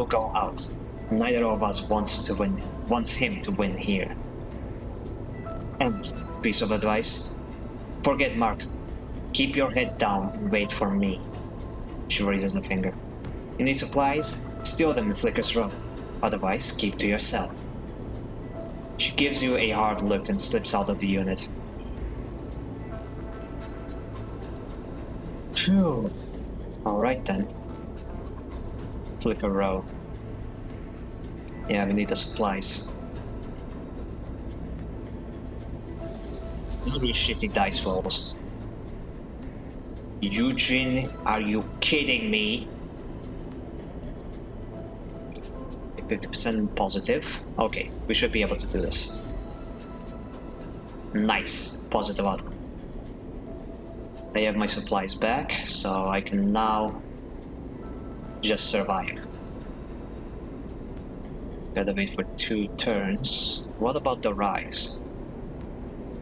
go out. Neither of us wants him to win here. And, piece of advice, forget Mark. Keep your head down and wait for me. She raises a finger. You need supplies? Steal them in Flicker's room. Otherwise, keep to yourself. She gives you a hard look and slips out of the unit. Phew. Alright then. Flicker row. Yeah, we need the supplies. Really shitty dice rolls. Eugene, are you kidding me? 50% positive. Okay, we should be able to do this. Nice. Positive outcome. I have my supplies back, so I can now just survive. Gotta wait for 2 turns. What about the rise?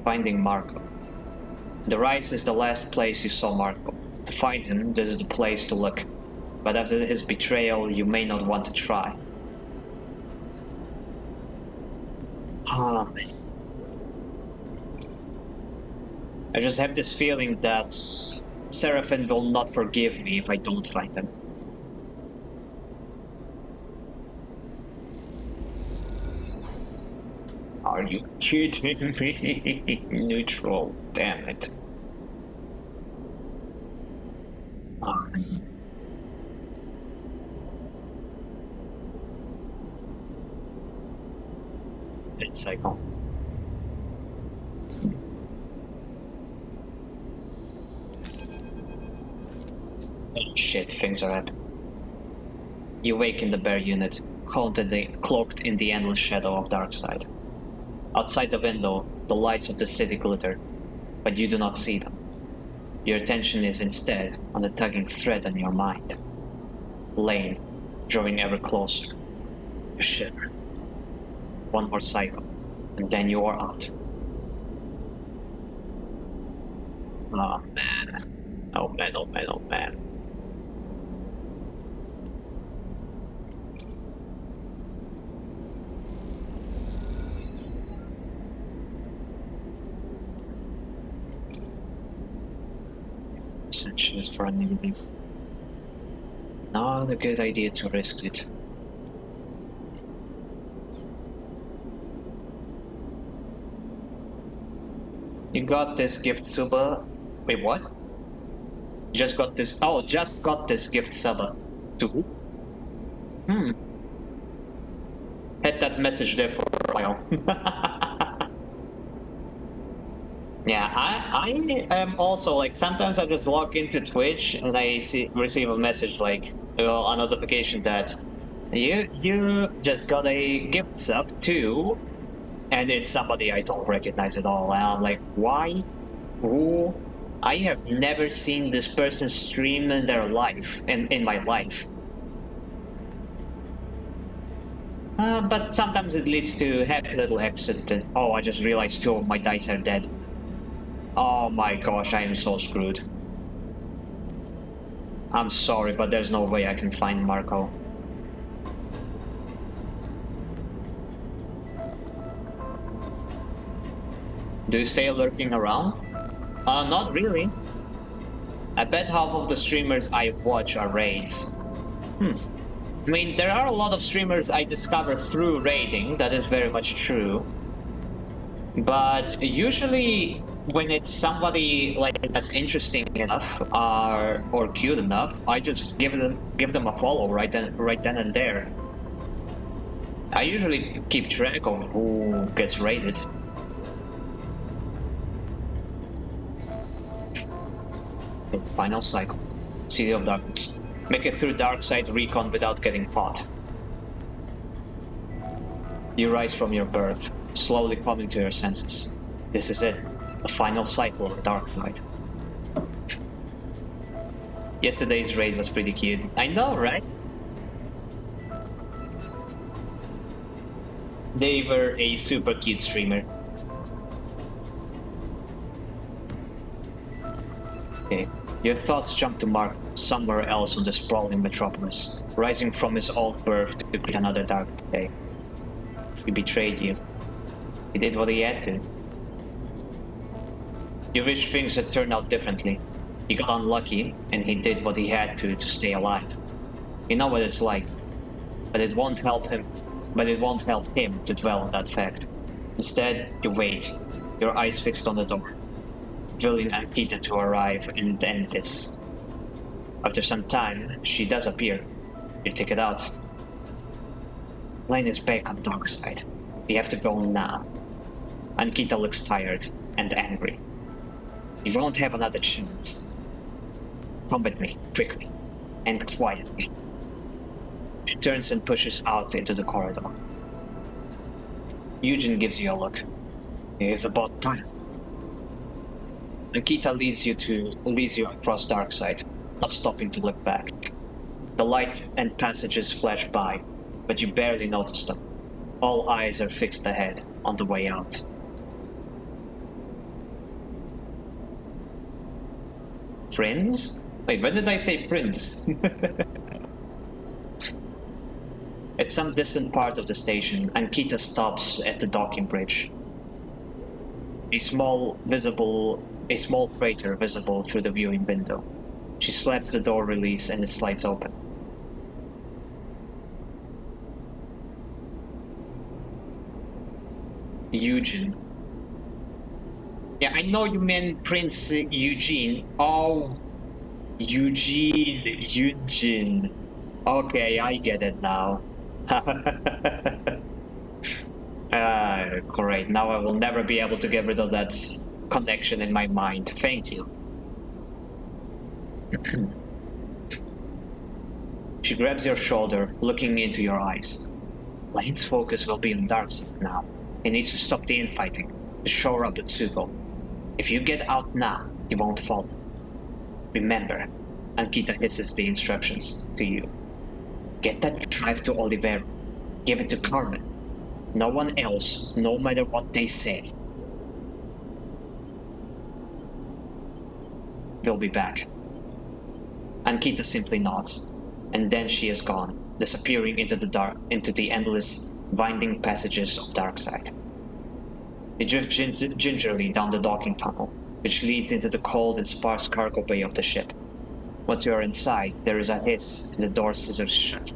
Finding Marco. The rise is the last place you saw Marco. To find him, this is the place to look. But after his betrayal, you may not want to try. Ah, man. I just have this feeling that Seraphin will not forgive me if I don't find him. Are you kidding me? Neutral, damn it. Oh. It's cycle. Oh shit, things are happening. You wake in the bare unit, cloaked in the endless shadow of Darkside. Outside the window, the lights of the city glitter, but you do not see them. Your attention is instead on the tugging thread in your mind. Lane, drawing ever closer. You shiver. One more cycle, and then you are out. Oh man. Oh man, oh man, oh man. Is for a negative. Not a good idea to risk it. You got this gift, Suba. Wait, what? Just got this. Oh, just got this gift, Suba. To who? Had that message there for a while. Yeah, I am also like sometimes I just log into Twitch and I receive a message like a notification that you just got a gift sub too, and it's somebody I don't recognize at all. And I'm like, why? Who? I have never seen this person stream in their life, in my life. But sometimes it leads to happy little accident. Oh, I just realized 2 of my dice are dead. Oh my gosh, I am so screwed. I'm sorry, but there's no way I can find Marco. Do you stay lurking around? Not really. I bet half of the streamers I watch are raids. I mean, there are a lot of streamers I discover through raiding, that is very much true. But usually when it's somebody like that's interesting enough or cute enough, I just give them a follow right then and there. I usually keep track of who gets raided. Okay, final cycle. City of Darkness. Make it through Darkside Recon without getting caught. You rise from your berth, slowly coming to your senses. This is it. The final cycle of the Dark Fight. Yesterday's raid was pretty cute. I know, right? They were a super cute streamer. Okay. Your thoughts jump to Mark somewhere else on the sprawling metropolis, rising from his old berth to greet another dark day. He betrayed you. He did what he had to. You wish things had turned out differently. He got unlucky, and he did what he had to stay alive. You know what it's like, but it won't help him to dwell on that fact. Instead, you wait, your eyes fixed on the door, willing Ankita to arrive and end this. After some time, she does appear. You take it out. Lane is back on Darkside. We have to go now. Ankita looks tired and angry. You won't have another chance. Come with me, quickly, and quietly. She turns and pushes out into the corridor. Eugene gives you a look. It is about time. Ankita leads you across Darkside, not stopping to look back. The lights and passages flash by, but you barely notice them. All eyes are fixed ahead, on the way out. Prince? Wait, when did I say prince? At some distant part of the station, Ankita stops at the docking bridge. A small freighter visible through the viewing window. She slaps the door release and it slides open. Eugene. Yeah, I know you meant Prince Eugene. Oh, Eugene. Okay, I get it now. Great. Now I will never be able to get rid of that connection in my mind. Thank you. She grabs your shoulder, looking into your eyes. Lane's focus will be on Darkseid now. He needs to stop the infighting, to shore up the Tsuko. If you get out now, he won't fall. Remember, Ankita hisses the instructions to you. Get that drive to Oliveira. Give it to Carmen. No one else, no matter what they say. We'll be back. Ankita simply nods, and then she is gone, disappearing into the endless, winding passages of Darkside. You drift gingerly down the docking tunnel, which leads into the cold and sparse cargo bay of the ship. Once you are inside, there is a hiss and the door scissors shut.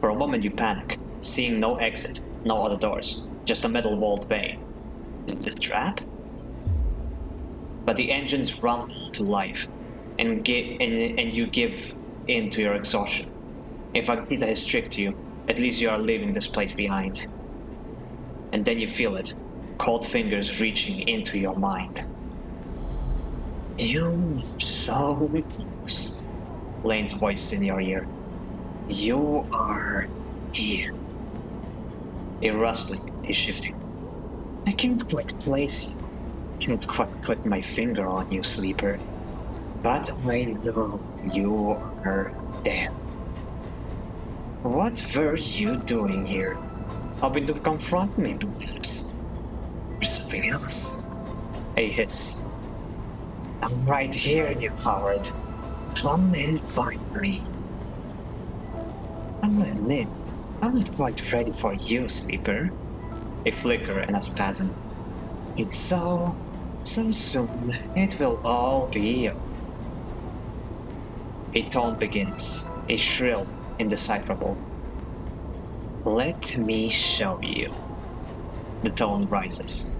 For a moment you panic, seeing no exit, no other doors, just a metal-walled bay. Is this a trap? But the engines rumble to life, and you give in to your exhaustion. If Ankita has tricked you, at least you are leaving this place behind. And then you feel it, cold fingers reaching into your mind. You so close. Lane's voice in your ear. You are here. A rustling, a shifting. I can't quite place you. Can't quite put my finger on you, sleeper. But I know you are dead. What were you doing here? Hoping to confront me, perhaps? Or something else? A hiss. I'm right here, you coward. Come and find me. I'm not quite ready for you, sleeper. A flicker and a spasm. It's so soon, it will all be over. A tone begins, a shrill, indecipherable. Let me show you. The tone rises.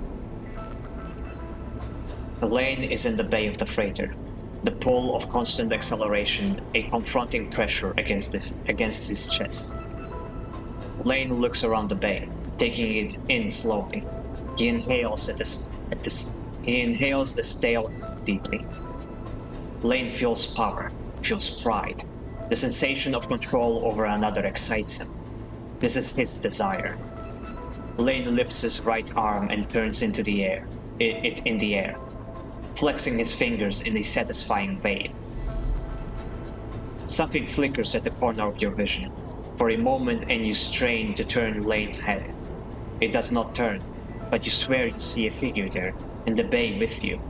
Lane is in the bay of the freighter, the pull of constant acceleration, a confronting pressure against his chest. Lane looks around the bay, taking it in slowly. He inhales he inhales the stale air deeply. Lane feels power, feels pride. The sensation of control over another excites him. This is his desire. Lane lifts his right arm and turns into the air, it in the air, flexing his fingers in a satisfying wave. Something flickers at the corner of your vision, for a moment, and you strain to turn Lane's head. It does not turn, but you swear you see a figure there, in the bay with you.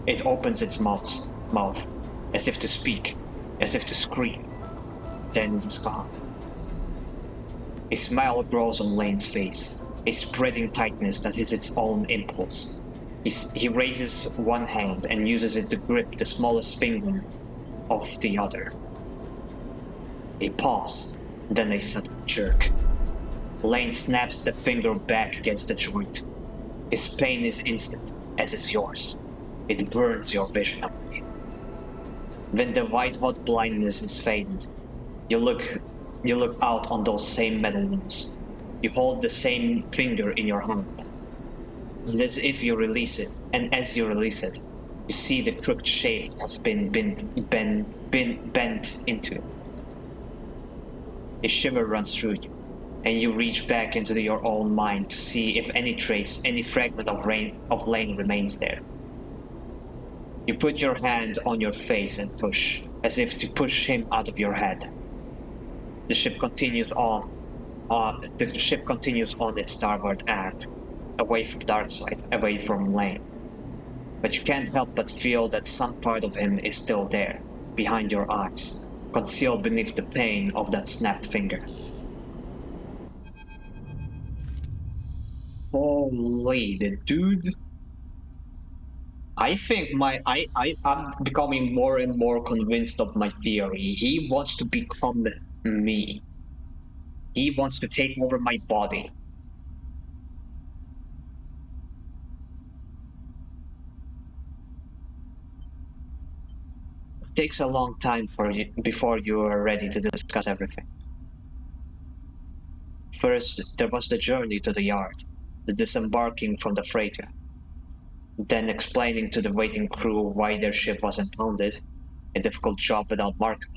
It opens its mouth, as if to speak, as if to scream. Then it is gone. A smile grows on Lane's face, a spreading tightness that is its own impulse. He raises one hand and uses it to grip the smallest finger of the other. A pause, then a sudden jerk. Lane snaps the finger back against the joint. His pain is instant, as is yours. It burns your vision away. When the white-hot blindness is faded, you look out on those same metal limbs. You hold the same finger in your hand. And as you release it, you see the crooked shape it has been bent into. A shiver runs through you, and you reach back into your own mind to see if any trace, any fragment of Lane remains there. You put your hand on your face and push, as if to push him out of your head. The ship continues on its starboard arc, away from Darkseid, away from Lane. But you can't help but feel that some part of him is still there, behind your eyes, concealed beneath the pain of that snapped finger. Holy, the dude. I think I'm becoming more and more convinced of my theory. He wants to become me. He wants to take over my body. It takes a long time before you are ready to discuss everything. First, there was the journey to the yard, the disembarking from the freighter, then explaining to the waiting crew why their ship was impounded, a difficult job without Markham.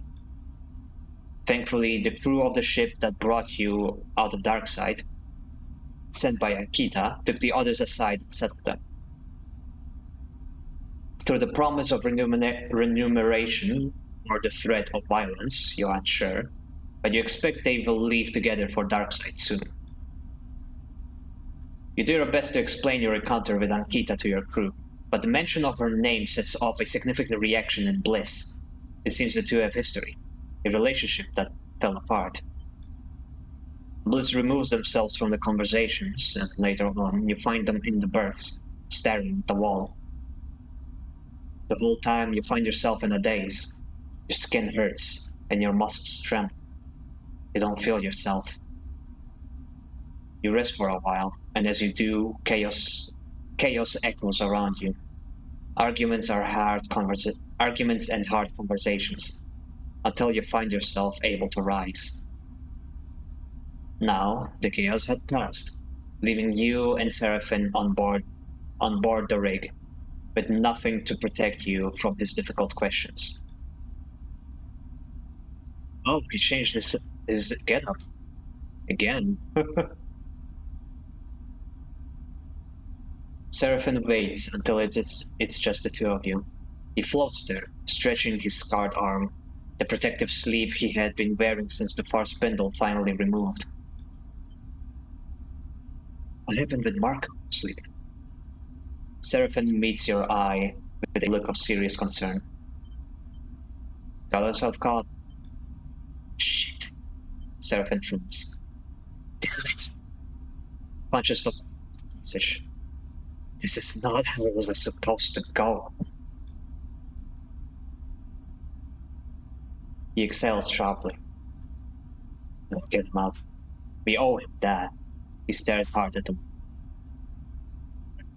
Thankfully, the crew of the ship that brought you out of Darkseid, sent by Akita, took the others aside and settled them. Through the promise of remuneration or the threat of violence, you're unsure, but you expect they will leave together for Darkseid soon. You do your best to explain your encounter with Ankita to your crew, but the mention of her name sets off a significant reaction in Bliss. It seems the two have history, a relationship that fell apart. Bliss removes themselves from the conversations, and later on you find them in the berths, staring at the wall. The whole time you find yourself in a daze. Your skin hurts, and your muscles tremble. You don't feel yourself. You rest for a while, and as you do, chaos echoes around you. Arguments and hard conversations, until you find yourself able to rise. Now, the chaos had passed, leaving you and Seraphim on board the rig, with nothing to protect you from his difficult questions. Oh, he changed his getup. Again. Seraphim waits until it's just the two of you. He floats there, stretching his scarred arm, the protective sleeve he had been wearing since the far spindle finally removed. What happened with Marco? Sleeping. Seraphim meets your eye with a look of serious concern. Got yourself caught. Shit. Seraphim frowns. Damn it. Punches the message. This is not how it was supposed to go. He exhales sharply. Don't get him out. We owe him that. He stared hard at them.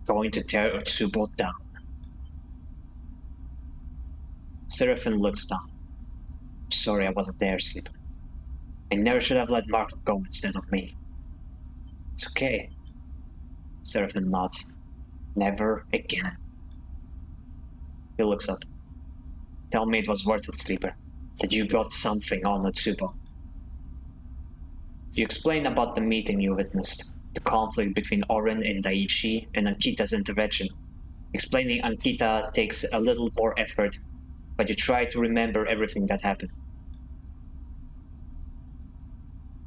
Going to tear Utsubo down. Seraphine looks down. Sorry I wasn't there, Sleeper. I never should have let Marco go instead of me. It's okay. Seraphine nods. Never again. He looks up. Tell me it was worth it, Sleeper. That you got something on Otsubo. You explain about the meeting you witnessed, the conflict between Oren and Daiichi, and Ankita's intervention. Explaining Ankita takes a little more effort, but you try to remember everything that happened.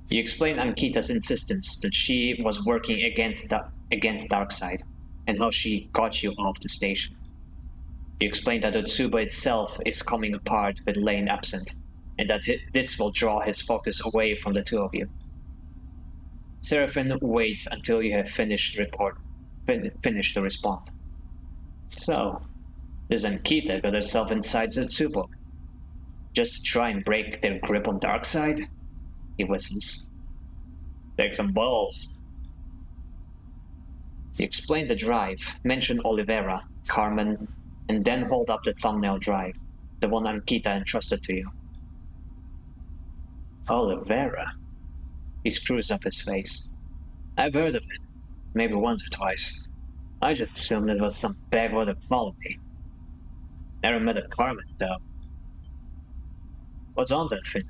You explain Ankita's insistence that she was working against Darkseid, and how she got you off the station. You explain that Otsubo itself is coming apart with Lane absent, and that this will draw his focus away from the two of you. Seraphine waits until you have finished to respond. So, this Ankita got herself inside Otsubo, just to try and break their grip on Darkseid? He whistles. Take some balls. You explain the drive, mention Oliveira, Carmen, and then hold up the thumbnail drive, the one Ankita entrusted to you. Oliveira? He screws up his face. I've heard of it, maybe once or twice. I just assumed it was some bagwad that followed me. Never met a Carmen, though. What's on that thing?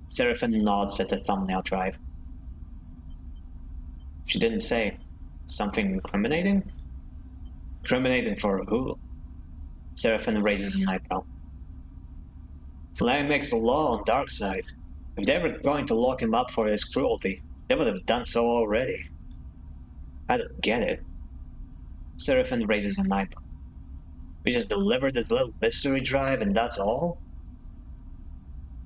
Seraphine nods at the thumbnail drive. She didn't say. Something incriminating? Incriminating for who? Seraphine raises an eyebrow. Lang makes a law on Darkseid. If they were going to lock him up for his cruelty, they would have done so already. I don't get it. Seraphine raises an eyebrow. We just delivered this little mystery drive and that's all?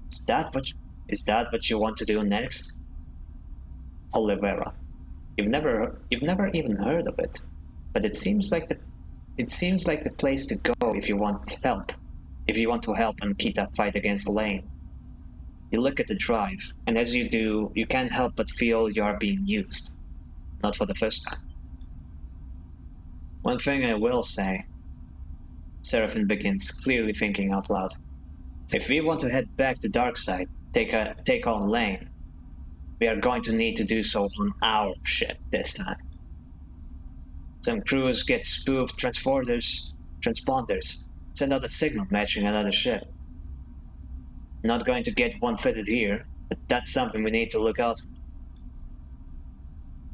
Is that what you want to do next? Oliveira. You've never even heard of it, but it seems like the place to go if you want help. If you want to help Ankita fight against Lane. You look at the drive, and as you do, you can't help but feel you are being used. Not for the first time. One thing I will say. Seraphine begins, clearly thinking out loud. If we want to head back to Darkseid, take on Lane, we are going to need to do so on our ship this time. Some crews get spoofed transponders, send out a signal matching another ship. Not going to get one fitted here, but that's something we need to look out for.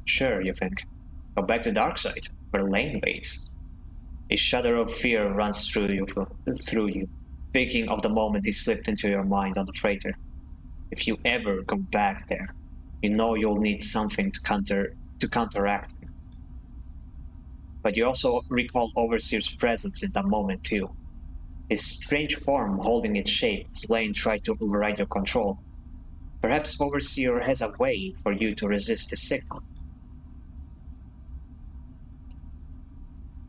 Sure, you think. Go back to Darkseid, where Lane waits. A shudder of fear runs through you, thinking of the moment he slipped into your mind on the freighter. If you ever go back there, you know you'll need something to counteract him. But you also recall Overseer's presence in that moment too. His strange form holding its shape as Lane tried to override your control. Perhaps Overseer has a way for you to resist his signal.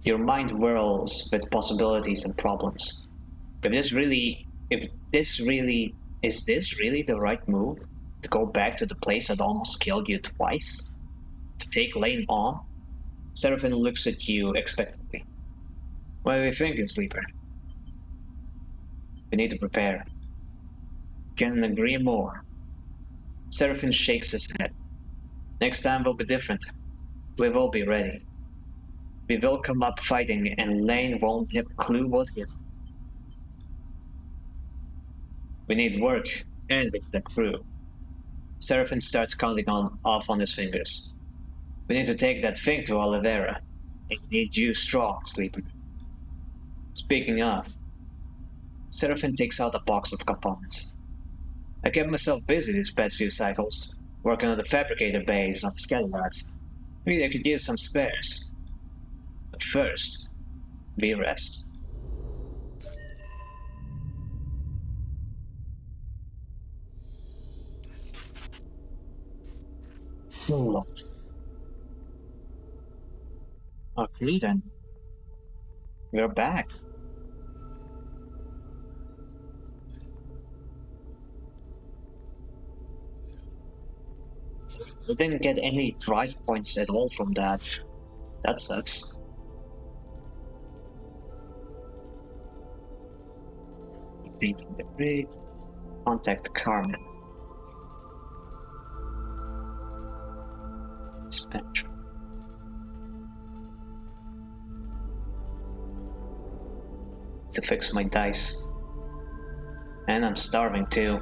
Your mind whirls with possibilities and problems. Is this really the right move? To go back to the place that almost killed you twice? To take Lane on? Seraphine looks at you expectantly. What do you think, Sleeper? We need to prepare. Can't agree more. Seraphine shakes his head. Next time will be different. We will be ready. We will come up fighting and Lane won't have a clue what hit. We need work, and with the crew. Seraphine starts counting off on his fingers. We need to take that thing to Oliveira. And we need you strong, Sleeper. Speaking of, Seraphine takes out a box of components. I kept myself busy these past few cycles, working on the fabricator bays on the Scatterrats. Maybe I could use some spares. But first, we rest. Okay then. We're back. We didn't get any drive points at all from that. That sucks. painting the rig. Contact Carmen. Spectrum. To fix my dice. And I'm starving too.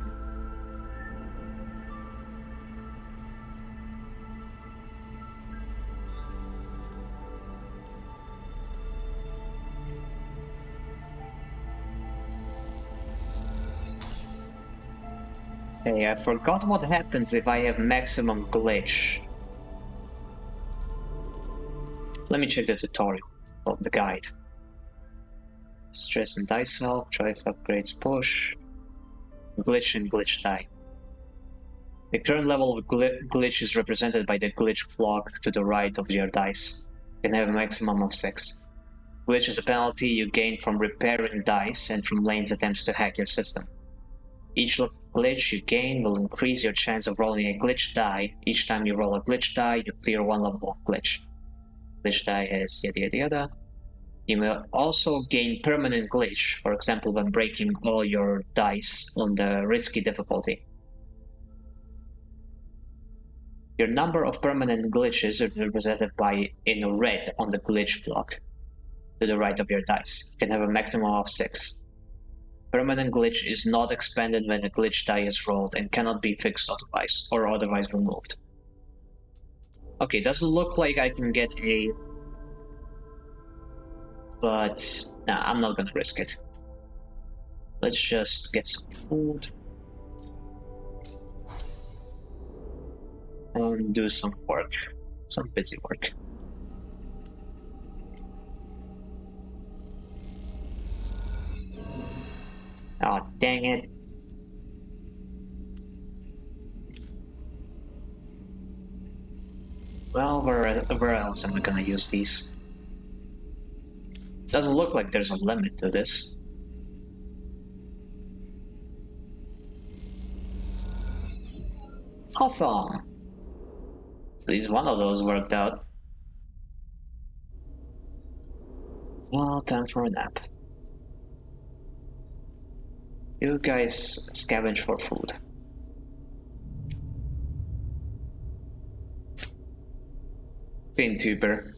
Hey, I forgot what happens if I have maximum glitch. Let me check the tutorial of the guide. Stress and dice help, drive upgrades push, glitch and glitch die. The current level of glitch is represented by the glitch clock to the right of your dice. You can have a maximum of 6. Glitch is a penalty you gain from repairing dice and from Lane's attempts to hack your system. Each glitch you gain will increase your chance of rolling a glitch die. Each time you roll a glitch die, you clear 1 level of glitch. Glitch die is yada yada yada. You will also gain permanent glitch, for example when breaking all your dice on the risky difficulty. Your number of permanent glitches is represented by in red on the glitch block to the right of your dice. You can have a maximum of 6. Permanent glitch is not expanded when a glitch die is rolled and cannot be fixed otherwise or otherwise removed. Okay, doesn't look like I can get a... But nah, I'm not gonna risk it. Let's just get some food. And do some work. Some busy work. Oh, dang it. Well, where else am I gonna use these? Doesn't look like there's a limit to this. Awesome! At least one of those worked out. Well, time for a nap. You guys scavenge for food. FinTuber.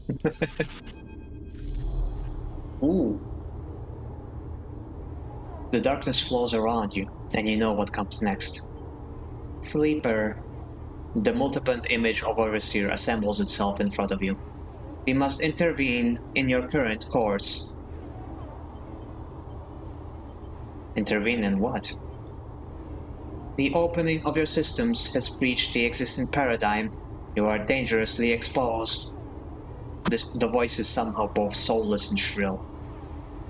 Ooh. The darkness flows around you, and you know what comes next. Sleeper. The multiple image of Overseer assembles itself in front of you. We must intervene in your current course. Intervene in what? The opening of your systems has breached the existing paradigm. You are dangerously exposed. The voice is somehow both soulless and shrill.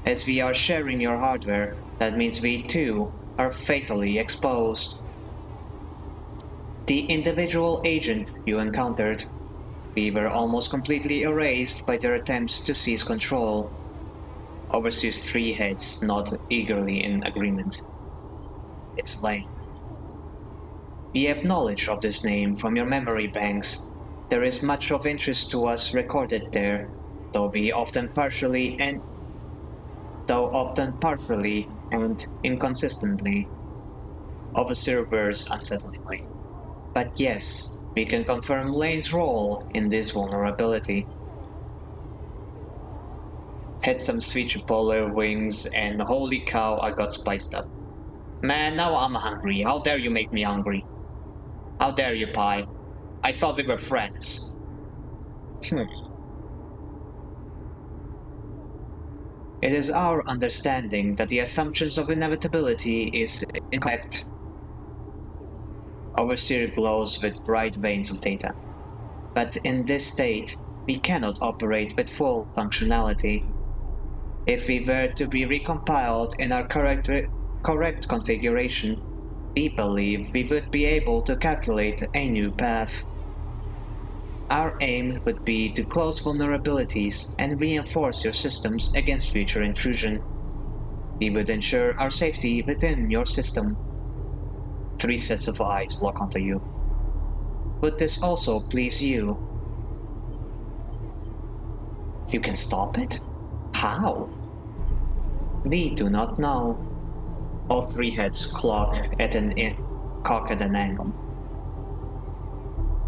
As we are sharing your hardware, that means we too are fatally exposed. The individual agent you encountered, we were almost completely erased by their attempts to seize control. Overseer's 3 heads nod eagerly in agreement. It's Lane. We have knowledge of this name from your memory banks. There is much of interest to us recorded there, though often partially and inconsistently. Overseer whirs unsettlingly. But yes, we can confirm Lane's role in this vulnerability. Had some sweet chipotle wings, and holy cow, I got spiced up. Man, now I'm hungry. How dare you make me hungry? How dare you, Pi? I thought we were friends. It is our understanding that the assumptions of inevitability is incorrect. Overseer glows with bright veins of data. But in this state, we cannot operate with full functionality. If we were to be recompiled in our correct configuration, we believe we would be able to calculate a new path. Our aim would be to close vulnerabilities and reinforce your systems against future intrusion. We would ensure our safety within your system. 3 sets of eyes lock onto you. Would this also please you? You can stop it? How? We do not know. All three heads cock at an angle.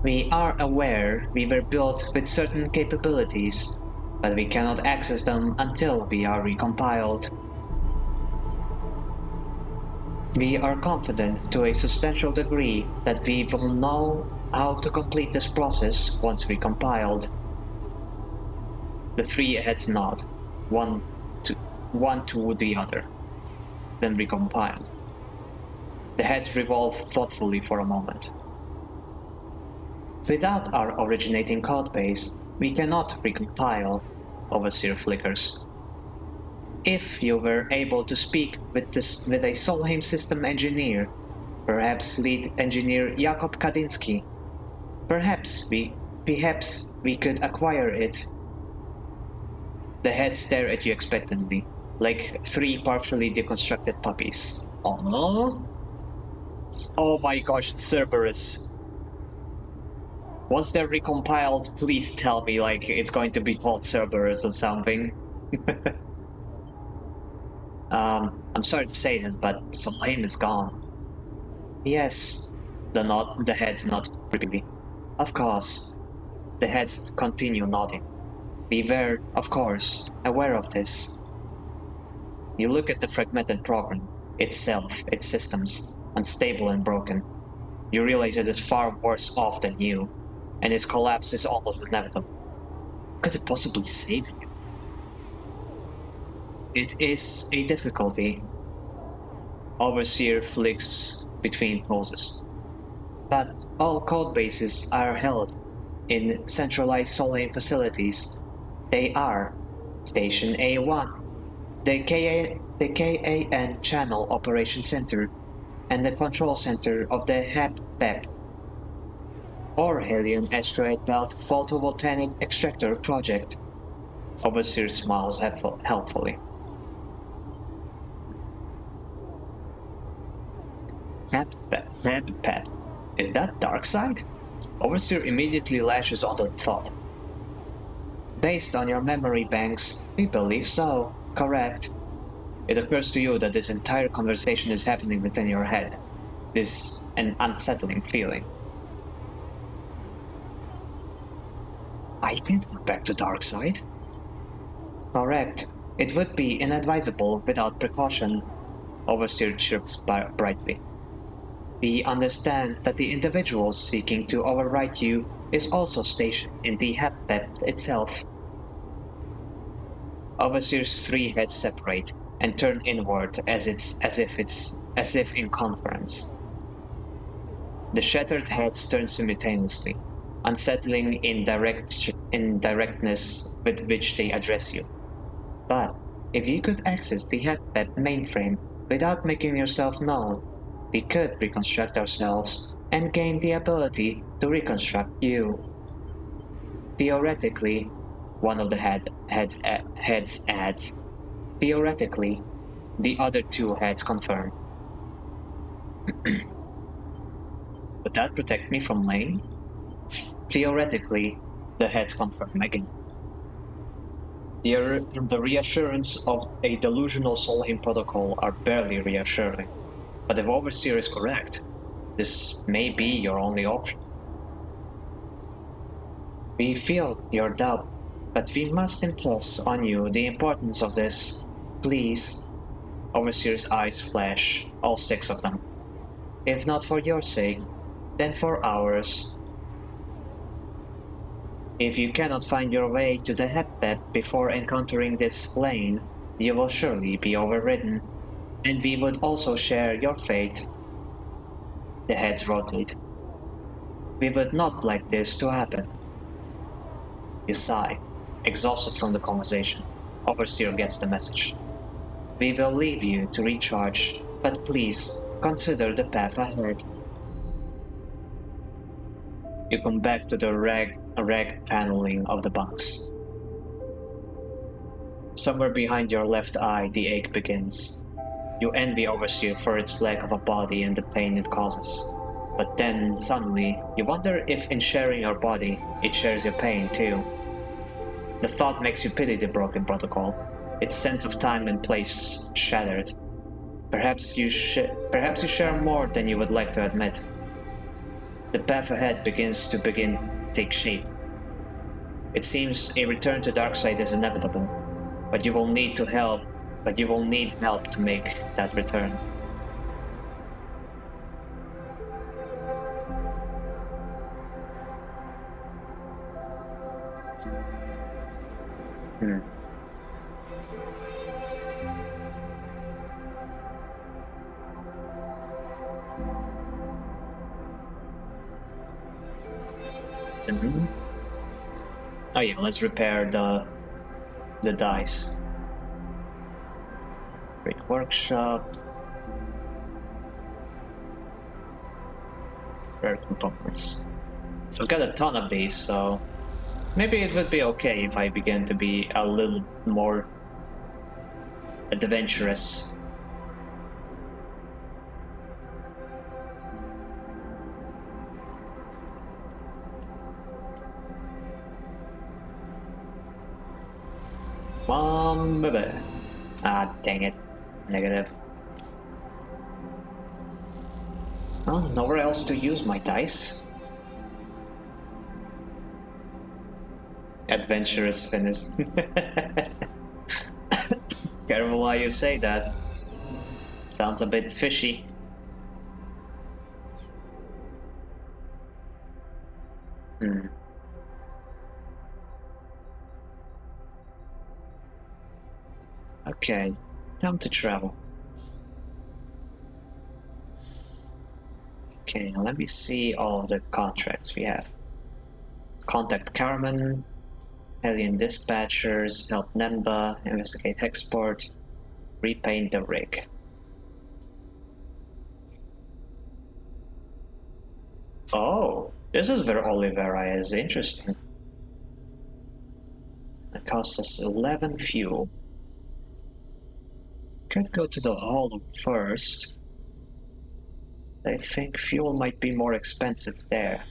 We are aware we were built with certain capabilities, but we cannot access them until we are recompiled. We are confident to a substantial degree that we will know how to complete this process once recompiled. The three heads nod, one to the other, then recompile. The heads revolve thoughtfully for a moment. Without our originating codebase, we cannot recompile, Overseer flickers. If you were able to speak with a Solheim system engineer, perhaps lead engineer Jakob Kadinsky, perhaps we could acquire it. The heads stare at you expectantly, like three partially deconstructed puppies. Oh my gosh, it's Cerberus. Once they're recompiled, please tell me like it's going to be called Cerberus or something. I'm sorry to say this, but Solheim is gone. Yes, the heads nod creepily. Of course. The heads continue nodding. We were, of course, aware of this. You look at the fragmented program, itself, its systems, unstable and broken. You realize it is far worse off than you, and its collapse is almost inevitable. Could it possibly save you? It is a difficulty. Overseer flicks between poses. But all codebases are held in centralized Solheim facilities. They are Station A1, the KAN Channel Operation Center, and the Control Center of the HEP-PEP, Orhelion Asteroid Belt Photovoltaic Extractor Project. Overseer smiles helpfully. HEP-PEP. Is that Darkseid? Overseer immediately lashes onto the thought. Based on your memory banks, we believe so. Correct. It occurs to you that this entire conversation is happening within your head. This an unsettling feeling. I can't go back to Darkseid. Correct. It would be inadvisable without precaution. Overseer chirps brightly. We understand that the individual seeking to override you is also stationed in the HEP-PEP itself. Overseer's three heads separate and turn inward as if in conference. The shattered heads turn simultaneously, unsettling in directness with which they address you. But if you could access the HEP-PEP mainframe without making yourself known, we could reconstruct ourselves and gain the ability to reconstruct you. Theoretically, one of the heads adds. Theoretically, the other two heads confirm. Would that protect me from Lane? Theoretically, the heads confirm again. The reassurance of a delusional Solheim protocol are barely reassuring. But if Overseer is correct, this may be your only option. We feel your doubt, but we must impress on you the importance of this. Please. Overseer's eyes flash, all six of them. If not for your sake, then for ours. If you cannot find your way to the HEP-PEP before encountering this lane, you will surely be overridden, and we would also share your fate. The heads rotate. We would not like this to happen. You sigh, exhausted from the conversation. Overseer gets the message. We will leave you to recharge, but please consider the path ahead. You come back to the ragged paneling of the bunks. Somewhere behind your left eye, the ache begins. You envy Overseer for its lack of a body and the pain it causes. But then, suddenly, you wonder if in sharing your body, it shares your pain too. The thought makes you pity the broken protocol, its sense of time and place shattered. Perhaps you share more than you would like to admit. The path ahead begins to take shape. It seems a return to dark side is inevitable, but you will need help to make that return. Hmm. Mhm. Oh yeah, let's repair the dice. Great workshop. Rare components. I've got a ton of these, so maybe it would be okay if I begin to be a little more adventurous. Baby. Ah, dang it. Negative. Oh, nowhere else to use my dice. Adventurous finish. Careful why you say that. Sounds a bit fishy. Hmm. Okay, time to travel. Okay, now let me see all of the contracts we have. Contact Carmen, alien dispatchers, help Nemba, investigate export, repaint the rig. Oh, this is where Olivera is interesting. It costs us 11 fuel. Could go to the hall first. I think fuel might be more expensive there.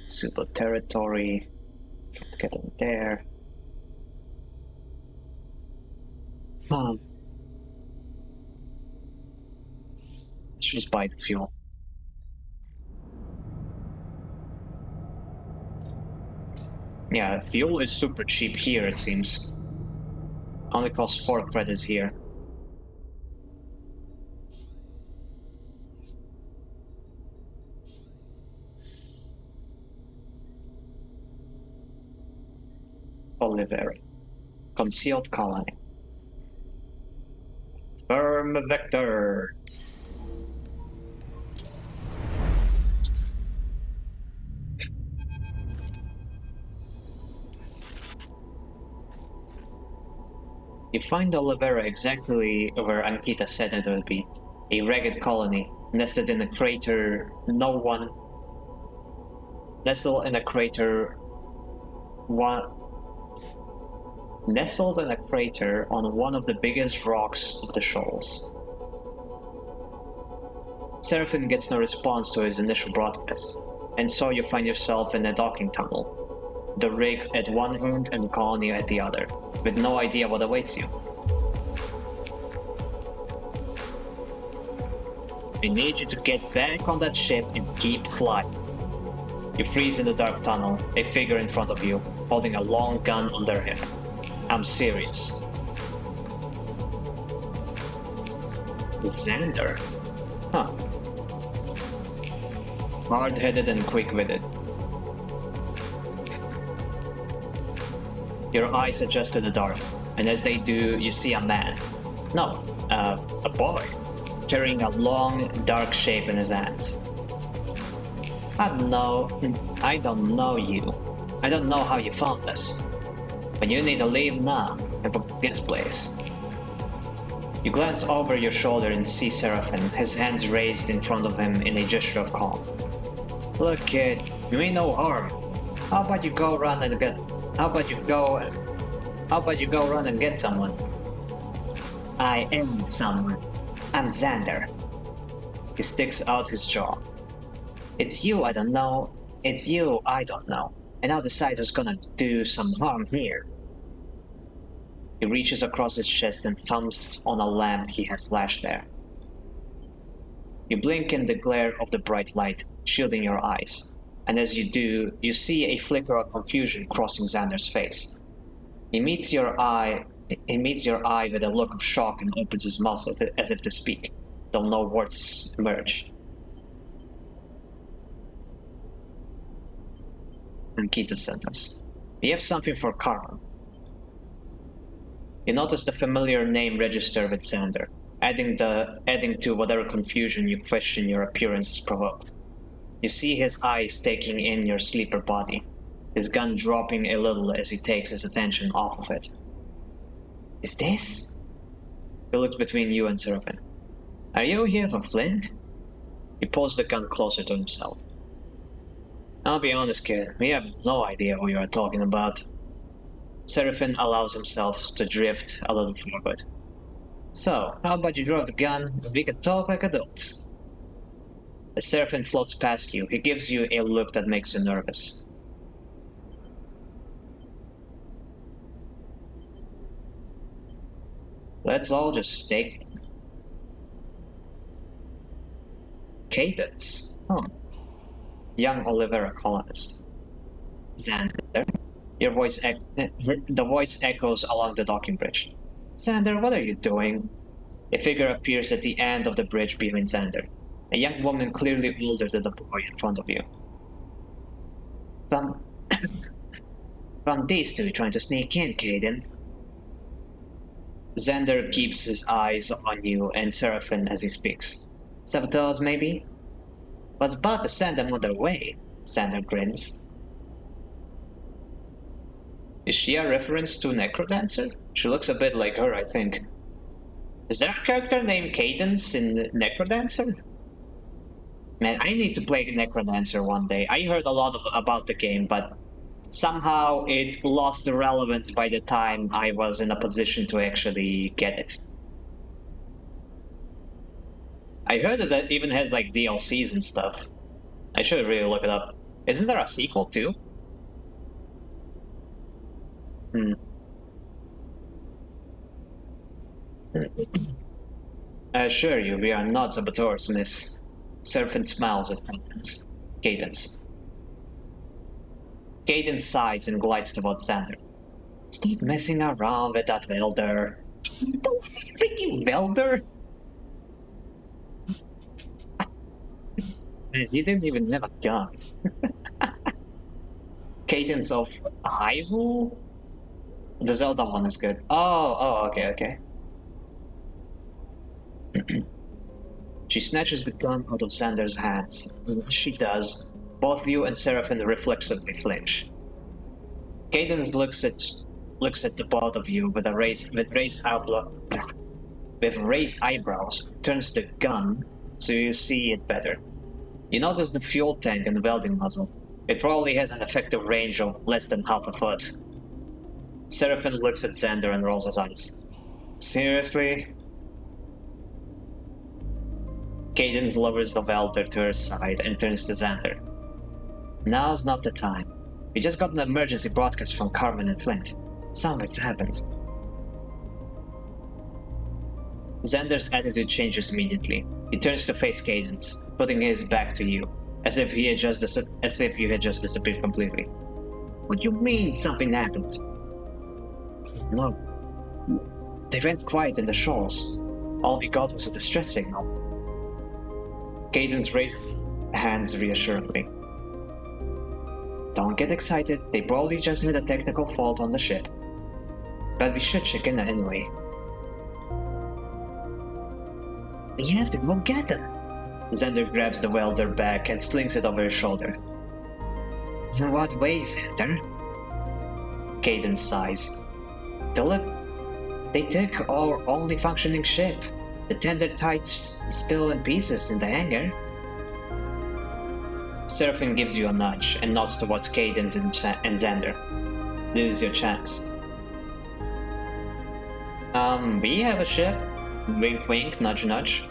Super territory. Can't get in there. Let's just buy the fuel. Yeah, fuel is super cheap here, it seems. Only costs 4 credits here. Oliveri. Concealed colony. Firm vector. You find Olivera exactly where Ankita said it would be. A ragged colony, nestled in a crater nestled in a crater on one of the biggest rocks of the shoals. Seraphim gets no response to his initial broadcast, and so you find yourself in a docking tunnel, the rig at one end and the colony at the other, with no idea what awaits you. I need you to get back on that ship and keep flying. You freeze in the dark tunnel, a figure in front of you, holding a long gun on their hip. I'm serious. Xander? Huh. Hard-headed and quick-witted. Your eyes adjust to the dark, and as they do, you see a man. No, a boy, carrying a long, dark shape in his hands. I don't know you. I don't know how you found us. But you need to leave now and forget this place. You glance over your shoulder and see Seraphim, his hands raised in front of him in a gesture of calm. Look, kid, you mean no harm. How about you go run and get someone? I am someone. I'm Xander. He sticks out his jaw. It's you I don't know. It's you I don't know. And I'll decide who's gonna do some harm here. He He reaches across his chest and thumps on a lamp he has lashed there. You blink in the glare of the bright light, shielding your eyes, and as you do, you see a flicker of confusion crossing Xander's face. He meets your eye with a look of shock and opens his mouth as if to speak, though no words emerge. And Kita sent us. We have something for Carmen. You notice the familiar name register with Xander, adding to whatever confusion you question your appearance has provoked. You see his eyes taking in your sleeper body, his gun dropping a little as he takes his attention off of it. Is this? He looks between you and Seraphin. Are you here for Flint? He pulls the gun closer to himself. I'll be honest, kid, we have no idea who you are talking about. Seraphin allows himself to drift a little forward. So, how about you drop the gun and we can talk like adults? As Seraphin floats past you, he gives you a look that makes you nervous. Let's all just stay. Cadence. Young Olivera colonist. Xander. The voice echoes along the docking bridge. Xander, what are you doing? A figure appears at the end of the bridge behind Xander. A young woman clearly older than the boy in front of you. From these two trying to sneak in, Cadence. Xander keeps his eyes on you and Seraphin as he speaks. Saboteurs, maybe? Was about to send them on their way, Xander grins. Is she a reference to Necrodancer? She looks a bit like her, I think. Is there a character named Cadence in Necrodancer? Man, I need to play Necrodancer one day. I heard a lot about the game, but somehow it lost the relevance by the time I was in a position to actually get it. I heard that it even has like DLCs and stuff. I should really look it up. Isn't there a sequel too? I assure you, we are not saboteurs, miss. Seraphin smiles at Cadence. Cadence sighs and glides towards Xander. Stop messing around with that welder. That was a freaking welder! Man, he didn't even have a gun. Cadence of Hyrule? The Zelda one is good. Oh, okay. She snatches the gun out of Xander's hands. She does. Both you and Seraphin reflexively flinch. Cadence looks at the both of you with raised eyebrows, turns the gun so you see it better. You notice the fuel tank and the welding muzzle. It probably has an effective range of less than half a foot. Seraphin looks at Xander and rolls his eyes. Seriously? Cadence lowers the welder to her side and turns to Xander. Now's not the time. We just got an emergency broadcast from Carmen and Flint. Something's happened. Xander's attitude changes immediately. He turns to face Cadence, putting his back to you, as if you had just disappeared completely. What do you mean something happened? No. They went quiet in the shoals. All we got was a distress signal. Cadence raised hands reassuringly. Don't get excited, they probably just had a technical fault on the ship. But we should check in anyway. We have to go get them. Xander grabs the welder back and slings it over his shoulder. In what way, Xander? Cadence sighs. They took our only functioning ship. The tender tide's still in pieces in the hangar. Seraphin gives you a nudge and nods towards Cadence and Xander. This is your chance. We have a ship. Wink wink, nudge nudge.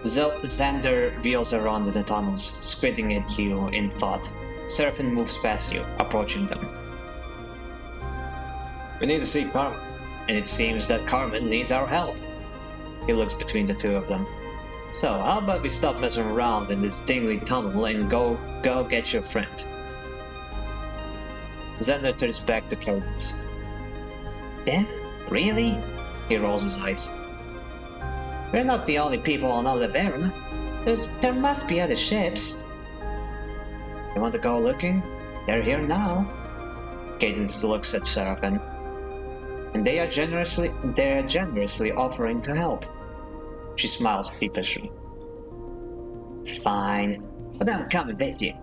Xander wheels around in the tunnels, squinting at you in thought. Seraphin moves past you, approaching them. We need to see Carmen. And it seems that Carmen needs our help. He looks between the two of them. So, how about we stop messing around in this dingly tunnel and go get your friend? Xander turns back to Cadence. Then? Really? He rolls his eyes. We're not the only people on Olivera. There must be other ships. You want to go looking? They're here now. Cadence looks at Seraphim. And they're generously offering to help. She smiles sheepishly. Fine, but I'm coming with you.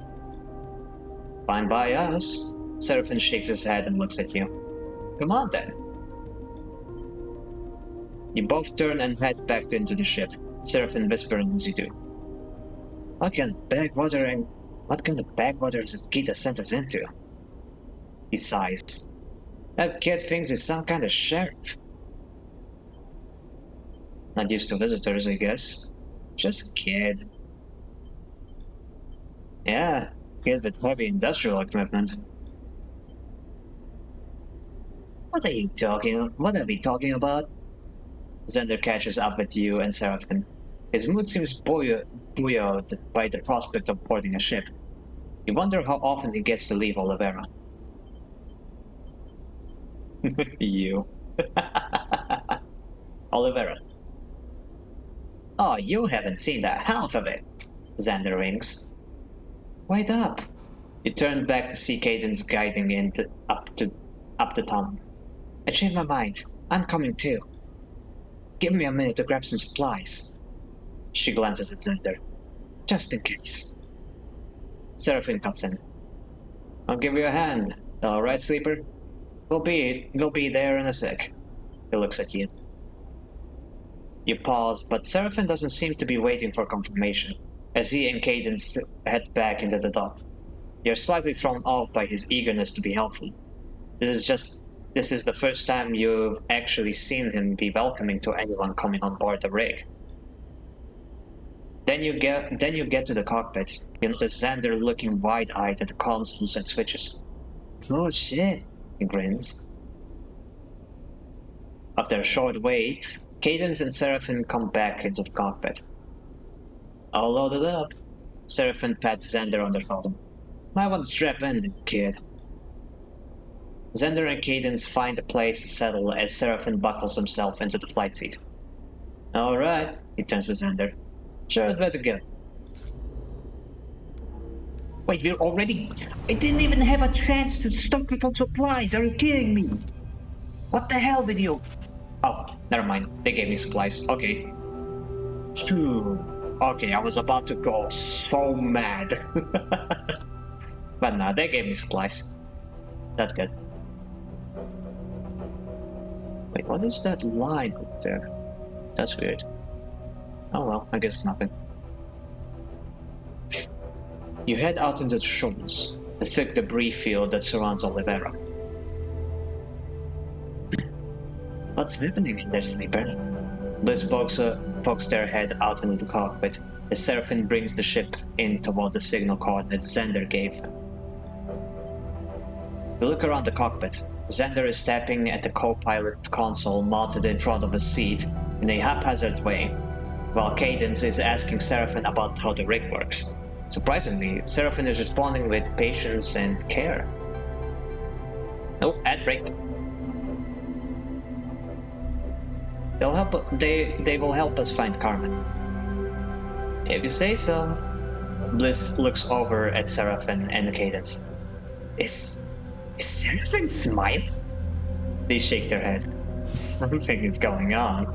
Fine by us. Seraphim shakes his head and looks at you. Come on then. You both turn and head back into the ship, Seraphim whispering as you do. What kind of backwater is a kid that sent us into? He sighs. That kid thinks he's some kind of sheriff. Not used to visitors, I guess. Just a kid. Yeah, kid with heavy industrial equipment. What are we talking about? Xander catches up with you and Seraphim. His mood seems buoyed by the prospect of boarding a ship. You wonder how often he gets to leave Olivera. You. Olivera. Oh, you haven't seen the half of it, Xander winks. Wait up. You turn back to see Cadence guiding up the tunnel. I changed my mind. I'm coming too. Give me a minute to grab some supplies. She glances at Xander. Just in case. Seraphim cuts in. I'll give you a hand. Alright, Sleeper? We'll be there in a sec. He looks at you. You pause, but Seraphim doesn't seem to be waiting for confirmation, as he and Cadence head back into the dock. You're slightly thrown off by his eagerness to be helpful. This is the first time you've actually seen him be welcoming to anyone coming on board the rig. Then you get to the cockpit. You notice Xander looking wide-eyed at the consoles and switches. Oh shit, he grins. After a short wait, Cadence and Seraphim come back into the cockpit. All loaded up. Seraphim pats Xander on the shoulder. Might want to strap in, kid. Xander and Cadence find a place to settle as Seraphim buckles himself into the flight seat. Alright, he turns to Xander. Sure, it's better go. Wait, we're already... I didn't even have a chance to stock up on supplies, are you kidding me? What the hell with you? Oh, never mind, they gave me supplies, okay. Phew. Okay, I was about to go so mad. But no, they gave me supplies. That's good. Wait, what is that line up there? That's weird. Oh well, I guess it's nothing. You head out into the shrubs, the thick debris field that surrounds Olivera. What's happening in there, Sleeper? Bliss pokes their head out into the cockpit as Seraphim brings the ship in toward the signal coordinates Xander gave him. You look around the cockpit. Xander is tapping at the co-pilot console mounted in front of a seat in a haphazard way, while Cadence is asking Seraphim about how the rig works. Surprisingly, Seraphim is responding with patience and care. Oh, ad break. They will help us find Carmen. If you say so. Bliss looks over at Seraphim and Cadence. Is Seraphim smiling? They shake their head. Something is going on.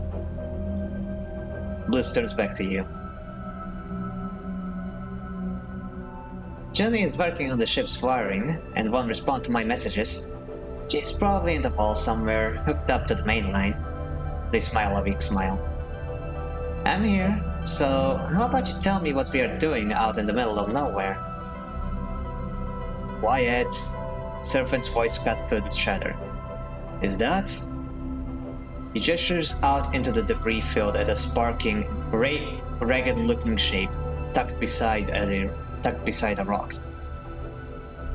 Bliss turns back to you. Jenny is working on the ship's wiring and won't respond to my messages. She's probably in the hall somewhere, hooked up to the main line. They smile a weak smile. I'm here, so how about you tell me what we are doing out in the middle of nowhere? Quiet. Seraphim's voice cut through the chatter. Is that? He gestures out into the debris field at a sparking, ragged-looking shape tucked beside a rock.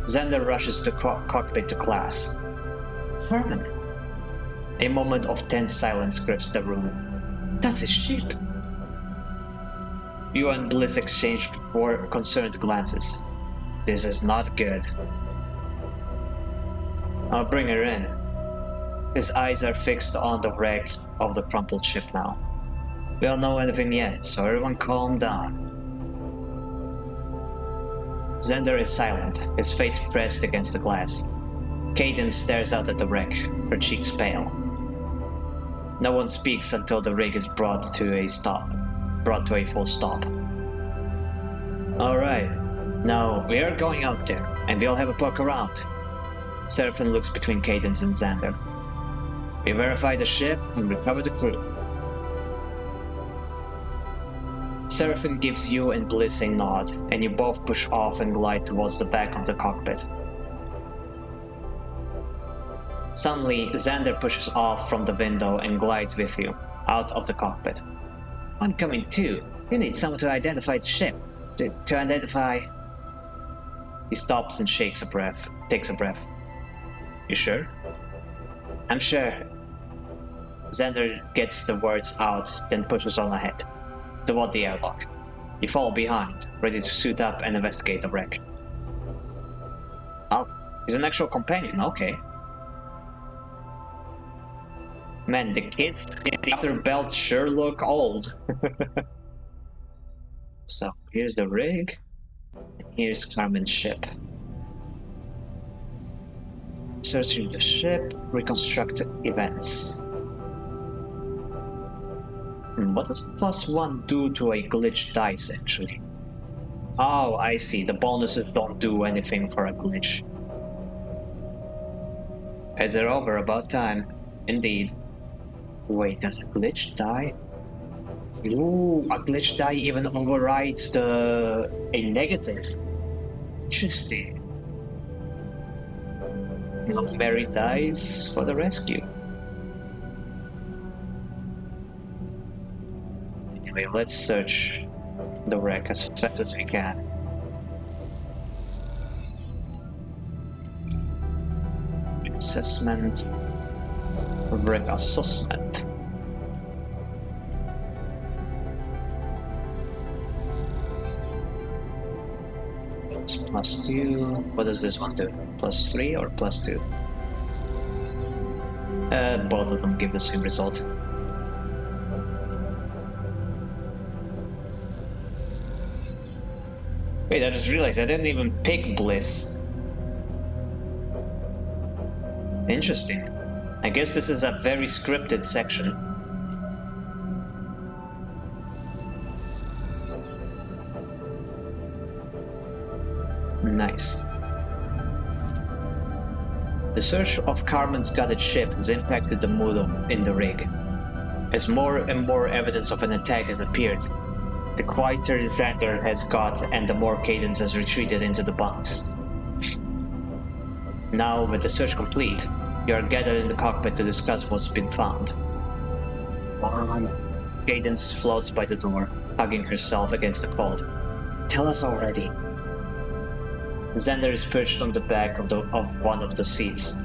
Xander rushes the cockpit to class. Carmen, A moment of tense silence grips the room. That's his ship! You and Bliss exchanged concerned glances. This is not good. I'll bring her in. His eyes are fixed on the wreck of the crumpled ship now. We don't know anything yet, so everyone calm down. Xander is silent, his face pressed against the glass. Cadence stares out at the wreck, her cheeks pale. No one speaks until the rig is brought to a full stop. Alright, now we are going out there, and we'll have a poke around. Seraphim looks between Cadence and Xander. We verify the ship and recover the crew. Seraphim gives you and Bliss a nod, and you both push off and glide towards the back of the cockpit. Suddenly, Xander pushes off from the window and glides with you, out of the cockpit. I'm coming too. You need someone to identify the ship. To identify... He stops and takes a breath. You sure? I'm sure. Xander gets the words out, then pushes on ahead, toward the airlock. You follow behind, ready to suit up and investigate the wreck. Oh, he's an actual companion, okay. Man, the kids in the outer belt sure look old. So, here's the rig, and here's Carmen's ship. Searching the ship, reconstruct events. What does +1 do to a glitch dice, actually? Oh, I see, the bonuses don't do anything for a glitch. As they're over, about time. Indeed. Wait, does a glitch die? Ooh, a glitch die even overrides a negative. Interesting. Mary dies for the rescue. Anyway, let's search the wreck as fast as we can. Assessment. Wreck assessment. It's +2. What does this one do? +3 or +2? Both of them give the same result. Wait, I just realized I didn't even pick Bliss. Interesting. I guess this is a very scripted section. Nice. The search of Carmen's gutted ship has impacted the mood in the rig. As more and more evidence of an attack has appeared, the quieter Xander has got and the more Cadence has retreated into the bunks. Now, with the search complete, you are gathered in the cockpit to discuss what's been found. Mom. Cadence floats by the door, hugging herself against the cold. Tell us already. Xander is perched on the back of one of the seats,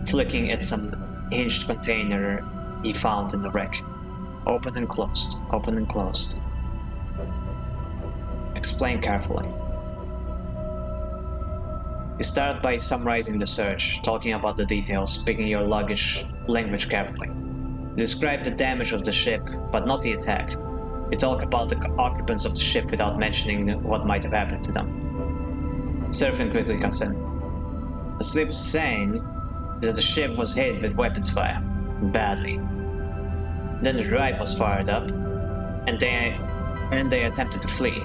flicking at some hinged container he found in the wreck. Open and closed, open and closed. Explain carefully. You start by summarizing the search, talking about the details, picking your language carefully. You describe the damage of the ship, but not the attack. You talk about the occupants of the ship without mentioning what might have happened to them. Seraphim quickly cuts in. The slip was saying that the ship was hit with weapons fire. Badly. Then the drive was fired up, and they attempted to flee.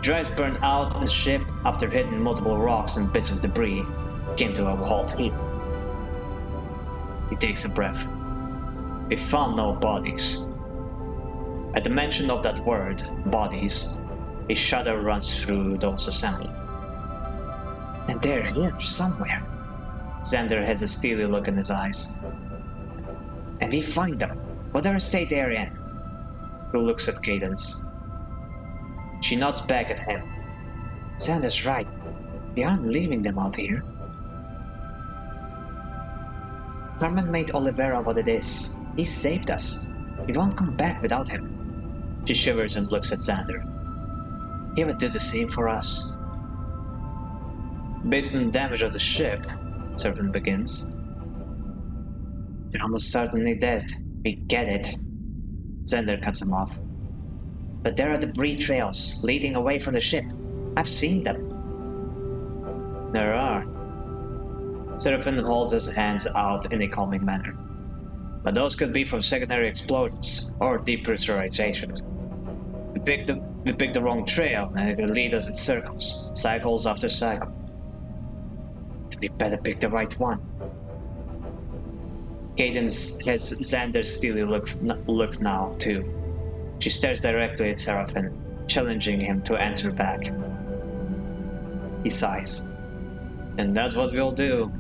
Drives burned out and the ship, after hitting multiple rocks and bits of debris, came to a halt here. He takes a breath. We found no bodies. At the mention of that word, bodies, a shudder runs through those assembled. And they're here somewhere. Xander had a steely look in his eyes. And we find them, whatever state they're in. He looks at Cadence. She nods back at him. Xander's right. We aren't leaving them out here. Carmen made Oliveira what it is. He saved us. We won't come back without him. She shivers and looks at Xander. He would do the same for us. Based on the damage of the ship, Servant begins. They're almost certainly dead. We get it. Xander cuts him off. But there are debris trails leading away from the ship. I've seen them. There are. Seraphin holds his hands out in a calming manner. But those could be from secondary explosions or depressurization. We picked the wrong trail and it could lead us in circles, cycles after cycle. We better pick the right one. Cadence has Xander's steely look now, too. She stares directly at Seraphin, challenging him to answer back. He sighs. And that's what we'll do.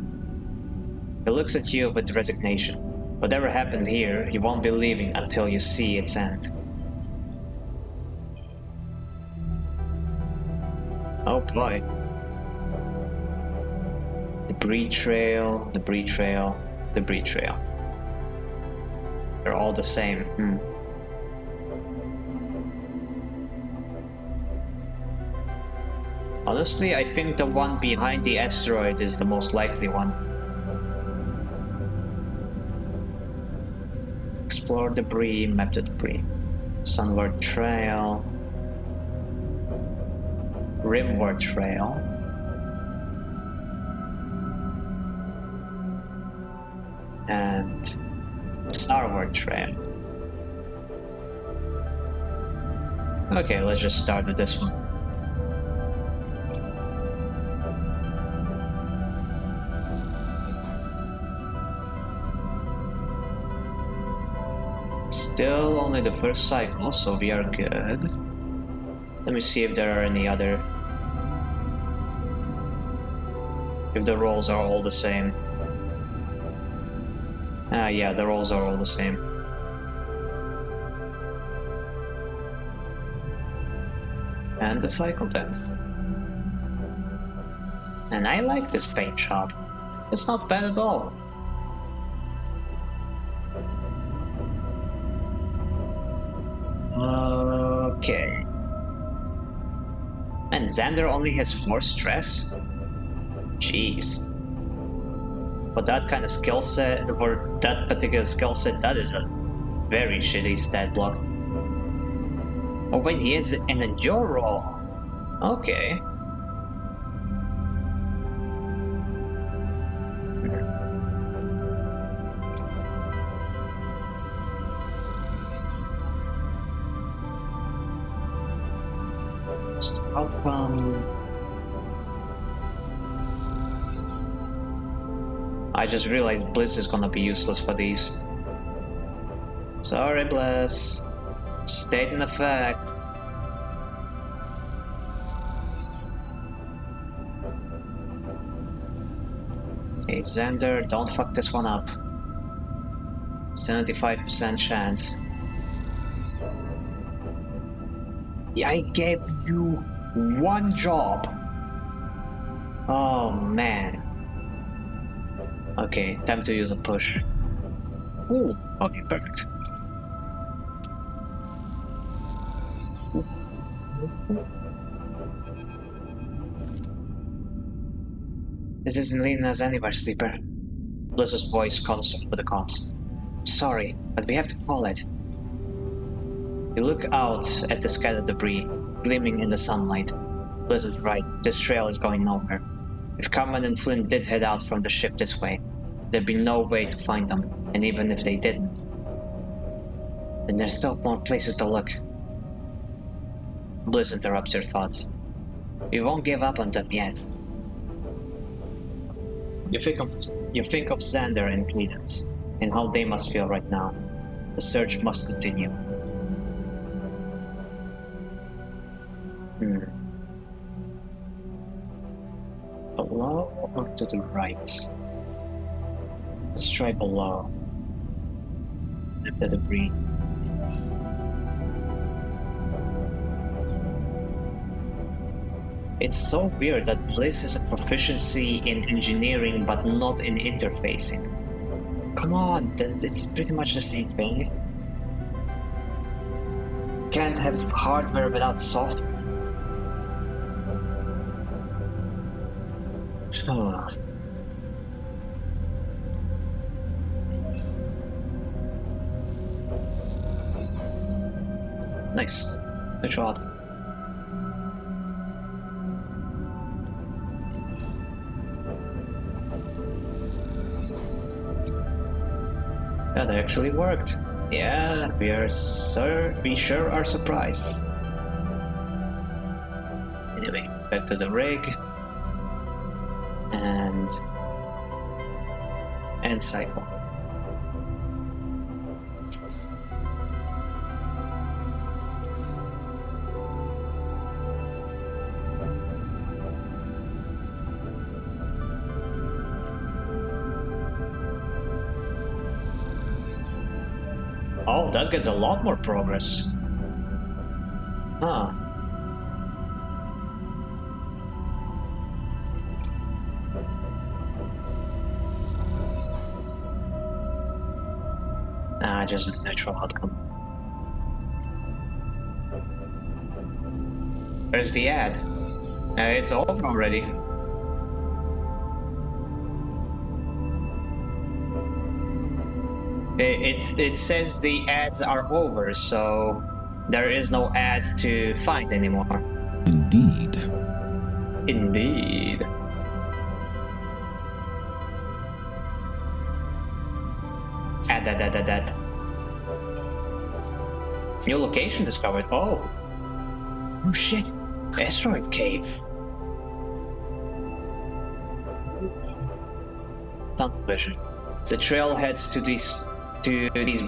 He looks at you with resignation. Whatever happened here, you won't be leaving until you see its end. Oh boy. Debris trail, debris trail, debris trail. They're all the same. Honestly, I think the one behind the asteroid is the most likely one. Explore debris, map the debris. Sunward trail. Rimward trail. And Starward trail. Okay, let's just start with this one. Still only the first cycle, so we are good. Let me see if there are any other... if the rolls are all the same. Yeah, the rolls are all the same. And the cycle then. And I like this paint job. It's not bad at all. Okay. And Xander only has 4 stress? Jeez. For that kind of skill set, for that particular skill set, that is a very shitty stat block. Oh wait, he is in a endure roll. Okay. Outcome. I just realized Bliss is gonna be useless for these. Sorry, Bliss. State in effect. Hey, Xander, don't fuck this one up. 75% chance. I gave you 1 job. Oh man. Okay, time to use a push. Ooh, okay, perfect. This isn't leading us anywhere, Sleeper. Bliss's voice comes over the comms. Sorry, but we have to call it. You look out at the scattered debris, gleaming in the sunlight. Bliss is right, this trail is going nowhere. If Carmen and Flynn did head out from the ship this way, there'd be no way to find them, and even if they didn't, then there's still more places to look. Bliss interrupts your thoughts. We won't give up on them yet. You think of Xander and Cadence, and how they must feel right now. The search must continue. Below or to the right? Let's try below. At the debris. It's so weird that Bliss has a proficiency in engineering but not in interfacing. Come on, it's pretty much the same thing. Can't have hardware without software. Nice. Good shot. That actually worked. Yeah, we sure are surprised. Anyway, back to the rig. And cycle. Oh, that gets a lot more progress. Huh. Nah, just a natural outcome. Where's the ad? It's over already. It says the ads are over, so there is no ad to find anymore. Indeed. Indeed. Ad. New location discovered. Oh shit. Asteroid cave. Tunnel vision. The trail heads to these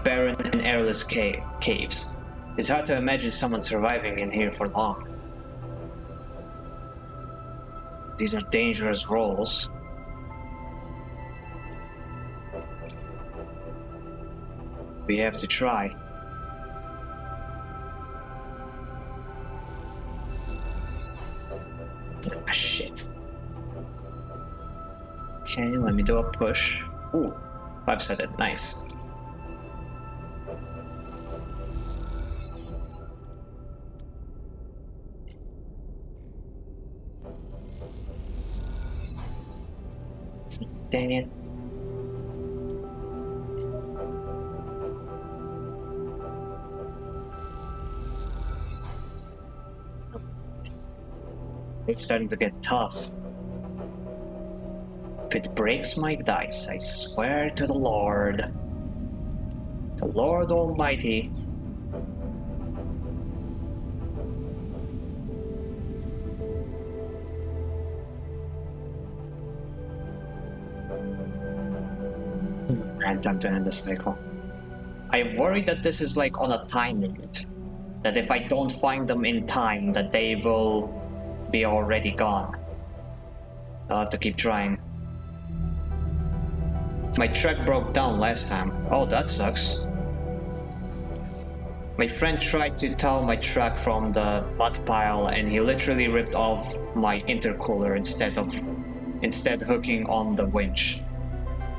barren and airless caves. It's hard to imagine someone surviving in here for long. These are dangerous rolls. We have to try. Ah, shit. Okay, let me do a push. Ooh, 5-sided, nice. Dang it. It's starting to get tough. If it breaks my dice, I swear to the Lord Almighty. And time to end the cycle. I worry that this is like on a time limit. That if I don't find them in time, that they will be already gone. I'll have to keep trying. My truck broke down last time. Oh, that sucks. My friend tried to tow my truck from the mud pile and he literally ripped off my intercooler instead hooking on the winch.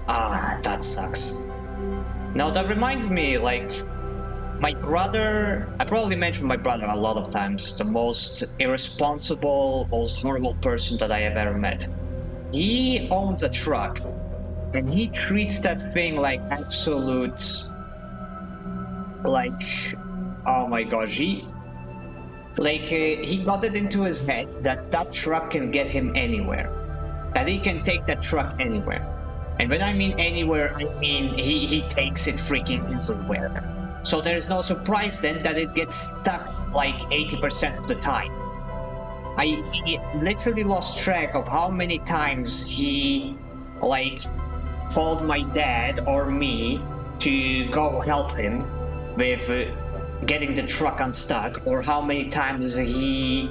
Ah, that sucks. Now that reminds me, like, my brother, I probably mentioned my brother a lot of times, the most irresponsible, most horrible person that I have ever met. He owns a truck, and he treats that thing like absolute, like, oh my gosh, he got it into his head that that truck can get him anywhere, that he can take that truck anywhere. And when I mean anywhere, I mean he takes it freaking everywhere. So there's no surprise then that it gets stuck like 80% of the time. He literally lost track of how many times he called my dad or me to go help him with getting the truck unstuck, or how many times he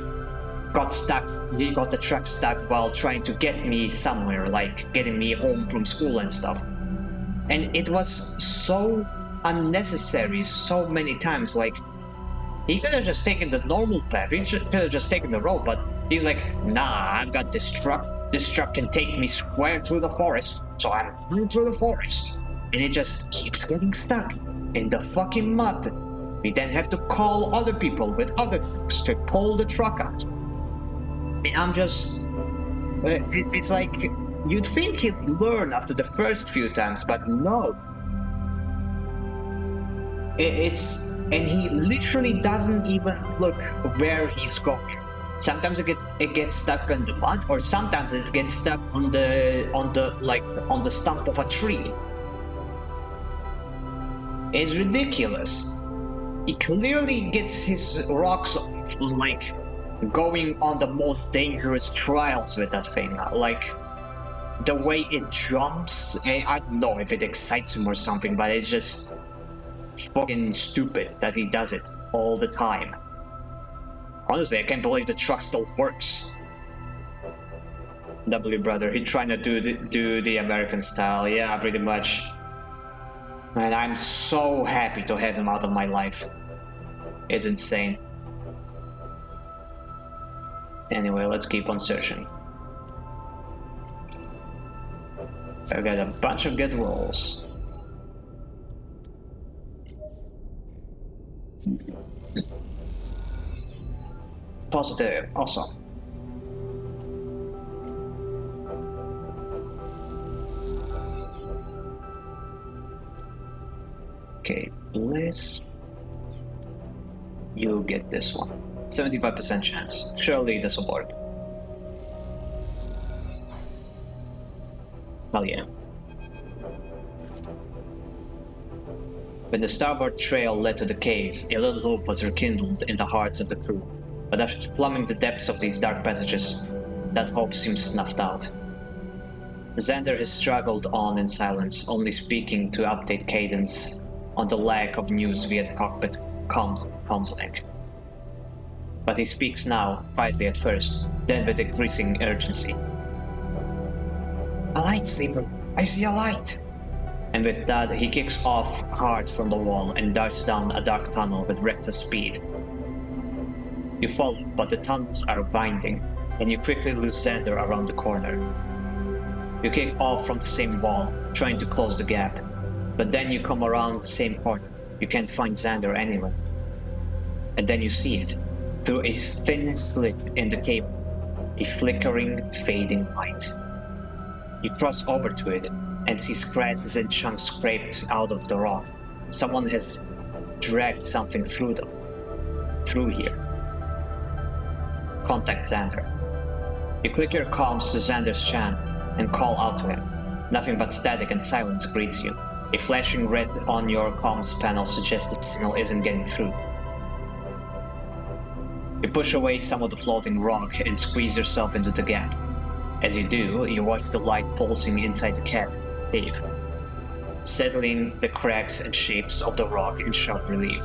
got the truck stuck while trying to get me somewhere, like getting me home from school and stuff. And it was so unnecessary so many times. Like, he could have just taken the normal path, he could have just taken the road, but he's like, nah, I've got this truck can take me square through the forest, so I'm going through the forest. and it just keeps getting stuck in the fucking mud. We then have to call other people with other trucks to pull the truck out. And I'm just... it's like, you'd think he'd learn after the first few times, but no. And he literally doesn't even look where he's going. Sometimes it gets stuck in the mud, or sometimes it gets stuck on the stump of a tree. It's ridiculous. He clearly gets his rocks off, like going on the most dangerous trials with that thing. Like the way it jumps, I don't know if it excites him or something, but it's just fucking stupid that he does it all the time. Honestly, I can't believe the truck still works. W brother, he trying to do the American style, yeah, pretty much. And I'm so happy to have him out of my life. It's insane. Anyway, let's keep on searching. I got a bunch of good rolls. Positive, awesome. Okay, Bliss. You get this one. 75% chance. Surely this will work. Hell yeah. When the starboard trail led to the caves, a little hope was rekindled in the hearts of the crew. But after plumbing the depths of these dark passages, that hope seems snuffed out. Xander has struggled on in silence, only speaking to update Cadence on the lack of news via the cockpit comms link. But he speaks now, quietly at first, then with increasing urgency. A light, Sleeper! I see a light! And with that, he kicks off hard from the wall and darts down a dark tunnel with reckless speed. You follow, but the tunnels are winding, and you quickly lose Xander around the corner. You kick off from the same wall, trying to close the gap, but then you come around the same corner. You can't find Xander anywhere. And then you see it, through a thin slit in the cable, a flickering, fading light. You cross over to it and see scratches and chunks scraped out of the rock. Someone has dragged something through them. Through here. Contact Xander. You click your comms to Xander's channel and call out to him. Nothing but static and silence greets you. A flashing red on your comms panel suggests the signal isn't getting through. You push away some of the floating rock and squeeze yourself into the gap. As you do, you watch the light pulsing inside the cave, settling the cracks and shapes of the rock in sharp relief.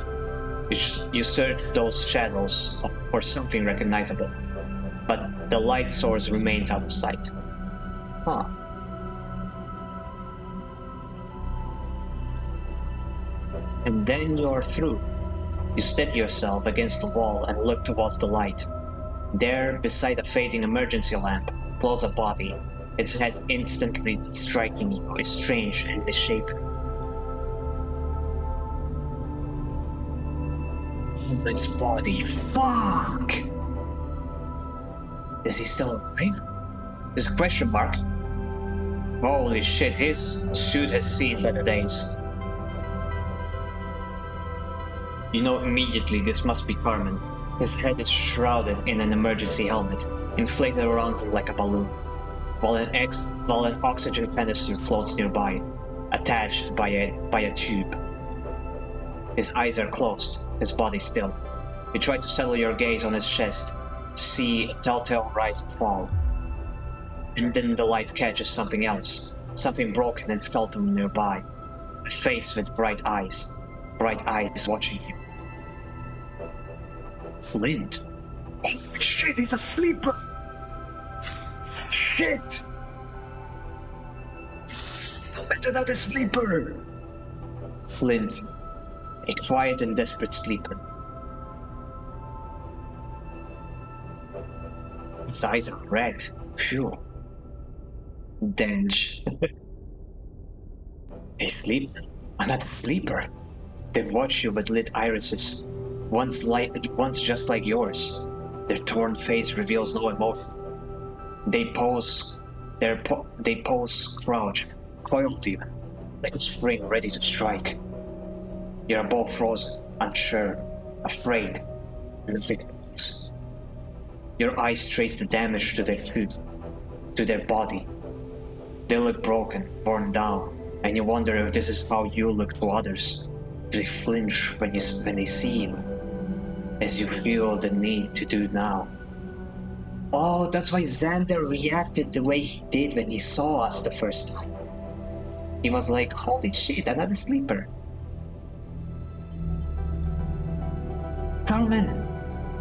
You search those shadows for something recognizable, but the light source remains out of sight. Huh. And then you're through. You steady yourself against the wall and look towards the light. There, beside a fading emergency lamp, floats a body, its head instantly striking you, is strange and misshapen. Its body, fuck! Is he still alive? There's a question mark. Holy shit, his suit has seen better days. You know immediately this must be Carmen. His head is shrouded in an emergency helmet, inflated around him like a balloon, while an oxygen canister floats nearby, attached by a tube. His eyes are closed, his body still. You try to settle your gaze on his chest, to see a telltale rise and fall. And then the light catches something else, something broken and skeletal nearby, a face with bright eyes watching you. Flint? Oh shit, he's a sleeper! Shit! It's another sleeper! Flint, a quiet and desperate sleeper. His eyes are red. Phew. Dench. A sleeper? Another sleeper? They watch you with lit irises, once just like yours. Their torn face reveals no emotion. They pose, they pose crouched, coiled even, like a spring ready to strike. You're both frozen, unsure, afraid, and victims. Your eyes trace the damage to their food, to their body. They look broken, worn down, and you wonder if this is how you look to others. If they flinch when they see you, as you feel the need to do now. Oh, that's why Xander reacted the way he did when he saw us the first time. He was like, holy shit, another sleeper. Carmen!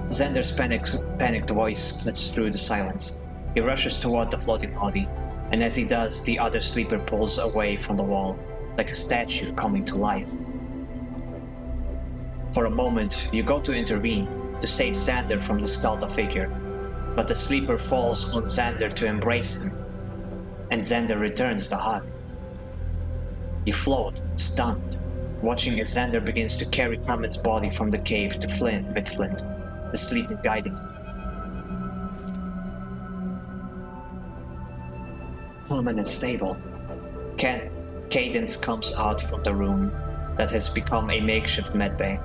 Xander's panicked voice cuts through the silence. He rushes toward the floating body, and as he does, the other sleeper pulls away from the wall, like a statue coming to life. For a moment, you go to intervene, to save Xander from the skeletal figure, but the sleeper falls on Xander to embrace him, and Xander returns the hug. You float, stunned, watching as Xander begins to carry Carmen's body from the cave to Flint, the sleeper guiding him. Calm and stable, Cadence comes out from the room that has become a makeshift medbay.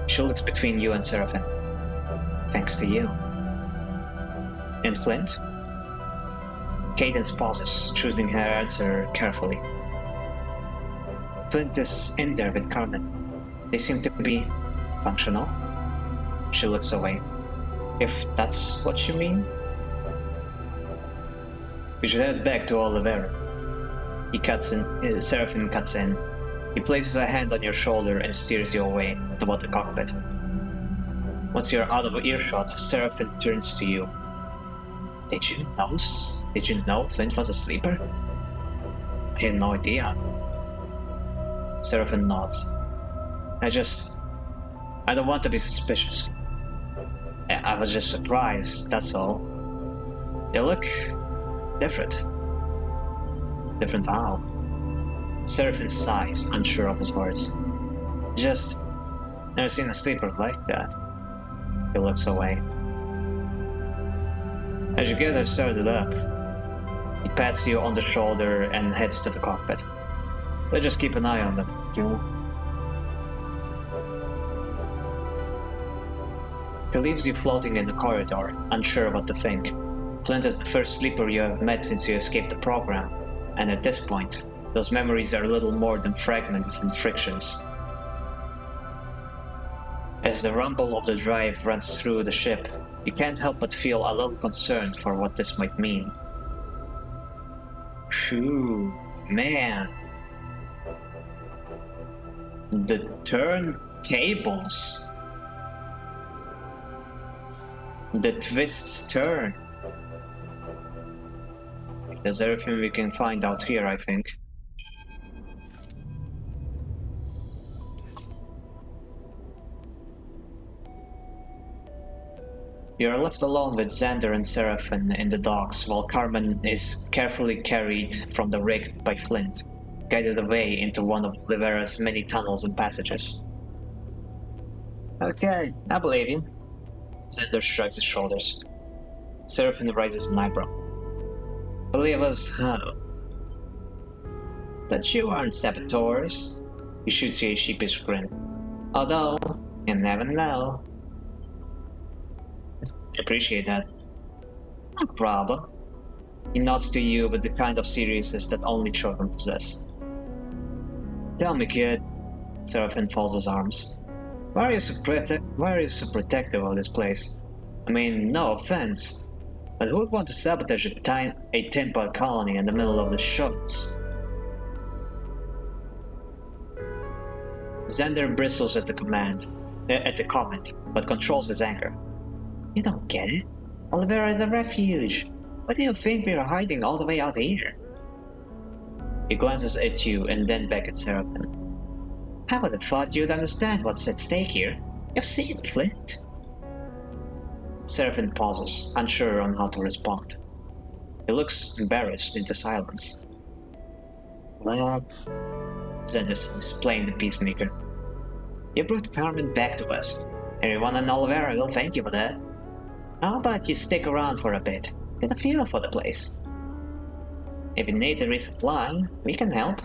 She looks between you and Seraphim. Thanks to you. And Flint? Cadence pauses, choosing her answer carefully. Flint is in there with Carmen. They seem to be functional. She looks away. If that's what you mean? We should head back to Oliveira. Seraphim cuts in. He places a hand on your shoulder and steers you away toward the cockpit. Once you're out of earshot, Seraphim turns to you. Did you know Flint was a sleeper? I had no idea. Seraphim nods. I don't want to be suspicious. I was just surprised, that's all. You look different. Different how? Seraphim sighs, unsure of his words. Just never seen a sleeper like that. He looks away. As you get her started up, he pats you on the shoulder and heads to the cockpit. Let's just keep an eye on them, you. He leaves you floating in the corridor, unsure what to think. Flint is the first sleeper you have met since you escaped the program, and at this point, those memories are little more than fragments and frictions. As the rumble of the drive runs through the ship, you can't help but feel a little concerned for what this might mean. Phew, man. The turntables. The twists turn. There's everything we can find out here, I think. You are left alone with Xander and Seraphim in the docks while Carmen is carefully carried from the rig by Flint, guided away into one of Oliveira's many tunnels and passages. Okay, I believe you. Xander shrugs his shoulders. Seraphim raises an eyebrow. Believe us how? That you aren't saboteurs. He shoots you a sheepish grin. Although, you never know. I appreciate that. No problem. He nods to you with the kind of seriousness that only children possess. Tell me, kid. Seraphim folds his arms. Why are you so protective of this place? I mean, no offense, but who would want to sabotage a temple colony in the middle of the shows? Xander bristles at the comment, but controls his anger. You don't get it. Oliveira is a refuge. What do you think we are hiding all the way out here? He glances at you and then back at Seraphim. I would have thought you'd understand what's at stake here. You've seen Flint. Seraphim pauses, unsure on how to respond. He looks embarrassed into silence. Well, Xander says, playing the peacemaker. You brought Carmen back to us. Everyone in Olivera will thank you for that. How about you stick around for a bit? Get a feel for the place. If you need a resupply, we can help.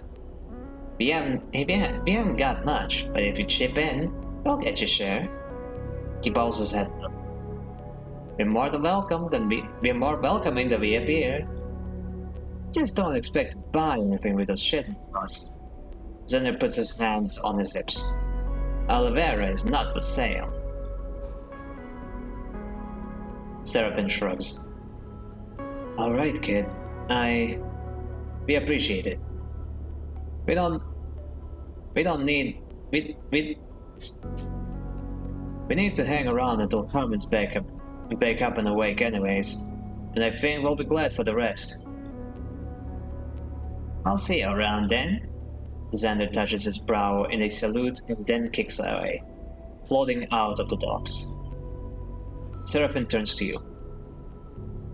We haven't got much, but if you chip in, we'll get your share. He bows his head up. We're more welcoming than we appear. Just don't expect to buy anything with those shit us. Xander puts his hands on his hips. Olivera is not for sale. Seraphim shrugs. Alright, kid. We appreciate it. We don't need... We need to hang around until Carmen's back up and awake anyways. And I think we'll be glad for the rest. I'll see you around then. Xander touches his brow in a salute and then kicks away, floating out of the docks. Seraphim turns to you.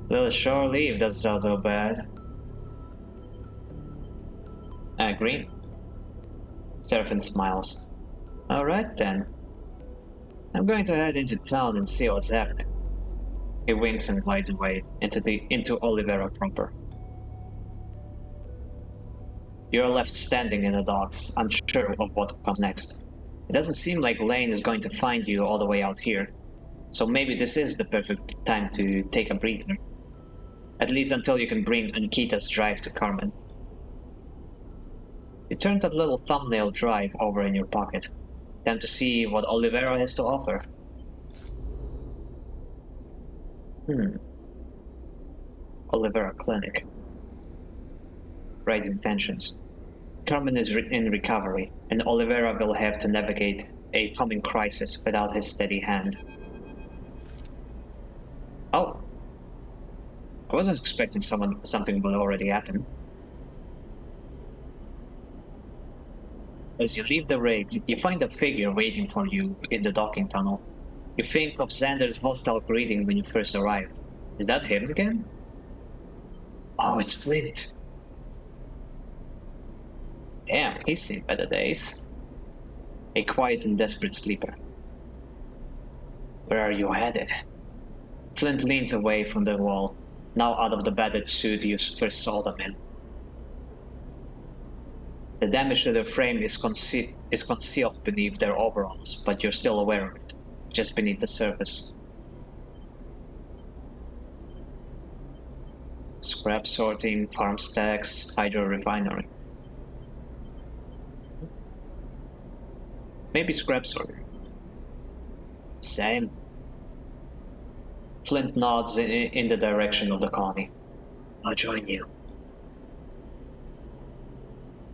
We'll sure leave that other bad. I agree. Seraphim smiles. Alright then. I'm going to head into town and see what's happening. He winks and glides away into Olivera proper. You're left standing in the dock, unsure of what comes next. It doesn't seem like Lane is going to find you all the way out here, so maybe this is the perfect time to take a breather. At least until you can bring Ankita's drive to Carmen. You turn that little thumbnail drive over in your pocket, time to see what Olivera has to offer. Olivera Clinic. Rising tensions. Carmen is in recovery, and Olivera will have to navigate a coming crisis without his steady hand. Oh. I wasn't expecting something would already happen. As you leave the rig, you find a figure waiting for you in the docking tunnel. You think of Xander's hostile greeting when you first arrived. Is that him again? Oh, it's Flint. Damn, he's seen better days. A quiet and desperate sleeper. Where are you headed? Flint leans away from the wall, now out of the battered suit you first saw them in. The damage to their frame is concealed beneath their overalls, but you're still aware of it, just beneath the surface. Scrap sorting, farm stacks, hydro refinery. Maybe scrap sorting. Same. Flint nods in the direction of the colony. I'll join you.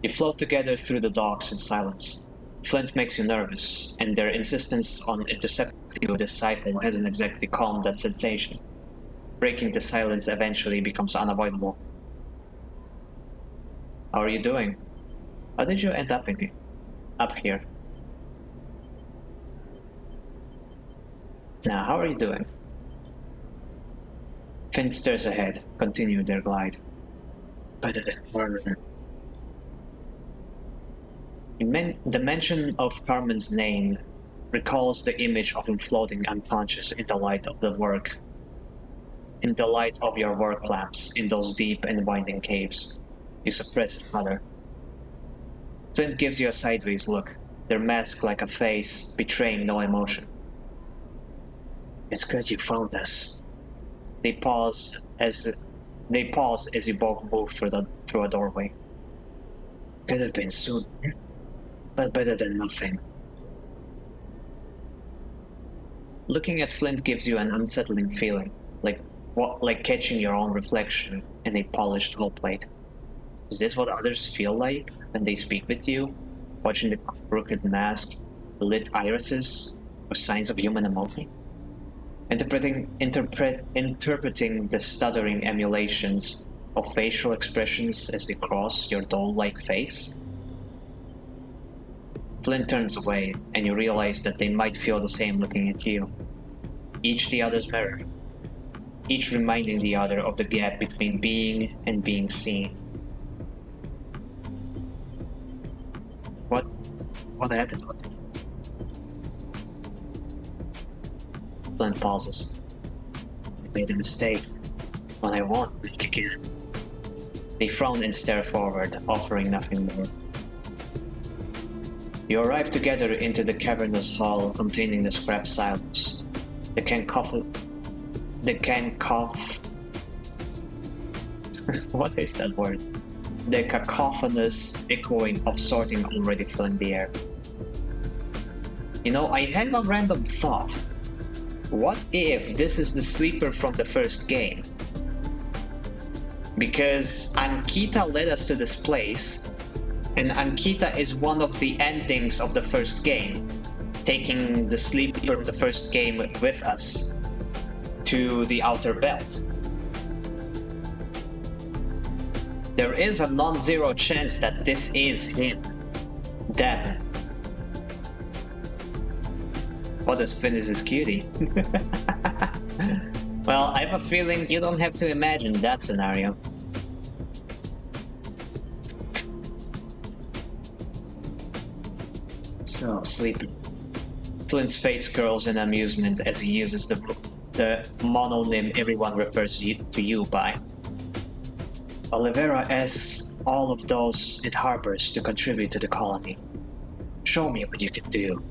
You float together through the docks in silence. Flint makes you nervous, and their insistence on intercepting you with this cycle hasn't exactly calmed that sensation. Breaking the silence eventually becomes unavoidable. How are you doing? How did you end up here? Now, how are you doing? Finn stares ahead, continue their glide. Better than Carmen. The mention of Carmen's name recalls the image of him floating unconscious in the light of your work lamps in those deep and winding caves. You suppress it further. Flint gives you a sideways look, their mask like a face, betraying no emotion. It's good you found us. They pause as you both move through a doorway. Could have been sooner, but better than nothing. Looking at Flint gives you an unsettling feeling, like catching your own reflection in a polished hull plate. Is this what others feel like when they speak with you? Watching the crooked mask, the lit irises, or signs of human emotion? Interpreting the stuttering emulations of facial expressions as they cross your doll-like face? Flint turns away, and you realize that they might feel the same looking at you. Each the other's mirror. Each reminding the other of the gap between being and being seen. What happened? Flint pauses. I made a mistake, but I won't make again. They frown and stare forward, offering nothing more. You arrive together into the cavernous hall containing the scrap silos. The what is that word? The cacophonous echoing of sorting already filling the air. You know, I had a random thought. What if this is the sleeper from the first game? Because Ankita led us to this place, and Ankita is one of the endings of the first game, taking the sleeper of the first game with us to the outer belt. There is a non-zero chance that this is him. Damn. What does Finn is his cutie? Well, I have a feeling you don't have to imagine that scenario. So, sleepy. Flint's face curls in amusement as he uses the mononym everyone refers to you by. Oliveira asks all of those it harbors to contribute to the colony. Show me what you can do.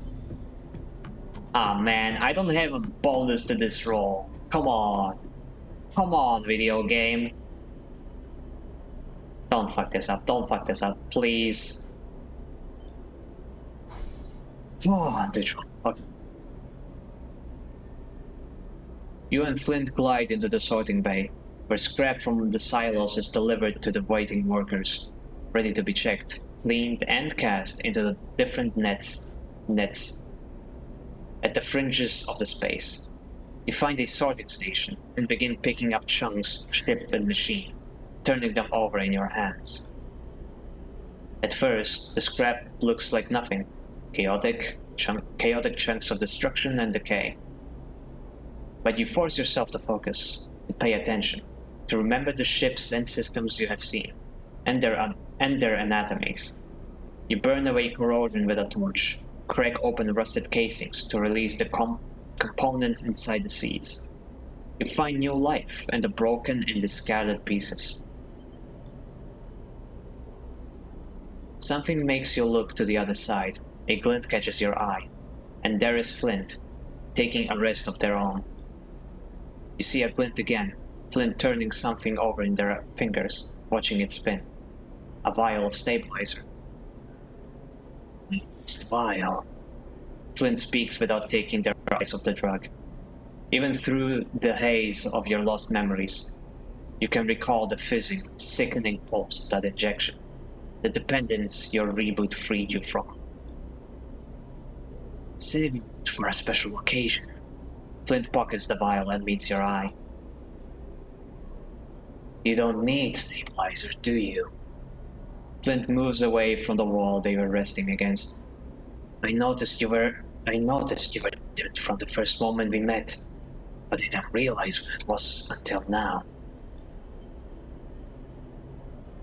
Ah man, I don't have a bonus to this roll. Come on. Come on, video game. Don't fuck this up. Don't fuck this up. Please. Oh, okay. You and Flint glide into the sorting bay, where scrap from the silos is delivered to the waiting workers, ready to be checked, cleaned, and cast into the different nets at the fringes of the space. You find a sorting station and begin picking up chunks of ship and machine, turning them over in your hands. At first, the scrap looks like nothing, chaotic chunks of destruction and decay. But you force yourself to focus, to pay attention, to remember the ships and systems you have seen, and their anatomies. You burn away corrosion with a torch, crack open rusted casings to release the components inside the seeds. You find new life in the broken and discarded pieces. Something makes you look to the other side. A glint catches your eye, and there is Flint, taking a rest of their own. You see a glint again, Flint turning something over in their fingers, watching it spin. A vial of stabilizer. This vial. Flint speaks without taking their eyes off the drug. Even through the haze of your lost memories, you can recall the fizzing, sickening pulse of that injection, the dependence your reboot freed you from. Saving it for a special occasion. Flint pockets the vial and meets your eye. You don't need stabilizer, do you? Flint moves away from the wall they were resting against. I noticed you were different from the first moment we met, but I didn't realize what it was until now.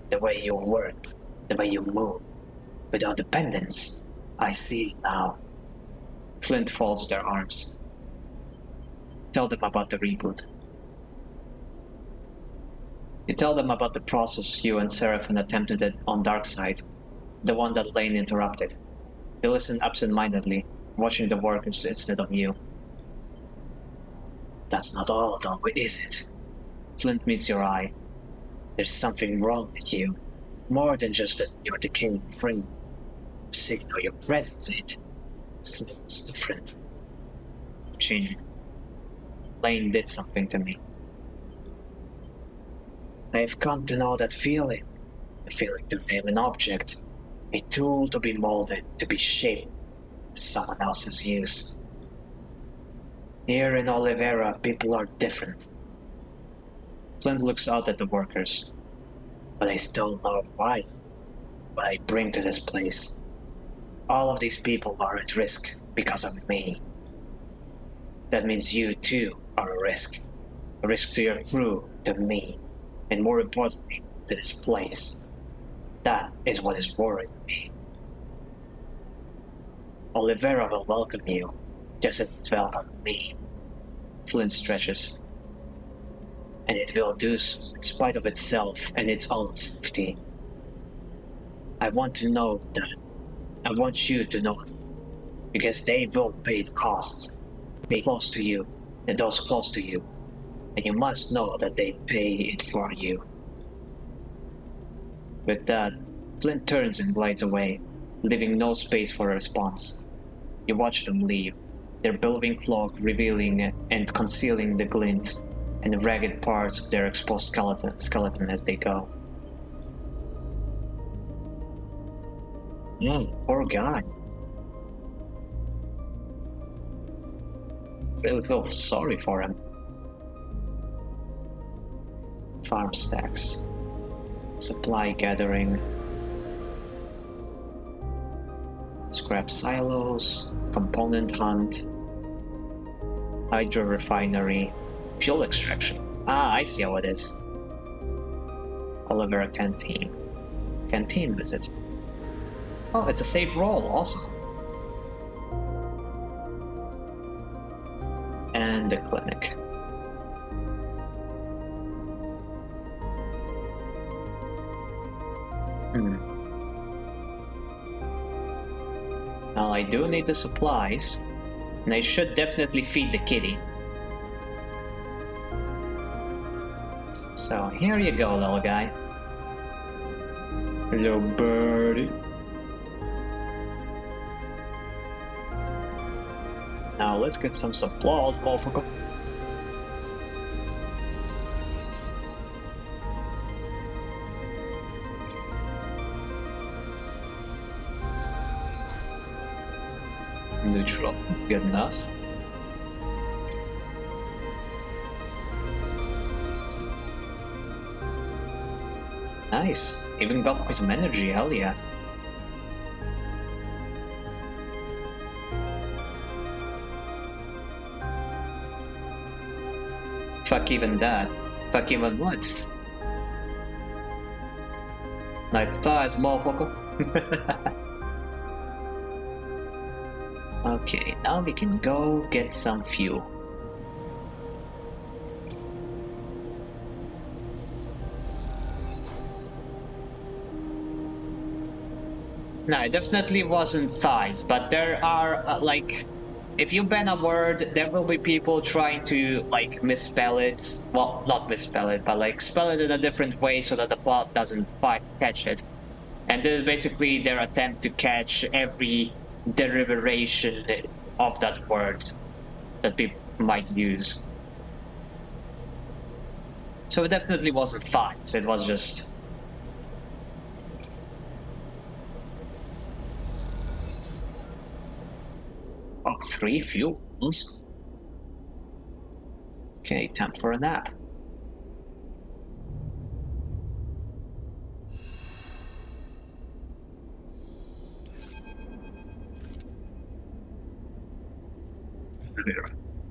The way you work, the way you move, without dependence, I see it now. Flint folds their arms. Tell them about the reboot. You tell them about the process you and Seraphine attempted it on Darkseid, the one that Lane interrupted. They listen absent-mindedly, watching the workers instead of you. That's not all, though, is it? Flint meets your eye. There's something wrong with you. More than just your decaying frame. Signal you're bred with it. Smells different. Changing. Lane did something to me. I have come to know that feeling. The feeling to name an object. A tool to be molded, to be shaped for someone else's use. Here in Oliveira, people are different. Flint looks out at the workers. But I still know why. What I bring to this place. All of these people are at risk because of me. That means you too are a risk. A risk to your crew, to me, and more importantly, to this place. That is what is worrying me. Olivera will welcome you, just as it welcomed me. Flint stretches. And it will do so in spite of itself and its own safety. I want to know that. I want you to know it. Because they will pay the costs. Pay close to you, and those close to you. And you must know that they pay it for you. With that, Flint turns and glides away, leaving no space for a response. You watch them leave, their billowing cloak revealing and concealing the glint and the ragged parts of their exposed skeleton as they go. Poor guy. Really feel sorry for him. Farm stacks. Supply gathering. Scrap silos. Component hunt. Hydro refinery. Fuel extraction. Ah, I see how it is. Olivera canteen. Canteen visit. Oh, it's a safe roll, awesome. And the clinic. Now I do need the supplies, and I should definitely feed the kitty. So here you go, little guy. Hello, birdie. Now let's get some supplies, motherfucker. Neutral, good enough. Nice, even got me some energy, hell yeah. Fuck even that. Fuck even what? Nice thighs, motherfucker. Okay, now we can go get some fuel. No, it definitely wasn't thighs, but there are, if you ban a word, there will be people trying to, misspell it. Well, not misspell it, but, spell it in a different way so that the plot doesn't catch it. And this is basically their attempt to catch every derivation of that word that people might use. So it definitely wasn't thighs, it was just... Oh, 3 fuels? Okay, time for a nap.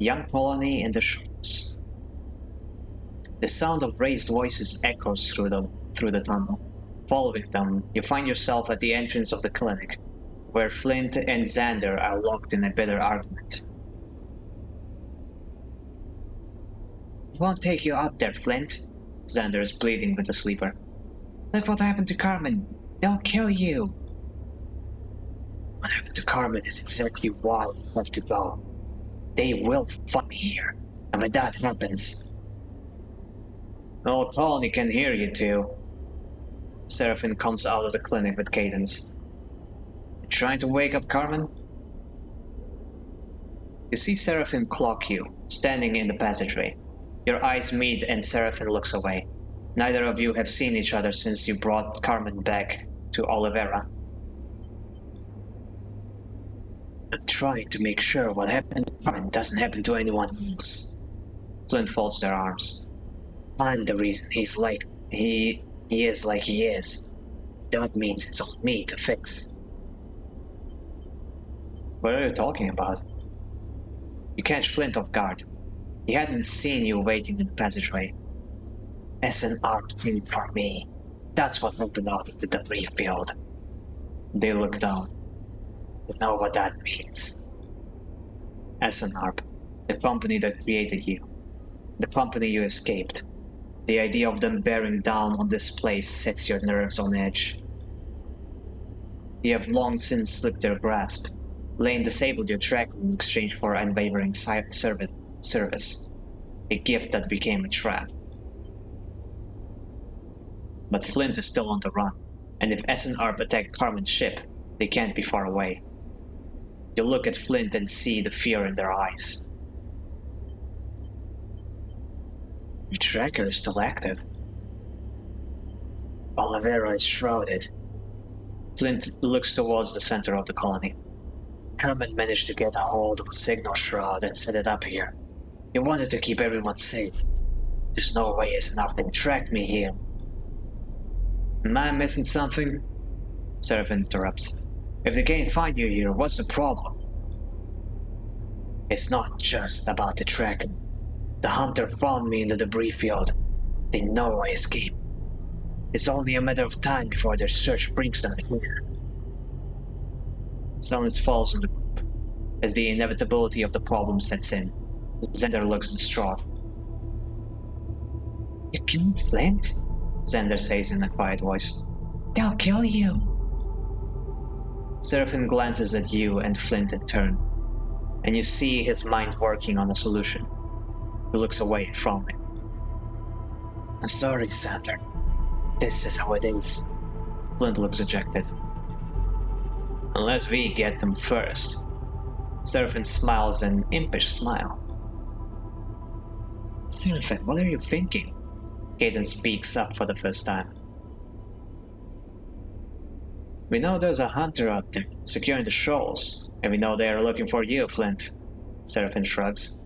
Young colony in the shores. The sound of raised voices echoes through the tunnel. Following them, you find yourself at the entrance of the clinic, where Flint and Xander are locked in a bitter argument. "I won't take you up there, Flint," Xander is pleading with the sleeper. "Look what happened to Carmen. They'll kill you." "What happened to Carmen is exactly why we have to go. They will find me here, and when that happens..." "The whole colony can hear you too." Seraphine comes out of the clinic with cadence. "You trying to wake up Carmen?" You see Seraphine clock you, standing in the passageway. Your eyes meet and Seraphine looks away. Neither of you have seen each other since you brought Carmen back to Olivera. "I'm trying to make sure what happened to Carmen doesn't happen to anyone else." Flint folds their arms. "I'm the reason he is like he is. That means it's on me to fix." "What are you talking about?" You catch Flint off guard. He hadn't seen you waiting in the passageway. "SNR came for me. That's what happened out of the debris field." They look down. You know what that means. SNARP, the company that created you, the company you escaped. The idea of them bearing down on this place sets your nerves on edge. You have long since slipped their grasp. Lane disabled your tracker in exchange for unwavering service, a gift that became a trap. But Flint is still on the run, and if SNARP attack Carmen's ship, they can't be far away. You look at Flint and see the fear in their eyes. Your tracker is still active. Olivera is shrouded. Flint looks towards the center of the colony. Carmen managed to get a hold of a signal shroud and set it up here. He wanted to keep everyone safe. There's no way SNARP can track me here. Am I missing something? Seraphin interrupts. If they can't find you here, what's the problem? It's not just about the tracker. The hunter found me in the debris field. They know I escaped. It's only a matter of time before their search brings them here. Silence falls on the group as the inevitability of the problem sets in. Xander looks distraught. You killed Flint? Xander says in a quiet voice. They'll kill you. Seraphin glances at you and Flint in turn, and you see his mind working on a solution. He looks away from it. I'm sorry, Xander. This is how it is. Flint looks ejected. Unless we get them first. Seraphin smiles an impish smile. Seraphin, what are you thinking? Caden speaks up for the first time. We know there's a hunter out there, securing the shoals, and we know they are looking for you, Flint. Seraphin shrugs.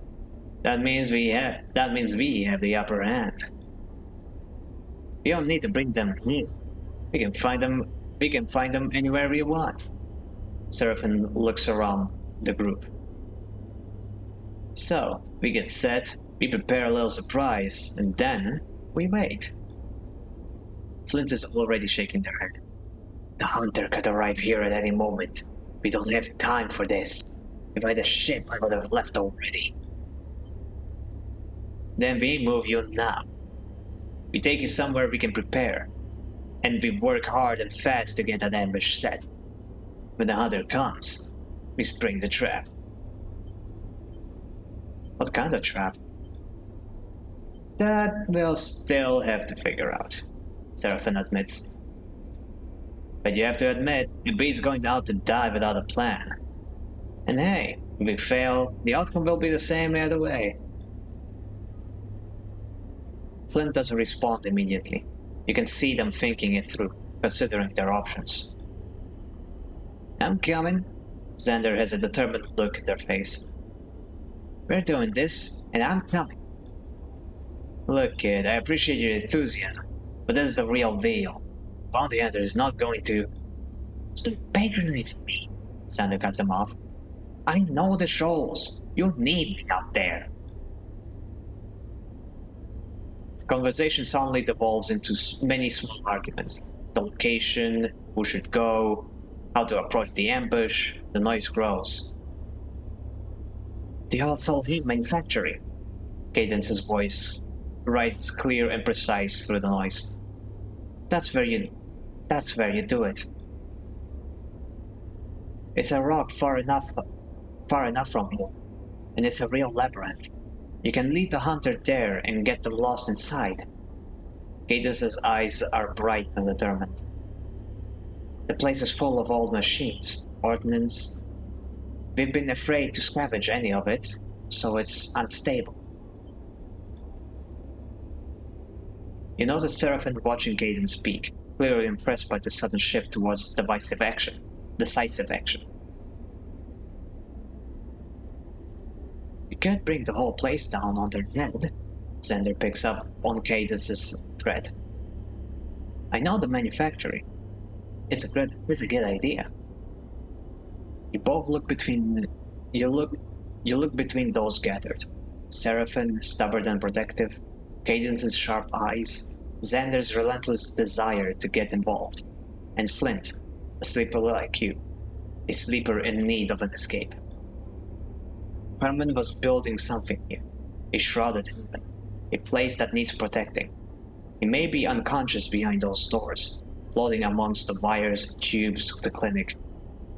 That means we have the upper hand. We don't need to bring them here. We can find them anywhere we want. Seraphin looks around the group. So, we get set, we prepare a little surprise, and then we wait. Flint is already shaking their head. The hunter could arrive here at any moment. We don't have time for this. If I had a ship, I would have left already. Then we move you now. We take you somewhere we can prepare, and we work hard and fast to get an ambush set. When the hunter comes, we spring the trap. What kind of trap? That we'll still have to figure out, Seraphin admits. But you have to admit, it beats going out to die without a plan. And hey, if we fail, the outcome will be the same either way. Flint doesn't respond immediately. You can see them thinking it through, considering their options. I'm coming. Xander has a determined look in their face. We're doing this, and I'm coming. Look, kid, I appreciate your enthusiasm, but this is the real deal. Bounty Hunter is not going to... Stop patronizing me, Xander cuts him off. I know the shoals. You'll need me out there. The conversation suddenly devolves into many small arguments. The location, who should go, how to approach the ambush, the noise grows. The Hawthorne Heat Manufactory. Cadence's voice rises clear and precise through the noise. That's where you do it. It's a rock far enough from here, and it's a real labyrinth. You can lead the hunter there and get them lost inside. Cadence's eyes are bright and determined. The place is full of old machines, ordnance. We've been afraid to scavenge any of it, so it's unstable. You know the Seraphin watching Caden speak, clearly impressed by the sudden shift towards decisive action. You can't bring the whole place down on their head. Xander picks up on Cadence's thread. I know the manufactory. It's a good idea. You both look between those gathered. Seraphin, stubborn and protective, Cadence's sharp eyes, Xander's relentless desire to get involved, and Flint, a sleeper like you. a sleeper in need of an escape. Herman was building something here, a shrouded haven, a place that needs protecting. He may be unconscious behind those doors, floating amongst the wires and tubes of the clinic,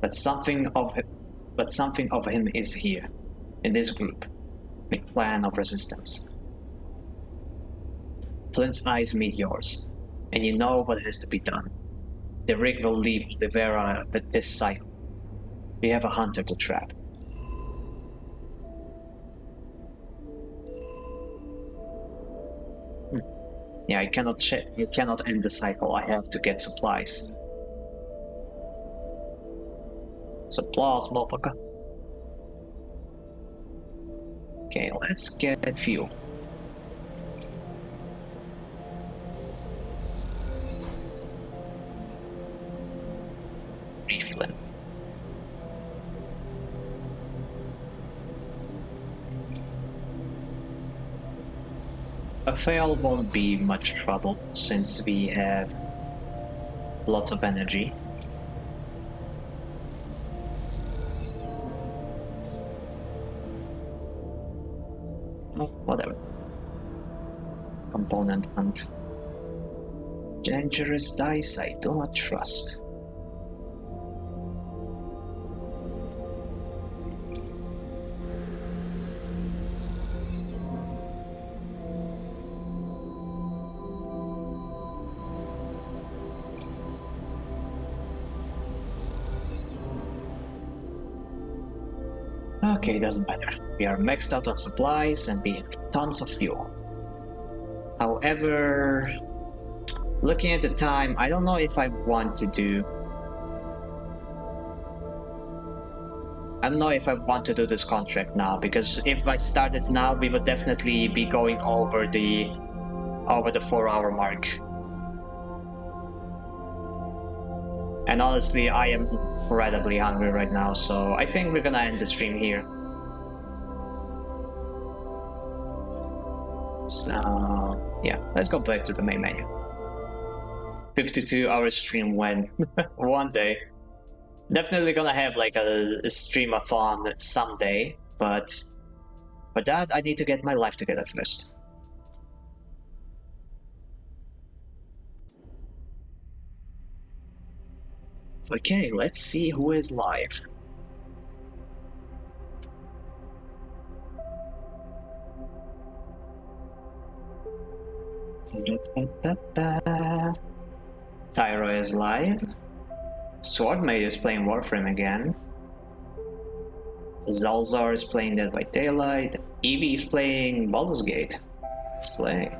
but something of him is here, in this group, a plan of resistance. Flint's eyes meet yours, and you know what has to be done. The rig will leave Olivera with this cycle. We have a hunter to trap. Yeah, I cannot you cannot end the cycle. I have to get supplies. Supplies, motherfucker. Okay, let's get fuel. Flint. A fail won't be much trouble since we have lots of energy. Oh, whatever. Component hunt. Dangerous dice I do not trust. Okay, doesn't matter. We are maxed out on supplies and we have tons of fuel. However, looking at the time, I don't know if I want to do... I don't know if I want to do this contract now, because if I started now, we would definitely be going over the 4-hour mark. And honestly, I am incredibly hungry right now, so I think we're gonna end the stream here. So, yeah, let's go back to the main menu. 52-hour stream when? One day. Definitely gonna have like a stream-a-thon someday, but for that I need to get my life together first. Okay, let's see who is live. Tyro is live. Swordmate is playing Warframe again. Zalzar is playing Dead by Daylight. Eepy is playing Baldur's Gate. Slay.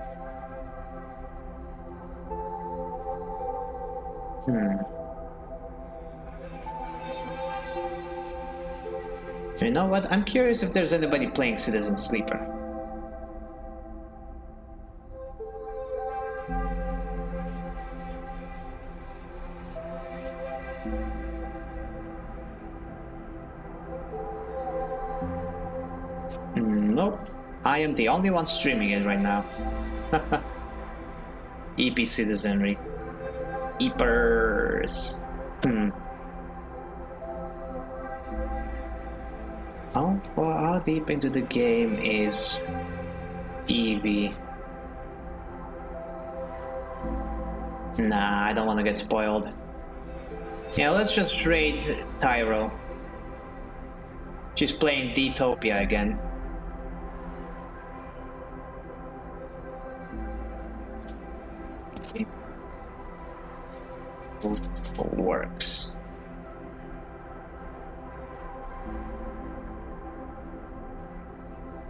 You know what? I'm curious if there's anybody playing Citizen Sleeper. Nope. I am the only one streaming it right now. EP Citizenry. Eepers. How deep into the game is Eevee? Nah, I don't want to get spoiled. Yeah, let's just raid Tyro. She's playing Detopia again. Works.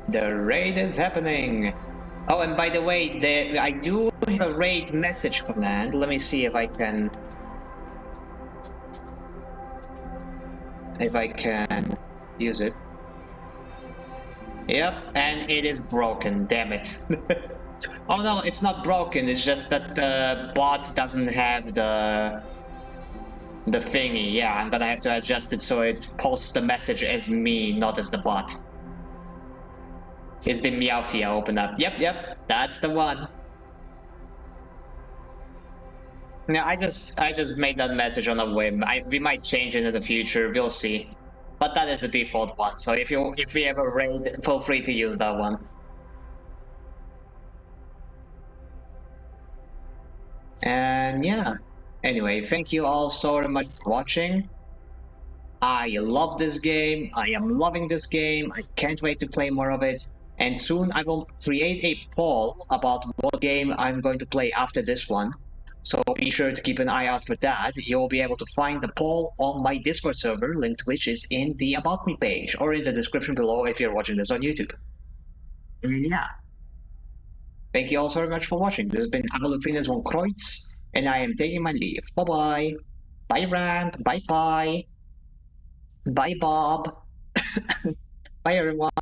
The raid is happening. Oh, and by the way, I do have a raid message command. Let me see if I can use it. Yep, and it is broken, damn it. Oh no, it's not broken, it's just that the bot doesn't have the thingy. Yeah, I'm gonna have to adjust it so it posts the message as me, not as the bot. Is the Meowfia open up? Yep, that's the one. Yeah, I just made that message on a whim. We might change it in the future. We'll see. But that is the default one. So if we ever raid, feel free to use that one. And yeah. Anyway, thank you all so much for watching. I love this game. I am loving this game. I can't wait to play more of it. And soon I will create a poll about what game I'm going to play after this one. So be sure to keep an eye out for that. You'll be able to find the poll on my Discord server, link to which is in the About Me page or in the description below if you're watching this on YouTube. And yeah. Thank you all so much for watching. This has been Avalufines von Kreutz, and I am taking my leave. Bye bye. Bye, Rand. Bye bye. Bye, Bob. Bye, everyone.